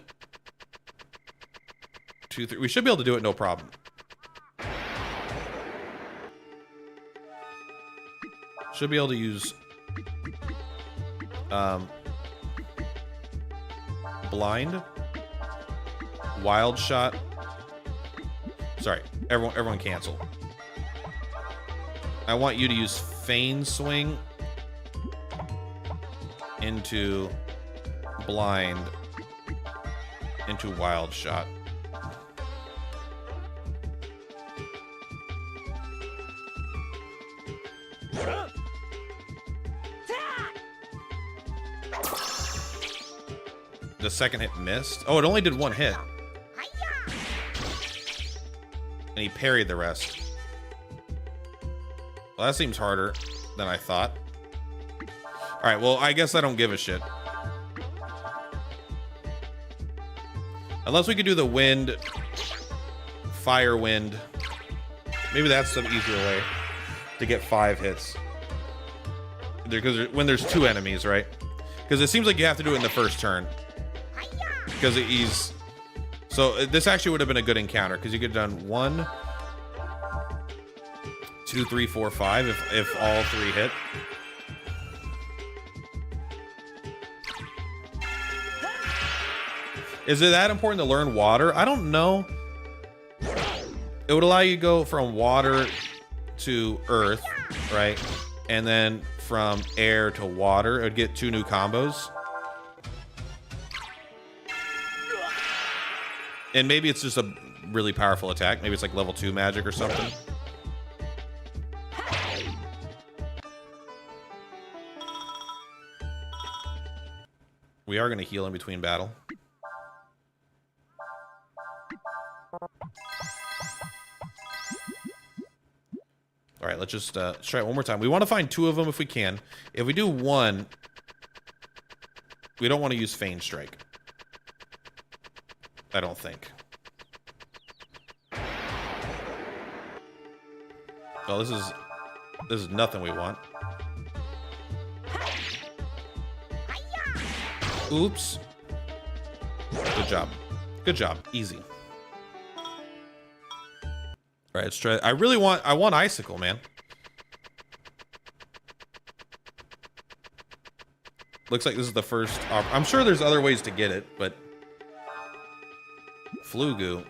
2, 3. We should be able to do it no problem. Should be able to use blind, wild shot. Sorry, everyone cancel. I want you to use feign swing into blind into wild shot. The second hit missed. Oh, it only did 1 hit. And he parried the rest. Well, that seems harder than I thought. Alright, well, I guess I don't give a shit. Unless we could do the wind, fire wind. Maybe that's some easier way to get 5 hits. Because when there's 2 enemies, right? Because it seems like you have to do it in the first turn. Because he's... So this actually would have been a good encounter. Because you could have done 1, 2, 3, 4, 5 if all 3 hit. Is it that important to learn water? I don't know. It would allow you to go from water to earth, right? And then from air to water. It would get 2 new combos. And maybe it's just a really powerful attack. Maybe it's like level 2 magic or something. We are going to heal in between battle. All right, let's just try it one more time. We want to find 2 of them if we can. If we do 1, we don't want to use Feign Strike. I don't think. Oh, this is nothing we want. Oops. Good job. Good job. Easy. All right, let's try. I want Icicle, man. Looks like this is the first. I'm sure there's other ways to get it, but Flugu.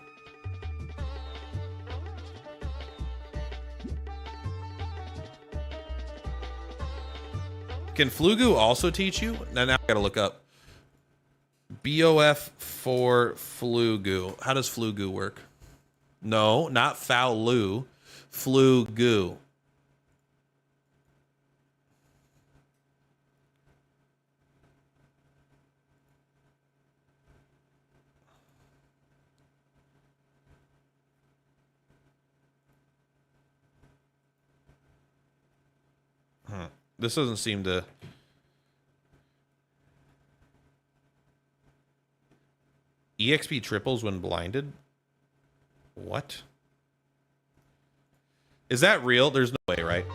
Can Flugu also teach you? Now I gotta look up. BoF4 Flugu. How does Flugu work? No, not Fowlu. Flugu. This doesn't seem to... EXP triples when blinded? What? Is that real? There's no way, right?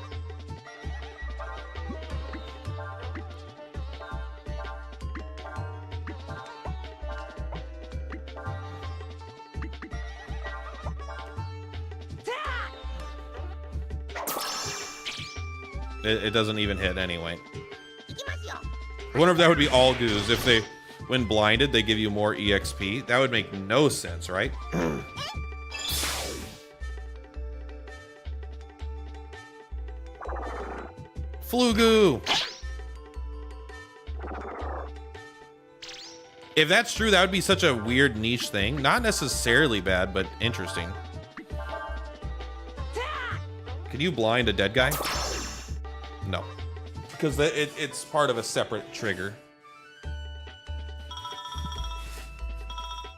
It doesn't even hit anyway. I wonder if that would be all goos. If they, when blinded, they give you more EXP. That would make no sense, right? Flugu! If that's true, that would be such a weird niche thing. Not necessarily bad, but interesting. Can you blind a dead guy? No, because it's part of a separate trigger.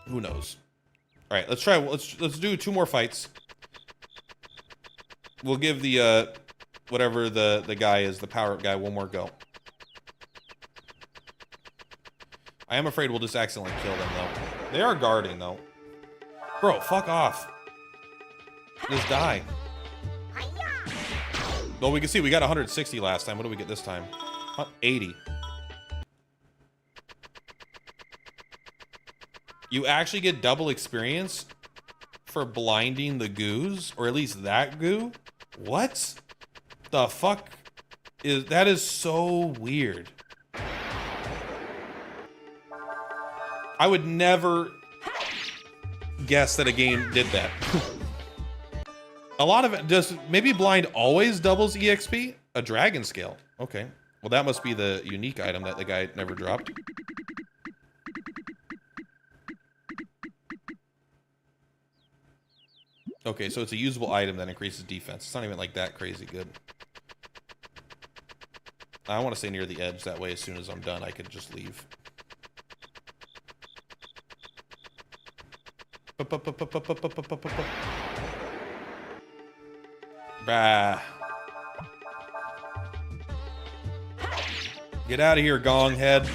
Who knows? All right, let's try. Let's do 2 more fights. We'll give the whatever the guy is, the power up guy, 1 more go. I am afraid we'll just accidentally kill them though. They are guarding though. Bro, fuck off. Just die. Well, we can see we got 160 last time. What do we get this time? 80. You actually get double experience for blinding the goos, or at least that goo? What the fuck is that? Is so weird. I would never guess that a game did that. A lot of it does. Maybe blind always doubles EXP? A dragon scale. Okay. Well, that must be the unique item that the guy never dropped. Okay, so it's a usable item that increases defense. It's not even like that crazy good. I want to stay near the edge. That way, as soon as I'm done, I could just leave. Bah. Get out of here, gong head.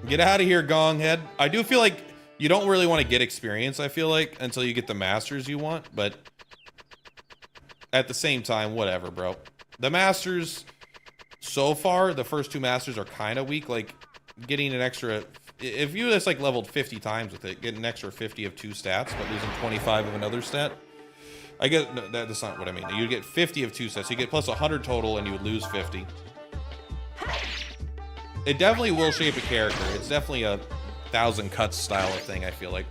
Get out of here, gong head. I do feel like you don't really want to get experience, I feel like, until you get the masters you want, but at the same time, whatever, bro. The masters, so far, the first 2 masters are kind of weak. Like, getting an extra... If you just, like, leveled 50 times with it, get an extra 50 of 2 stats, but losing 25 of another stat. I get... No, that's not what I mean. You'd get 50 of 2 stats. You get plus 100 total, and you would lose 50. It definitely will shape a character. It's definitely a 1,000 cuts style of thing, I feel like.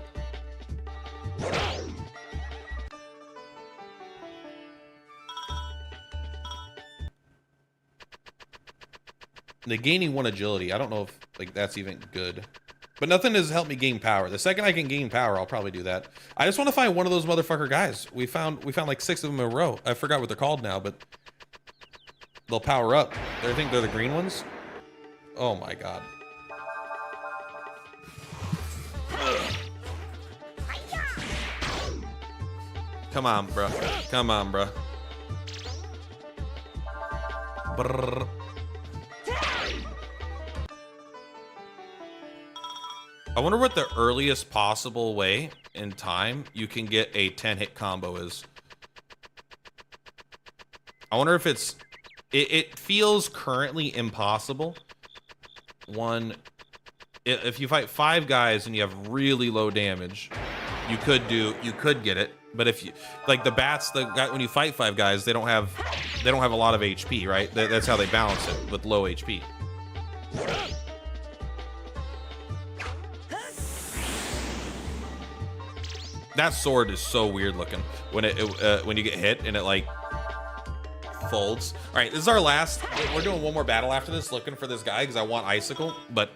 The gaining 1 agility, I don't know if like that's even good. But nothing has helped me gain power. The second I can gain power, I'll probably do that. I just want to find one of those motherfucker guys. We found like 6 of them in a row. I forgot what they're called now, but they'll power up. I think they're the green ones. Oh my god. Come on, bro. Come on, bro. Brrr. I wonder what the earliest possible way in time you can get a 10-hit combo is. I wonder if it's... It feels currently impossible. If you fight 5 guys and you have really low damage, you could get it. But if you like the bats, when you fight 5 guys, they don't have a lot of HP, right? That's how they balance it, with low HP. That sword is so weird looking when when you get hit and it like folds. All right, this is our last. We're doing 1 more battle after this, looking for this guy because I want icicle, but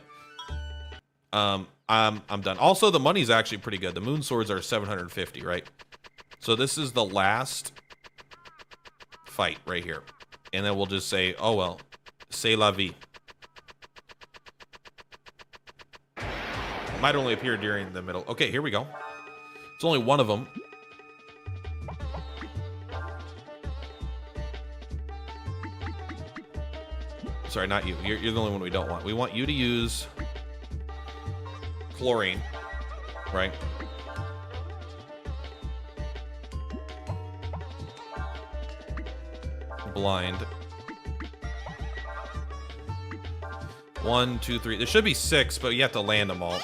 I'm done. Also, the money's actually pretty good. The moon swords are 750, right? So this is the last fight right here, and then we'll just say, oh well, c'est la vie. Might only appear during the middle. Okay, here we go. It's only 1 of them. Sorry, not you. You're the only one we don't want. We want you to use chlorine, right? Blind. 1, 2, 3. There should be 6, but you have to land them all.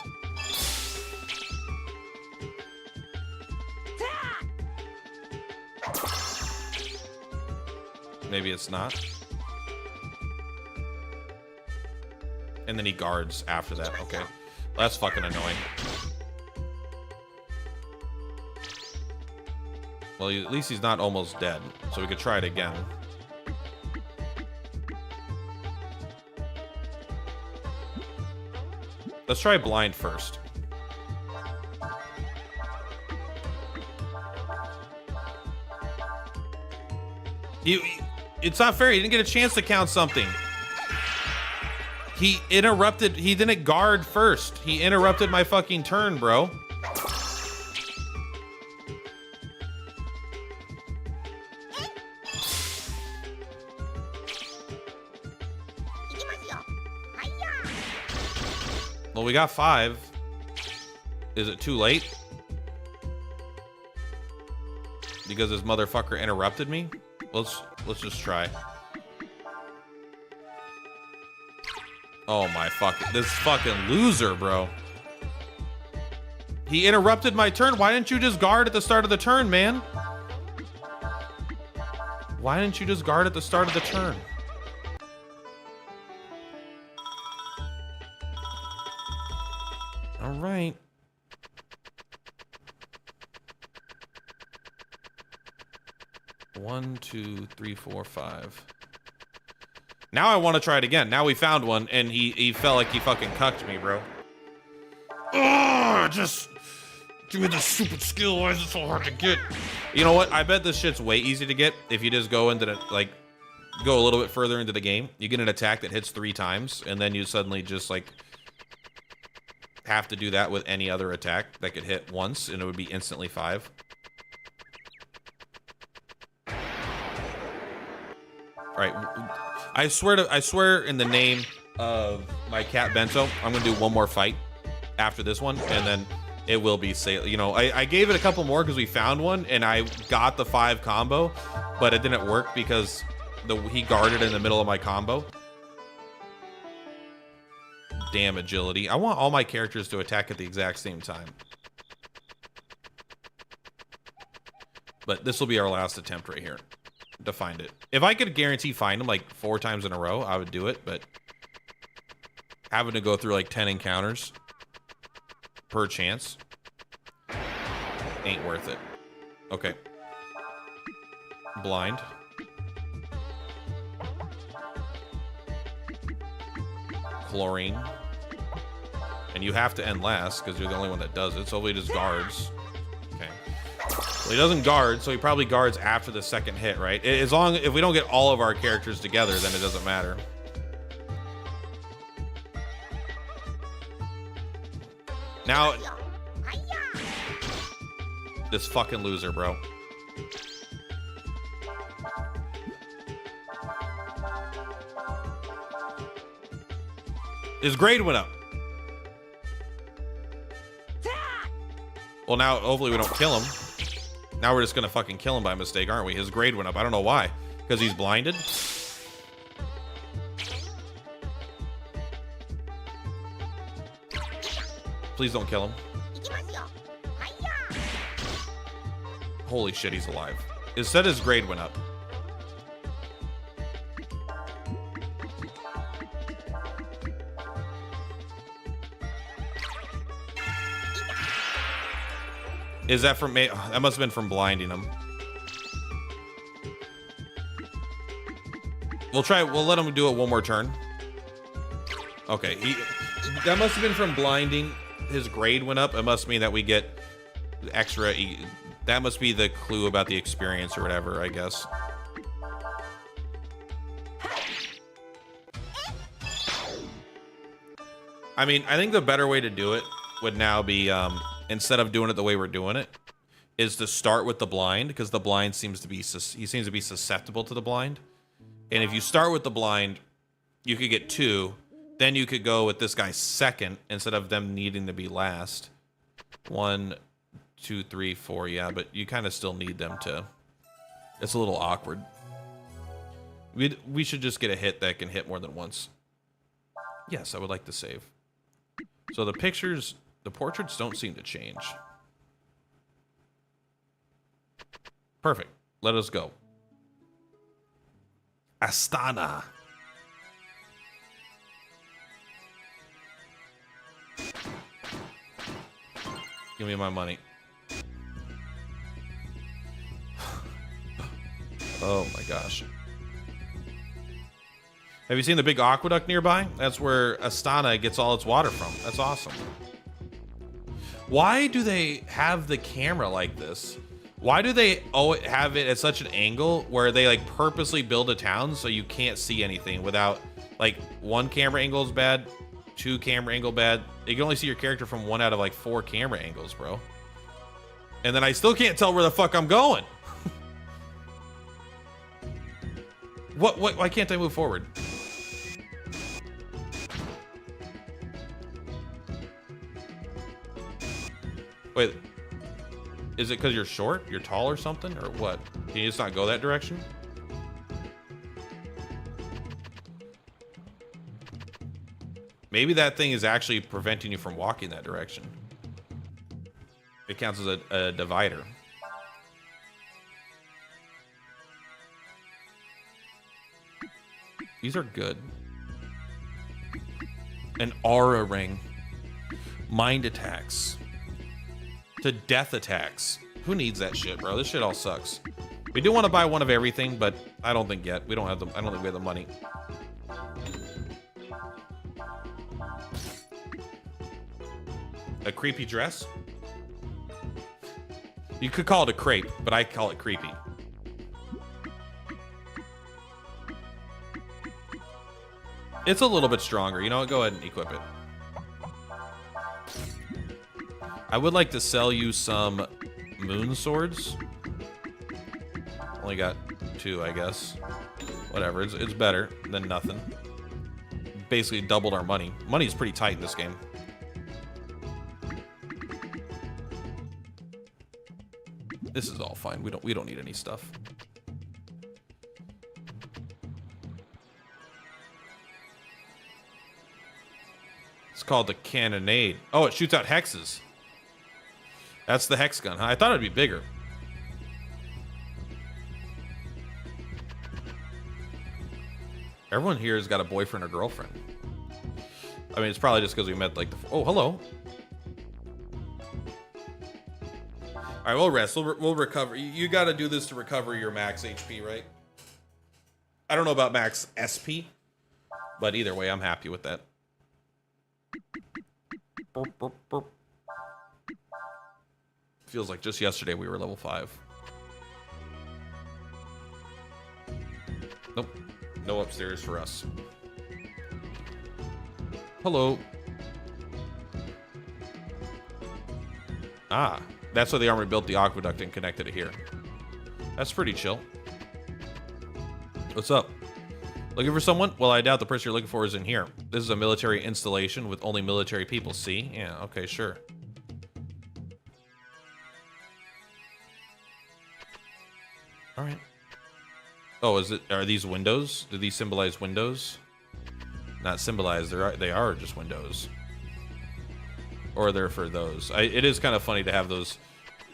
Maybe it's not. And then he guards after that. Okay. Well, that's fucking annoying. Well, at least he's not almost dead. So we could try it again. Let's try blind first. It's not fair. He didn't get a chance to count something. He interrupted. He didn't guard first. He interrupted my fucking turn, bro. Well, we got 5. Is it too late? Because this motherfucker interrupted me? Let's just try. Oh my this fucking loser, bro. He interrupted my turn. Why didn't you just guard at the start of the turn, man? Why didn't you just guard at the start of the turn? All right. One, 2, 3, 4, 5. Now I want to try it again. Now we found one, and he felt like he fucking cucked me, bro. Ugh, just give me this stupid skill. Why is it so hard to get? You know what? I bet this shit's way easy to get if you just go into the, like, go a little bit further into the game. You get an attack that hits 3 times, and then you suddenly just, like, have to do that with any other attack that could hit once, and it would be instantly 5. All right, I swear in the name of my cat Bento, I'm gonna do one more fight after this one, and then it will be safe. You know, I gave it a couple more because we found one, and I got the 5 combo, but it didn't work because he guarded in the middle of my combo. Damn agility. I want all my characters to attack at the exact same time. But this will be our last attempt right here to find it. If I could guarantee find them like 4 times in a row, I would do it, but having to go through like 10 encounters per chance ain't worth it. Okay. Blind. Chlorine. And you have to end last because you're the only one that does it, so hopefully he just guards. Okay. Well, he doesn't guard, so he probably guards after the second hit, right? As long if we don't get all of our characters together, then it doesn't matter. Now, this fucking loser, bro. His grade went up. Well, now, hopefully we don't kill him. Now we're just gonna fucking kill him by mistake, aren't we? His grade went up. I don't know why. Because he's blinded? Please don't kill him. Holy shit, he's alive. It said his grade went up. Is that from me? That must have been from blinding him. We'll let him do it one more turn. Okay, that must have been from blinding. His grade went up. It must mean that we get extra. That must be the clue about the experience or whatever, I guess. I mean, I think the better way to do it would now be, instead of doing it the way we're doing it, is to start with the blind, because the blind seems to be susceptible to the blind. And if you start with the blind, You could get 2. Then you could go with this guy second instead of them needing to be last. 1, 2, 3, 4. Yeah, but you kind of still need them to. It's a little awkward. We should just get a hit that can hit more than once. Yes, I would like to save. So the pictures, the portraits don't seem to change. Perfect. Let us go. Astana. Give me my money. Oh my gosh. Have you seen the big aqueduct nearby? That's where Astana gets all its water from. That's awesome. Why do they have the camera like this? Why do they have it at such an angle where they like purposely build a town so you can't see anything without like 1 camera angle is bad, 2 camera angle bad. You can only see your character from 1 out of like 4 camera angles, bro. And then I still can't tell where the fuck I'm going. What? Why can't I move forward? Wait, is it because you're short? You're tall or something? Or what? Can you just not go that direction? Maybe that thing is actually preventing you from walking that direction. It counts as a divider. These are good. An aura ring. Mind attacks. To death attacks. Who needs that shit, bro? This shit all sucks. We do want to buy one of everything, but I don't think yet. We don't have the. I don't think we have the money. A creepy dress? You could call it a crepe, but I call it creepy. It's a little bit stronger. You know what? Go ahead and equip it. I would like to sell you some moon swords. Only got 2, I guess. Whatever. It's better than nothing. Basically doubled our money. Money's pretty tight in this game. This is all fine. We don't need any stuff. It's called the cannonade. Oh, it shoots out hexes. That's the hex gun, huh? I thought it'd be bigger. Everyone here has got a boyfriend or girlfriend. I mean, it's probably just because we met like the... Oh, hello. All right, we'll rest. We'll recover. You got to do this to recover your max HP, right? I don't know about max SP, but either way, I'm happy with that. Burp, burp, burp. Feels like just yesterday we were level 5. Nope. No upstairs for us. Hello. Ah, that's why the armor built the aqueduct and connected it here. That's pretty chill. What's up? Looking for someone? Well, I doubt the person you're looking for is in here. This is a military installation with only military people. See? Yeah, okay, sure. All right. Oh, are these windows? Do these symbolize windows? Not symbolize, they are just windows. Or they're for those. It is kind of funny to have those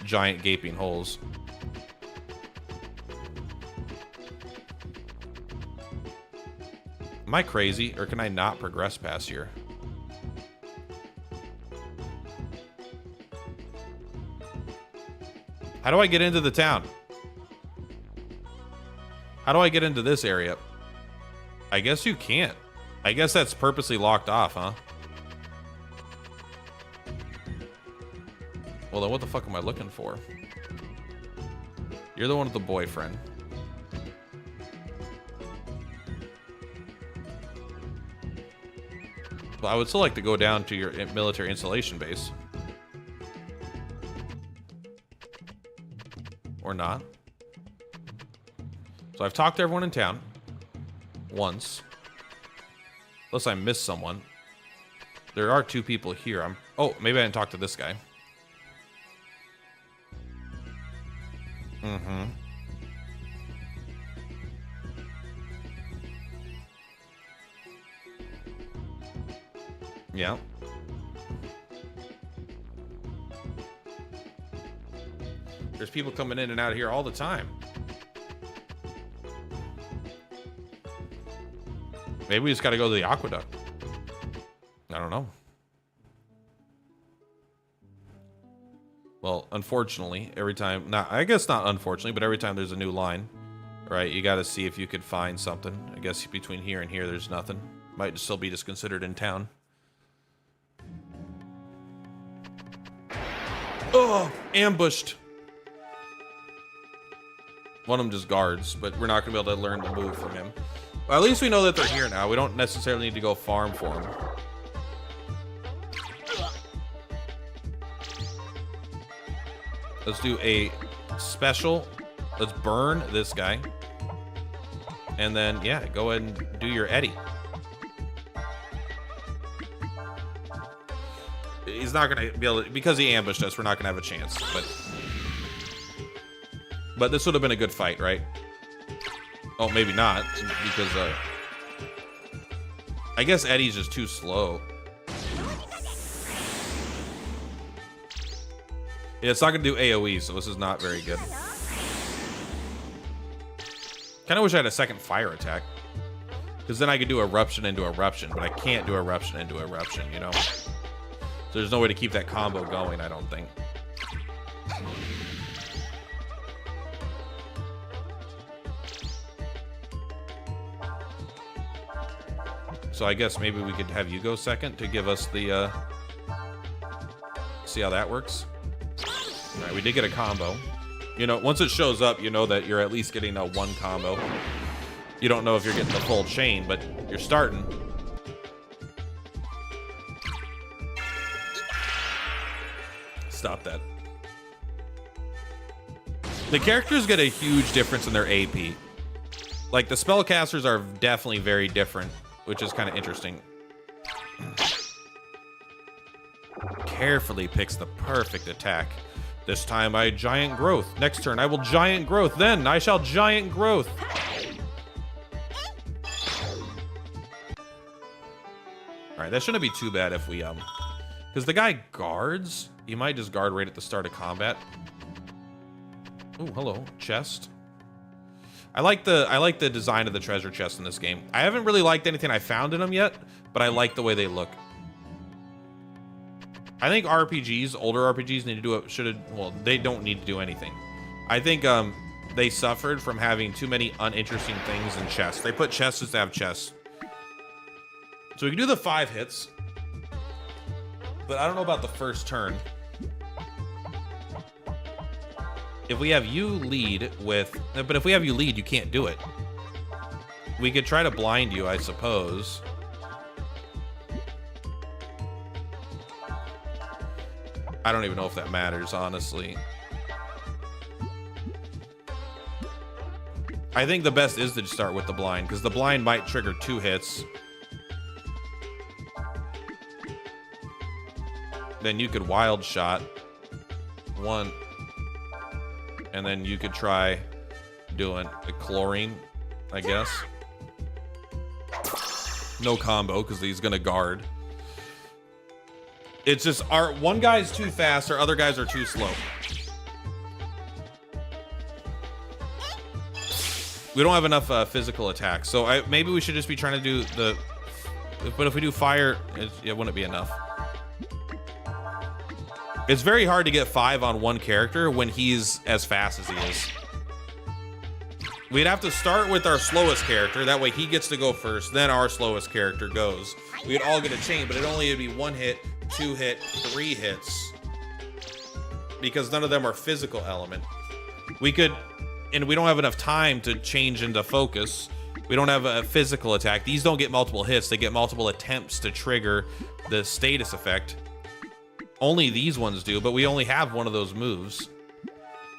giant gaping holes. Am I crazy, or can I not progress past here? How do I get into the town? How do I get into this area? I guess you can't. I guess that's purposely locked off, huh? Well, then what the fuck am I looking for? You're the one with the boyfriend. Well, I would still like to go down to your military installation base. Or not. So I've talked to everyone in town. Once. Unless I missed someone. There are 2 people here. Oh, maybe I didn't talk to this guy. Mm-hmm. Yeah. There's people coming in and out of here all the time. Maybe we just got to go to the aqueduct. I don't know. Well, unfortunately, every time... I guess not unfortunately, but every time there's a new line, right, you got to see if you could find something. I guess between here and here, there's nothing. Might still be just considered in town. Oh, ambushed. One of them just guards, but we're not going to be able to learn the move from him. Well, at least we know that they're here now. We don't necessarily need to go farm for them. Let's do a special. Let's burn this guy. And then, yeah, go ahead and do your Eddie. He's not going to be able to, because he ambushed us, we're not going to have a chance. But this would have been a good fight, right? Oh, maybe not, because I guess Eddie's just too slow. Yeah, it's not going to do AoE, so this is not very good. Kind of wish I had a second fire attack. Because then I could do eruption into eruption, but I can't do eruption into eruption, you know? So there's no way to keep that combo going, I don't think. So I guess maybe we could have you go second to give us the, see how that works? All right, we did get a combo. You know, once it shows up, you know that you're at least getting a 1 combo. You don't know if you're getting the full chain, but you're starting. Stop that. The characters get a huge difference in their AP. Like, the spellcasters are definitely very different, which is kind of interesting. Carefully picks the perfect attack. This time I giant growth. Next turn I will giant growth. Then I shall giant growth. Alright, that shouldn't be too bad if we, because the guy guards. He might just guard right at the start of combat. Oh, hello. Chest. I like the design of the treasure chest in this game. I haven't really liked anything I found in them yet, but I like the way they look. I think RPGs, older RPGs, need to do it. Well, they don't need to do anything. I think they suffered from having too many uninteresting things in chests. They put chests just to have chests. So we can do the 5 hits, but I don't know about the first turn. If we have you lead with, but if we have you lead, you can't do it. We could try to blind you, I suppose. I don't even know if that matters, honestly. I think the best is to start with the blind, because the blind might trigger 2 hits. Then you could wild shot 1. And then you could try doing a chlorine, I guess. No combo, because he's going to guard. It's just, one guy's too fast, our other guys are too slow. We don't have enough physical attacks, so maybe we should just be trying to do the... But if we do fire, it wouldn't be enough. It's very hard to get 5 on one character when he's as fast as he is. We'd have to start with our slowest character. That way he gets to go first, then our slowest character goes. We'd all get a chain, but it'd only be 1 hit, 2 hit, 3 hits. Because none of them are physical element. We could, and we don't have enough time to change into focus. We don't have a physical attack. These don't get multiple hits. They get multiple attempts to trigger the status effect. Only these ones do, but we only have one of those moves.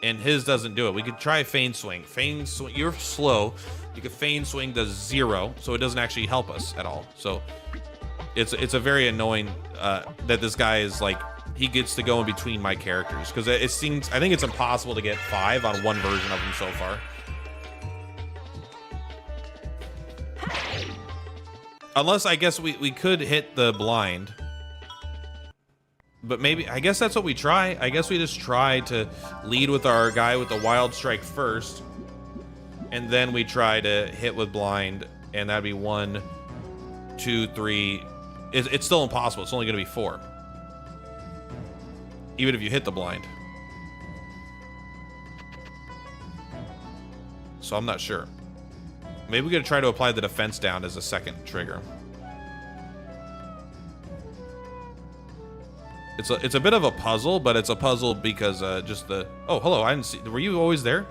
And his doesn't do it. We could try Feign Swing. Feign Swing, you're slow. You can feign swing does 0, so it doesn't actually help us at all. So it's a very annoying that this guy is like, he gets to go in between my characters, because it seems, I think it's impossible to get 5 on one version of him so far. Unless, I guess we could hit the blind. But maybe, I guess that's what we try. I guess we just try to lead with our guy with the wild strike first. And then we try to hit with blind. And that'd be 1, 2, 3. It's still impossible. It's only going to be 4. Even if you hit the blind. So I'm not sure. Maybe we're going to try to apply the defense down as a second trigger. It's a bit of a puzzle, but it's a puzzle because just the... Oh, hello, I didn't see... Were you always there?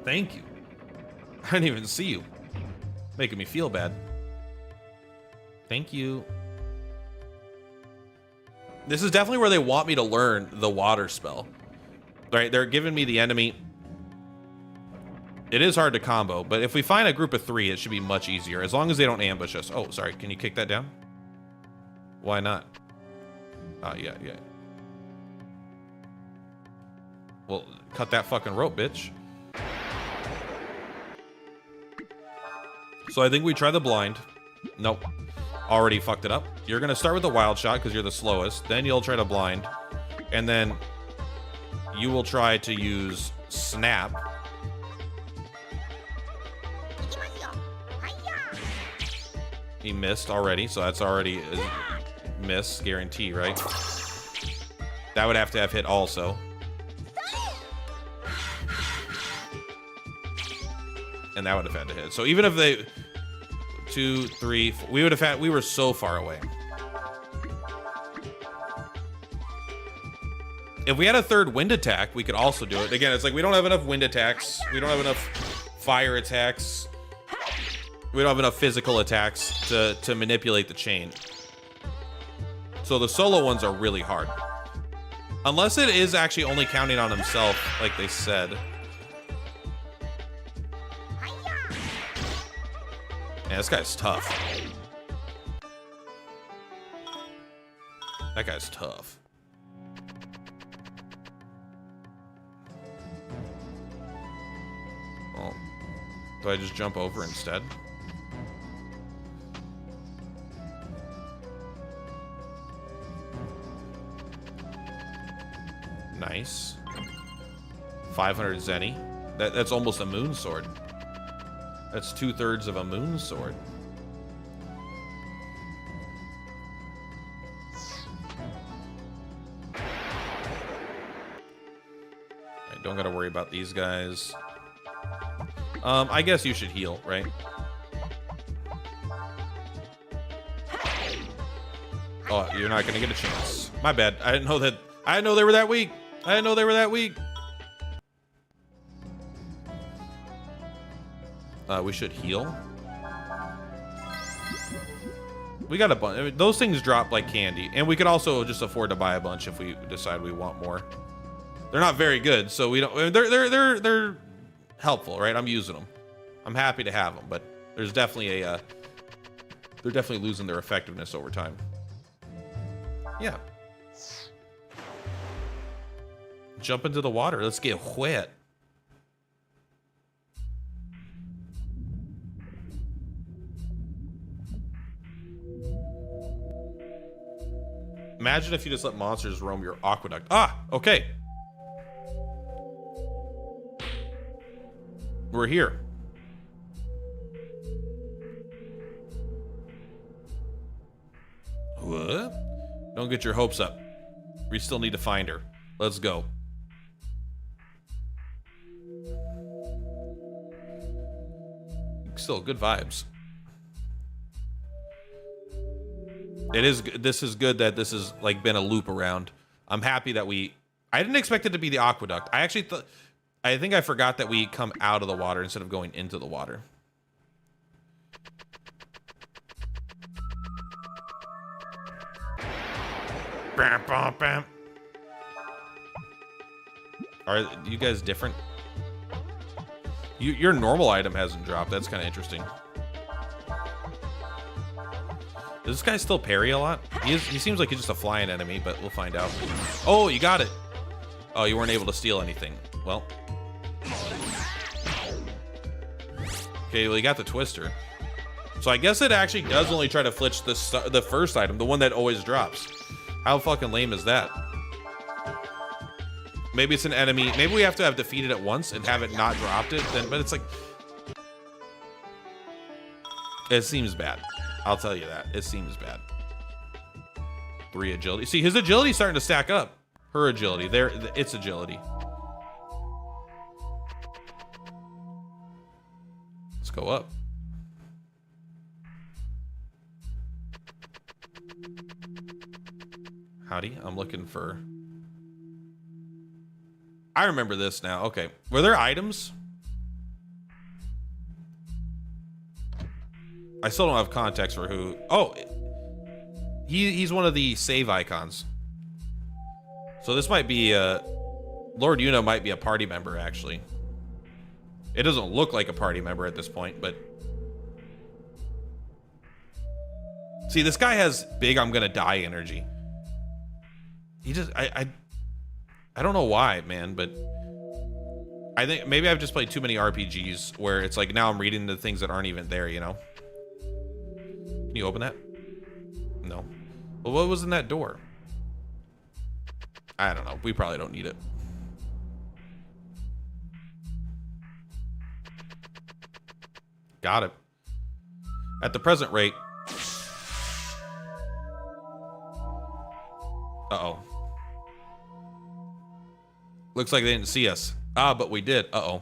Thank you. I didn't even see you. Making me feel bad. Thank you. This is definitely where they want me to learn the water spell. Right, they're giving me the enemy. It is hard to combo, but if we find a group of 3, it should be much easier, as long as they don't ambush us. Oh, sorry, can you kick that down? Why not? Yeah. Well, cut that fucking rope, bitch. So I think we try the blind. Nope. Already fucked it up. You're going to start with the wild shot because you're the slowest. Then you'll try to blind. And then you will try to use snap. He missed already, so that's already a miss, guarantee, right? That would have to have hit also. And that would have had to hit. So even if they... 2, 3, 4, we would have had... We were so far away. If we had a third wind attack, we could also do it. Again, it's like we don't have enough wind attacks. We don't have enough fire attacks. We don't have enough physical attacks to manipulate the chain. So the solo ones are really hard. Unless it is actually only counting on himself, like they said. Yeah, this guy's tough. That guy's tough. Oh. Do I just jump over instead? Nice. 500 Zenny. That's almost a moon sword. That's 2/3 of a moon sword. I don't gotta worry about these guys. I guess you should heal, right? Oh, you're not gonna get a chance. My bad. I didn't know that. I didn't know they were that weak. I didn't know they were that weak. We should heal. We got a bunch. I mean, those things drop like candy, and we could also just afford to buy a bunch if we decide we want more. They're not very good, so we don't. I mean, they're helpful, right? I'm using them. I'm happy to have them, but there's definitely a. They're definitely losing their effectiveness over time. Yeah. Jump into the water. Let's get wet. Imagine if you just let monsters roam your aqueduct. Ah, okay. We're here. What? Don't get your hopes up. We still need to find her. Let's go. Still good vibes. It is. This is good that this has like been a loop around. I'm happy that we. I didn't expect it to be the aqueduct. I actually thought. I think I forgot that we come out of the water instead of going into the water. Bam, bam, bam. Are you guys different? Your normal item hasn't dropped. That's kind of interesting. Does this guy still parry a lot? He seems like he's just a flying enemy, but we'll find out. Oh, you got it. Oh, you weren't able to steal anything. Well. Okay, well, you got the twister. So I guess it actually does only try to flitch the first item, the one that always drops. How fucking lame is that? Maybe it's an enemy. Maybe we have to have defeated it once and have it not dropped it. Then, but it's like, it seems bad. I'll tell you that. It seems bad. 3 agility. See, his agility's starting to stack up. Her agility. Its agility. Let's go up. Howdy. I'm looking for... I remember this now. Okay. Were there items? I still don't have context for who. Oh, he's one of the save icons. So this might be Lord Una might be a party member actually. It doesn't look like a party member at this point, but see, this guy has big I'm gonna die energy. He just I don't know why, man, but I think maybe I've just played too many RPGs where it's like now I'm reading the things that aren't even there, you know? Can you open that? No. Well, what was in that door? I don't know. We probably don't need it. Got it. At the present rate. Uh-oh. Looks like they didn't see us. Ah, but we did. Uh-oh.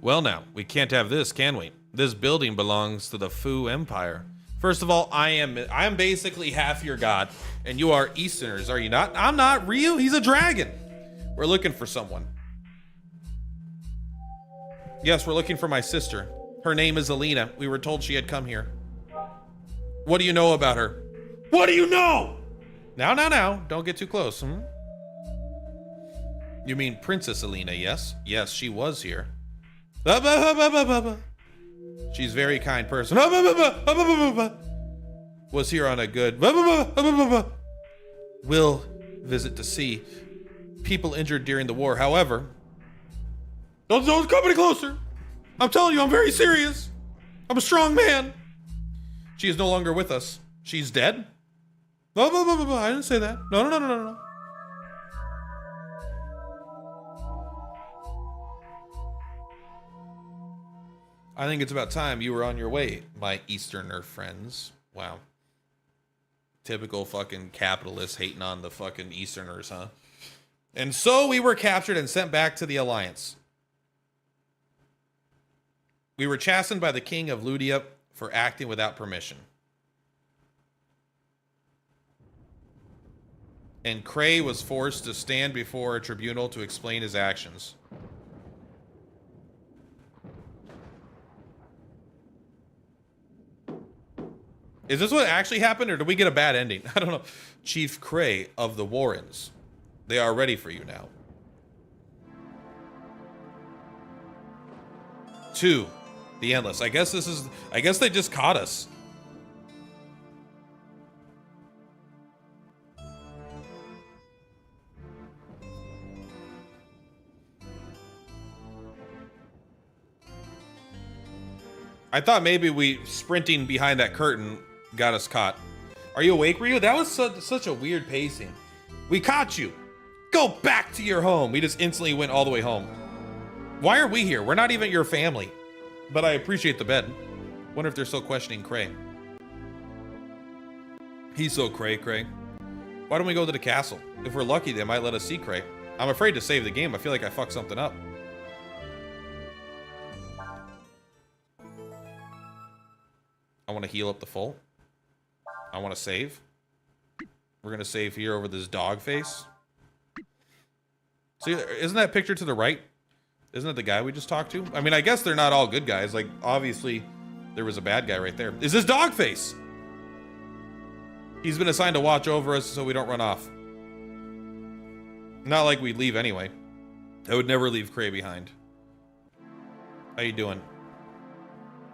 Well now, we can't have this, can we? This building belongs to the Fu Empire. First of all, I am basically half your god, and you are Easterners, are you not? I'm not. Ryu, he's a dragon. We're looking for someone. Yes, we're looking for my sister. Her name is Alina. We were told she had come here. What do you know about her? What do you know? Now. Don't get too close, hmm? You mean Princess Alina, yes? Yes, she was here. She's a very kind person. Was here on a good... Will visit to see people injured during the war. However... Don't come any closer. I'm telling you, I'm very serious. I'm a strong man. She is no longer with us. She's dead? I didn't say that. No. I think it's about time you were on your way, my Easterner friends. Wow. Typical fucking capitalist hating on the fucking Easterners, huh? And so we were captured and sent back to the Alliance. We were chastened by the king of Ludia for acting without permission. And Cray was forced to stand before a tribunal to explain his actions. Is this what actually happened, or did we get a bad ending? I don't know. Chief Cray of the Warrens. They are ready for you now. 2. The Endless. I guess they just caught us. I thought maybe we sprinting behind that curtain got us caught. Are you awake, Ryu? That was such a weird pacing. We caught you. Go back to your home. We just instantly went all the way home. Why are we here? We're not even your family. But I appreciate the bed. Wonder if they're still questioning Cray. He's so Cray. Why don't we go to the castle? If we're lucky, they might let us see Cray. I'm afraid to save the game. I feel like I fucked something up. I want to heal up the full. I want to save. We're going to save here over this dog face. See, isn't that picture to the right? Isn't that the guy we just talked to? I mean, I guess they're not all good guys. Like, obviously, there was a bad guy right there. Is this dog face? He's been assigned to watch over us so we don't run off. Not like we'd leave anyway. I would never leave Cray behind. How you doing?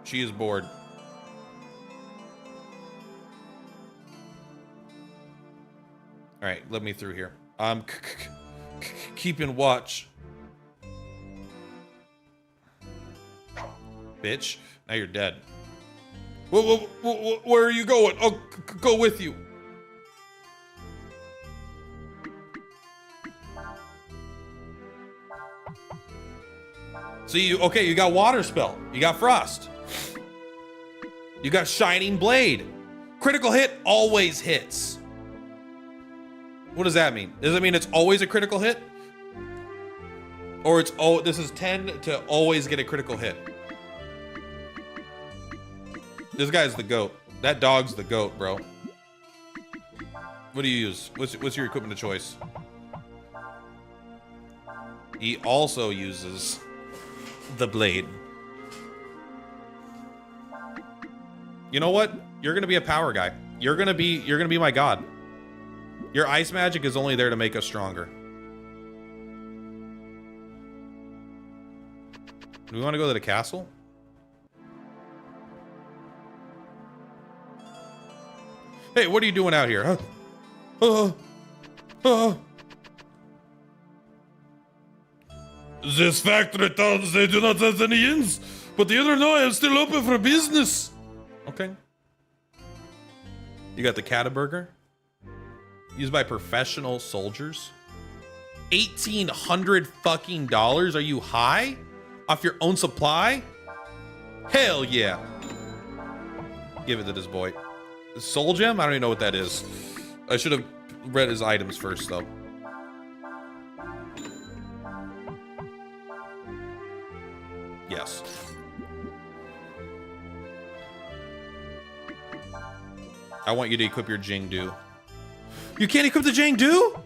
She is bored. All right, let me through here. I'm keeping watch. Bitch, now you're dead. Where are you going? I'll go with you. So you got water spell. You got frost. You got shining blade. Critical hit always hits. What does that mean? Does it mean it's always a critical hit? Or this is 10 to always get a critical hit. This guy's the GOAT. That dog's the GOAT, bro. What do you use? What's your equipment of choice? He also uses the blade. You know what? You're gonna be a power guy. You're gonna be my god. Your ice magic is only there to make us stronger. Do we want to go to the castle? Hey, what are you doing out here? This factory towns, they do not have any inns, but the other no, I am still open for business. Okay. You got the Cataburger? Used by professional soldiers? $1,800 fucking dollars? Are you high? Off your own supply? Hell yeah. Give it to this boy. Soul gem? I don't even know what that is. I should have read his items first, though. Yes. I want you to equip your Jingdu. You can't equip the Jingdu?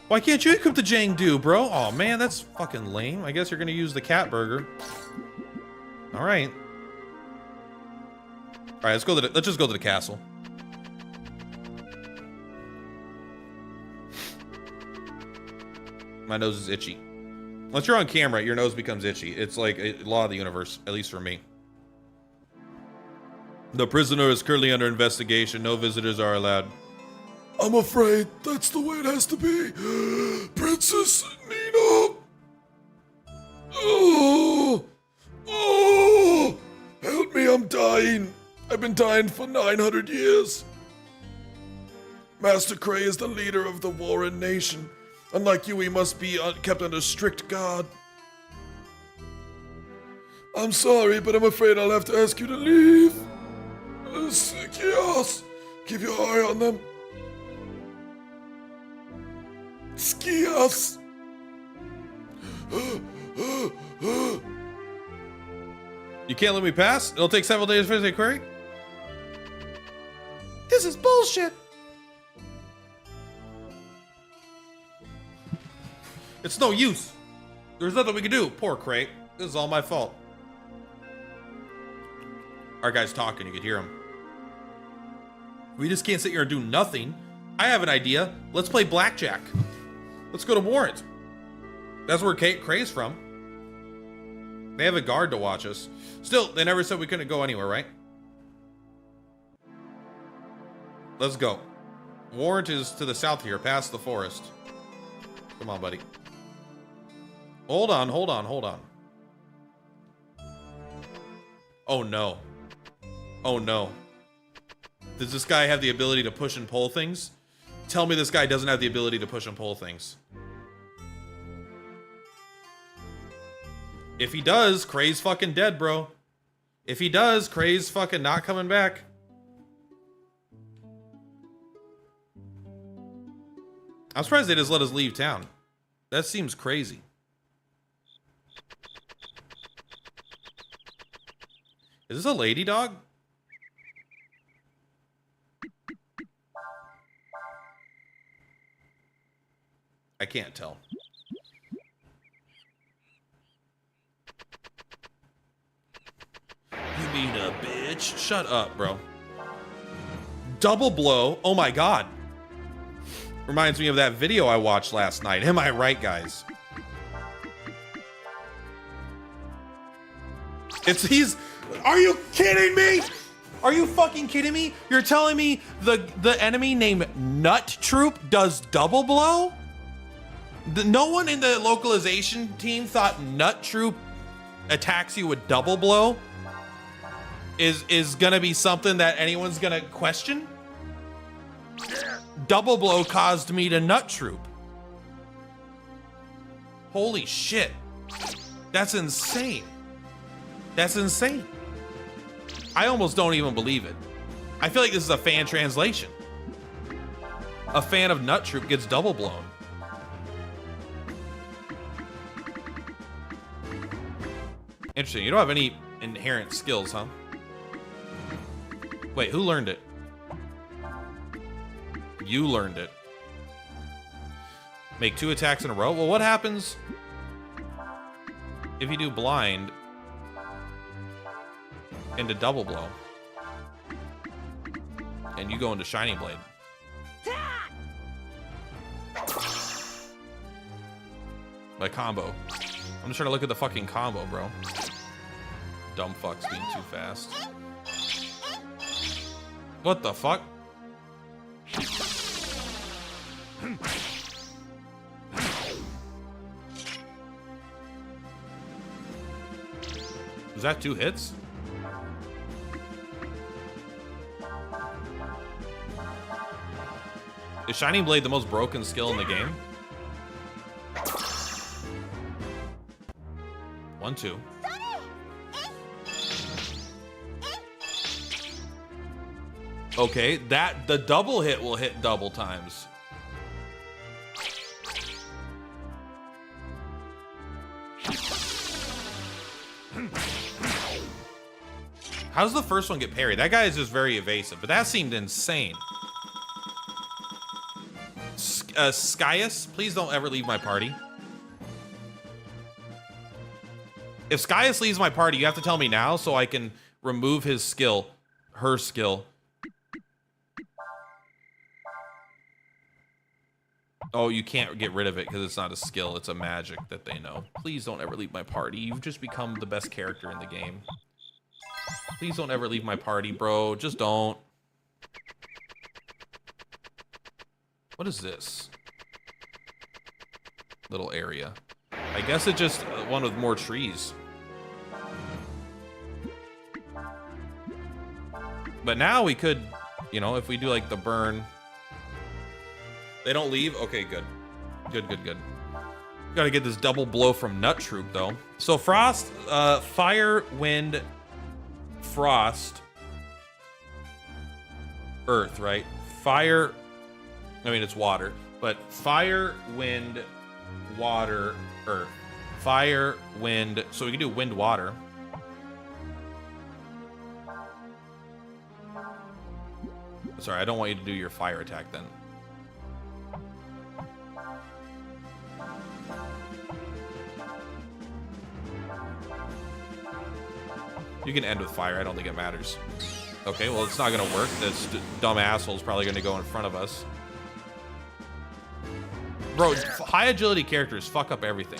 Why can't you equip the Jingdu, bro? Oh man, that's fucking lame. I guess you're gonna use the cat burger. All right. All right, let's just go to the castle. My nose is itchy. Once you're on camera, your nose becomes itchy. It's like a law of the universe, at least for me. The prisoner is currently under investigation. No visitors are allowed. I'm afraid that's the way it has to be. Princess Nina. Oh, help me, I'm dying. I've been dying for 900 years. Master Cray is the leader of the Warren Nation. Unlike you, he must be kept under strict guard. I'm sorry, but I'm afraid I'll have to ask you to leave. Skios, keep your eye on them. Skios. You can't let me pass? It'll take several days for the query? This is bullshit. It's no use. There's nothing we can do. Poor Cray. This is all my fault. Our guy's talking. You could hear him. We just can't sit here and do nothing. I have an idea. Let's play blackjack. Let's go to Warrant. That's where Cray's from. They have a guard to watch us. Still, they never said we couldn't go anywhere, right? Let's go. Warrant is to the south here, past the forest. Come on, buddy. Hold on. Oh, no. Oh, no. Does this guy have the ability to push and pull things? Tell me this guy doesn't have the ability to push and pull things. If he does, Cray's fucking dead, bro. If he does, Cray's fucking not coming back. I'm surprised they just let us leave town. That seems crazy. Is this a lady dog? I can't tell. You mean a bitch? Shut up, bro. double blow. Oh my god. Reminds me of that video I watched last night. Am I right, guys? He's. Are you kidding me? Are you fucking kidding me? You're telling me the enemy named Nut Troop does double blow? No one in the localization team thought Nut Troop attacks you with double blow is gonna be something that anyone's gonna question? Double blow caused me to Nut Troop. Holy shit. That's insane. That's insane. I almost don't even believe it. I feel like this is a fan translation. A fan of Nut Troop gets double blown. Interesting. You don't have any inherent skills, huh? Wait, who learned it? You learned it. Make 2 attacks in a row? Well, what happens if you do blind into double blow? And you go into Shining Blade. My combo. I'm just trying to look at the fucking combo, bro. Dumb fucks being too fast. What the fuck? Is that 2 hits? Is Shining Blade the most broken skill in the game? 1, 2. Okay, the double hit will hit double times. How does the first one get parried? That guy is just very evasive, but that seemed insane. Skyus, please don't ever leave my party. If Skyus leaves my party, you have to tell me now so I can remove his skill, her skill. Oh, you can't get rid of it because it's not a skill, it's a magic that they know. Please don't ever leave my party. You've just become the best character in the game. Please don't ever leave my party, bro. Just don't. What is this? Little area. I guess it's just one with more trees. But now we could, you know, if we do like the burn. They don't leave? Okay, good. Good, good, good. Gotta get this double blow from Nut Troop, though. So Frost, Fire, Wind, Frost, Earth, right? Fire, I mean, it's water. But Fire, Wind, Water, Earth. Fire, Wind, so we can do Wind, Water. Sorry, I don't want you to do your fire attack then. You can end with fire. I don't think it matters. Okay, well, it's not going to work. This dumb asshole's probably going to go in front of us. Bro, high agility characters fuck up everything.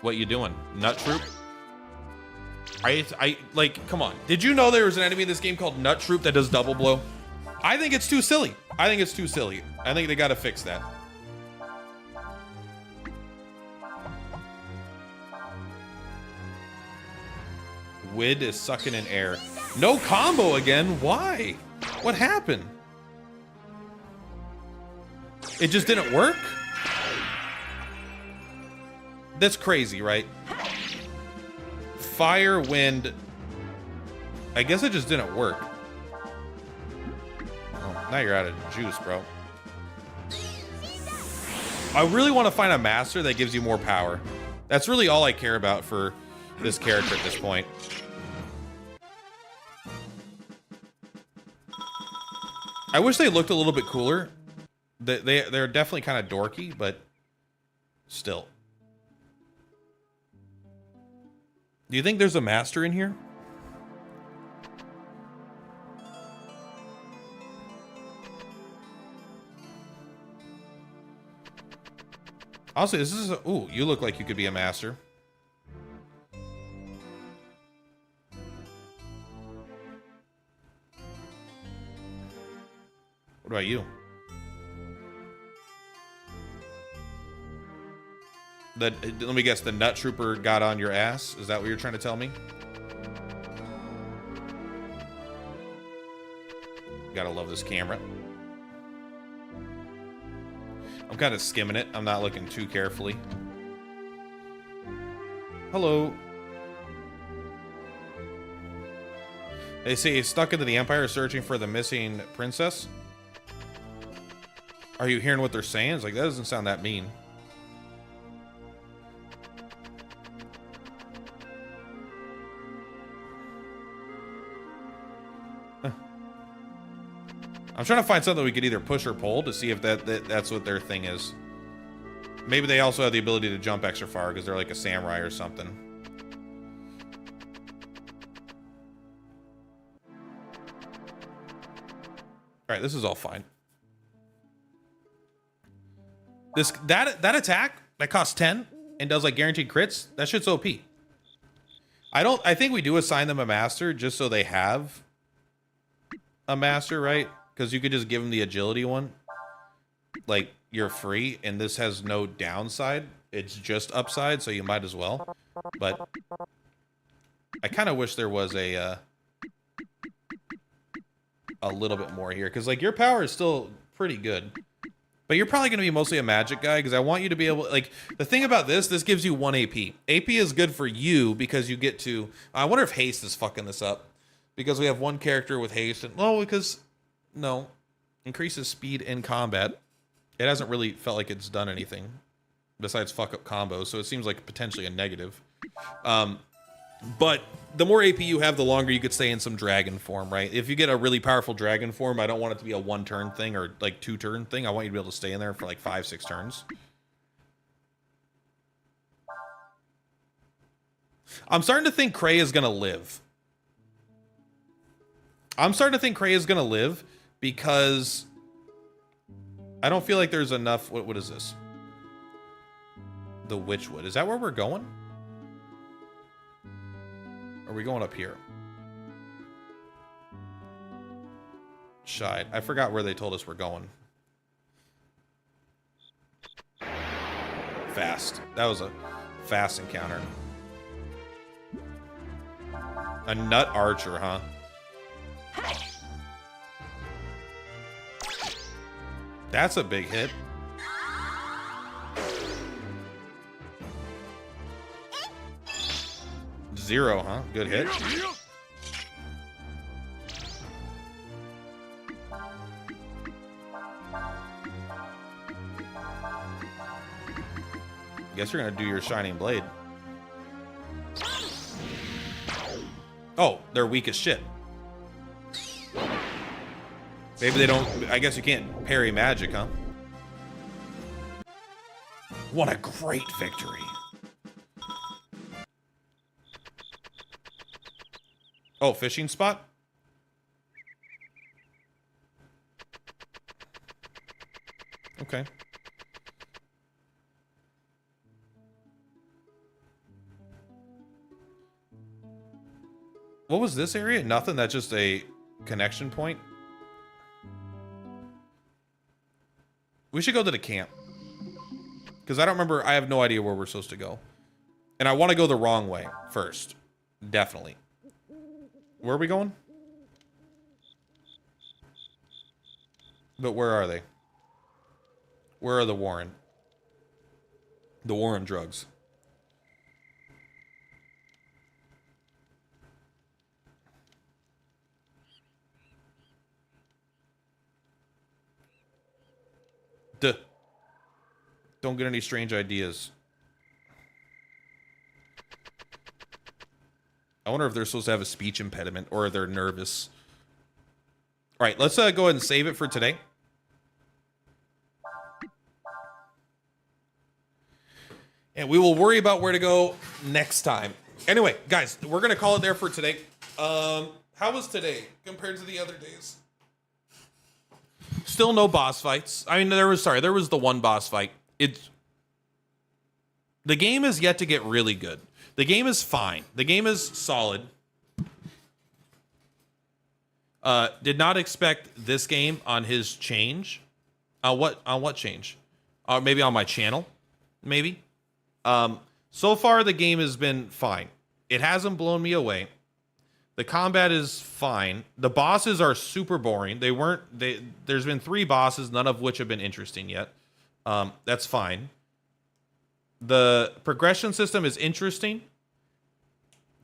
What you doing? Nut Troop? I like, come on. Did you know there was an enemy in this game called Nut Troop that does double blow? I think it's too silly. I think it's too silly. I think they gotta fix that. Wid is sucking in air. No combo again. Why? What happened? It just didn't work? That's crazy, right? Fire, wind. I guess it just didn't work. Oh, now you're out of juice, bro. I really want to find a master that gives you more power. That's really all I care about for this character at this point. I wish they looked a little bit cooler. They're definitely kind of dorky, but Still. Do you think there's a master in here? Honestly, this is a, ooh, you look like you could be a master. What about you? Let me guess, the nut trooper got on your ass? Is that what you're trying to tell me? Gotta love this camera. I'm kind of skimming it. I'm not looking too carefully. Hello. They say he's stuck into the Empire searching for the missing princess. Are you hearing what they're saying? It's like, that doesn't sound that mean. I'm trying to find something we could either push or pull to see if that's what their thing is. Maybe they also have the ability to jump extra far because they're like a samurai or something. Alright, this is all fine. That attack that costs 10 and does like guaranteed crits, that shit's OP. I think we do assign them a master just so they have a master, right? Because you could just give them the agility one. Like, you're free, and this has no downside. It's just upside, so you might as well. But I kind of wish there was a little bit more here. Because, like, your power is still pretty good. But you're probably going to be mostly a magic guy, because I want you to be able... Like, the thing about this gives you 1 AP. AP is good for you, because you get to... I wonder if haste is fucking this up. Because we have one character with haste, and... Well, because... No. Increases speed in combat. It hasn't really felt like it's done anything besides fuck up combos, so it seems like potentially a negative. But the more AP you have, the longer you could stay in some dragon form, right? If you get a really powerful dragon form, I don't want it to be a 1-turn thing or like 2-turn thing. I want you to be able to stay in there for like 5-6 turns. I'm starting to think Cray is gonna live. Because I don't feel like there's enough... What is this? The Witchwood. Is that where we're going? Are we going up here? Shite. I forgot where they told us we're going. Fast. That was a fast encounter. A nut archer, huh? That's a big hit. 0, huh? Good hit. Guess you're gonna do your shining blade. Oh, they're weak as shit. Maybe they don't... I guess you can't parry magic, huh? What a great victory. Oh, fishing spot? Okay. What was this area? Nothing? That's just a connection point? We should go to the camp. Because I don't remember... I have no idea where we're supposed to go. And I want to go the wrong way first. Definitely. Where are we going? But where are they? Where are the Warren? The Warren drugs. Duh. Don't get any strange ideas. I wonder if they're supposed to have a speech impediment or they're nervous. All right, let's go ahead and save it for today. And we will worry about where to go next time. Anyway, guys, we're going to call it there for today. How was today compared to the other days? Still no boss fights. I mean, there was the one boss fight. The game is yet to get really good. The game is fine. The game is solid. Did not expect this game on his change. On what change? Maybe on my channel. Maybe. So far the game has been fine. It hasn't blown me away. The combat is fine. The bosses are super boring. There's been 3 bosses, none of which have been interesting yet. That's fine. The progression system is interesting.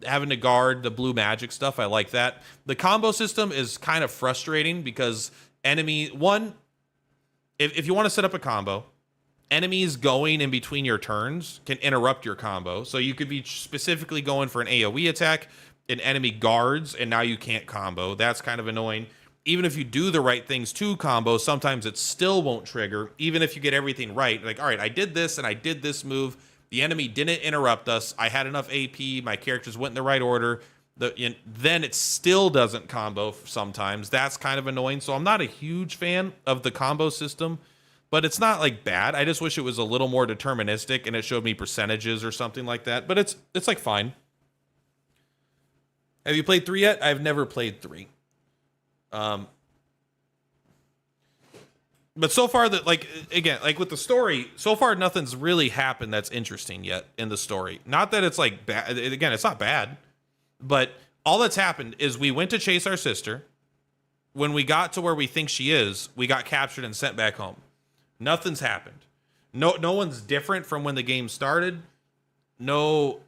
Having to guard the blue magic stuff, I like that. The combo system is kind of frustrating because if you want to set up a combo, enemies going in between your turns can interrupt your combo. So you could be specifically going for an AoE attack, an enemy guards, and now you can't combo. That's kind of annoying. Even if you do the right things to combo, sometimes it still won't trigger, even if you get everything right. Like, all right, I did this and I did this move. The enemy didn't interrupt us. I had enough AP. My characters went in the right order. Then it still doesn't combo sometimes. That's kind of annoying. So I'm not a huge fan of the combo system, but it's not like bad. I just wish it was a little more deterministic and it showed me percentages or something like that. But it's like fine. Have you played 3 yet? I've never played 3. But so far that with the story, so far nothing's really happened that's interesting yet in the story. Not that it's like bad. Again, it's not bad, but all that's happened is we went to chase our sister. When we got to where we think she is, we got captured and sent back home. Nothing's happened. No one's different from when the game started. No,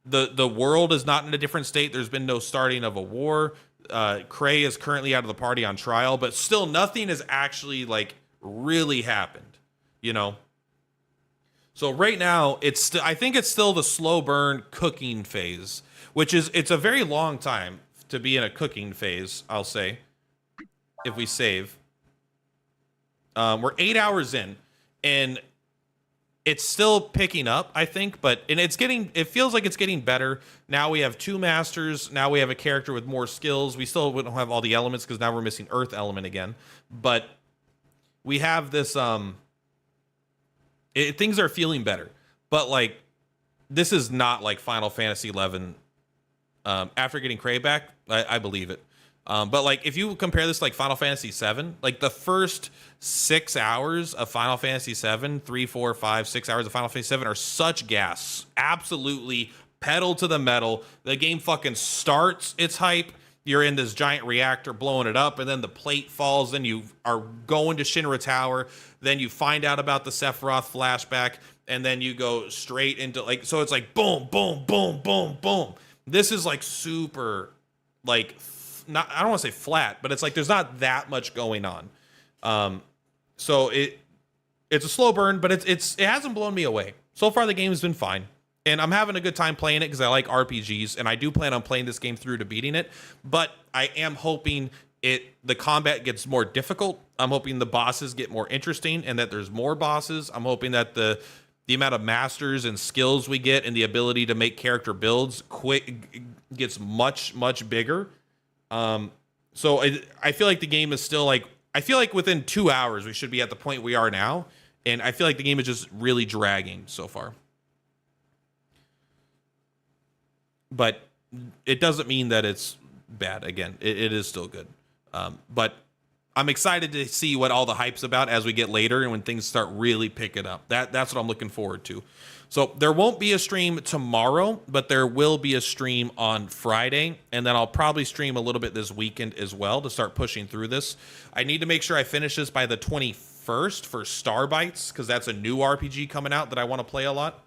the world is not in a different state. There's been no starting of a war. Cray is currently out of the party on trial, but still nothing has actually really happened, you know? So right now I think it's still the slow burn cooking phase, it's a very long time to be in a cooking phase, I'll say, if we save. We're 8 hours in and it's still picking up, I think, it feels like it's getting better. Now we have 2 masters. Now we have a character with more skills. We still wouldn't have all the elements because now we're missing Earth element again. But we have this, things are feeling better. But this is not like Final Fantasy 11. After getting Cray back, I believe it. But if you compare this to Final Fantasy 7, the first 6 hours of Final Fantasy 7, 3, 4, 5, 6 hours of Final Fantasy 7 are such gas. Absolutely pedal to the metal. The game fucking starts its hype. You're in this giant reactor blowing it up, and then the plate falls, then you are going to Shinra Tower, then you find out about the Sephiroth flashback, and then you go straight into so it's boom, boom, boom, boom, boom. This is super not, I don't want to say flat, but it's there's not that much going on. So it's a slow burn, but it hasn't blown me away. So far the game has been fine. And I'm having a good time playing it because I like RPGs, and I do plan on playing this game through to beating it. But I am hoping the combat gets more difficult. I'm hoping the bosses get more interesting and that there's more bosses. I'm hoping that the amount of masters and skills we get and the ability to make character builds quick gets much, much bigger. So I feel like the game is still I feel like within 2 hours we should be at the point we are now, and I feel like the game is just really dragging so far. But it doesn't mean that it's bad. Again, it is still good. But I'm excited to see what all the hype's about as we get later and when things start really picking up. That's what I'm looking forward to. So there won't be a stream tomorrow, but there will be a stream on Friday. And then I'll probably stream a little bit this weekend as well to start pushing through this. I need to make sure I finish this by the 21st for Starbites, because that's a new RPG coming out that I want to play a lot.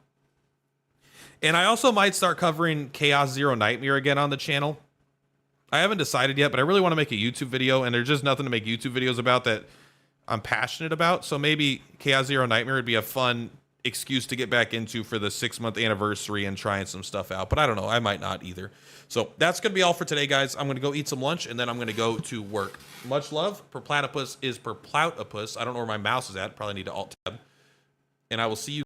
And I also might start covering Chaos Zero Nightmare again on the channel. I haven't decided yet, but I really want to make a YouTube video, and there's just nothing to make YouTube videos about that I'm passionate about. So maybe Chaos Zero Nightmare would be a fun excuse to get back into for the 6-month anniversary and trying some stuff out. But I don't know. I might not either. So that's going to be all for today, guys. I'm going to go eat some lunch, and then I'm going to go to work. Much love. Perplatypus is Perplautopus. I don't know where my mouse is at. Probably need to Alt-Tab. And I will see you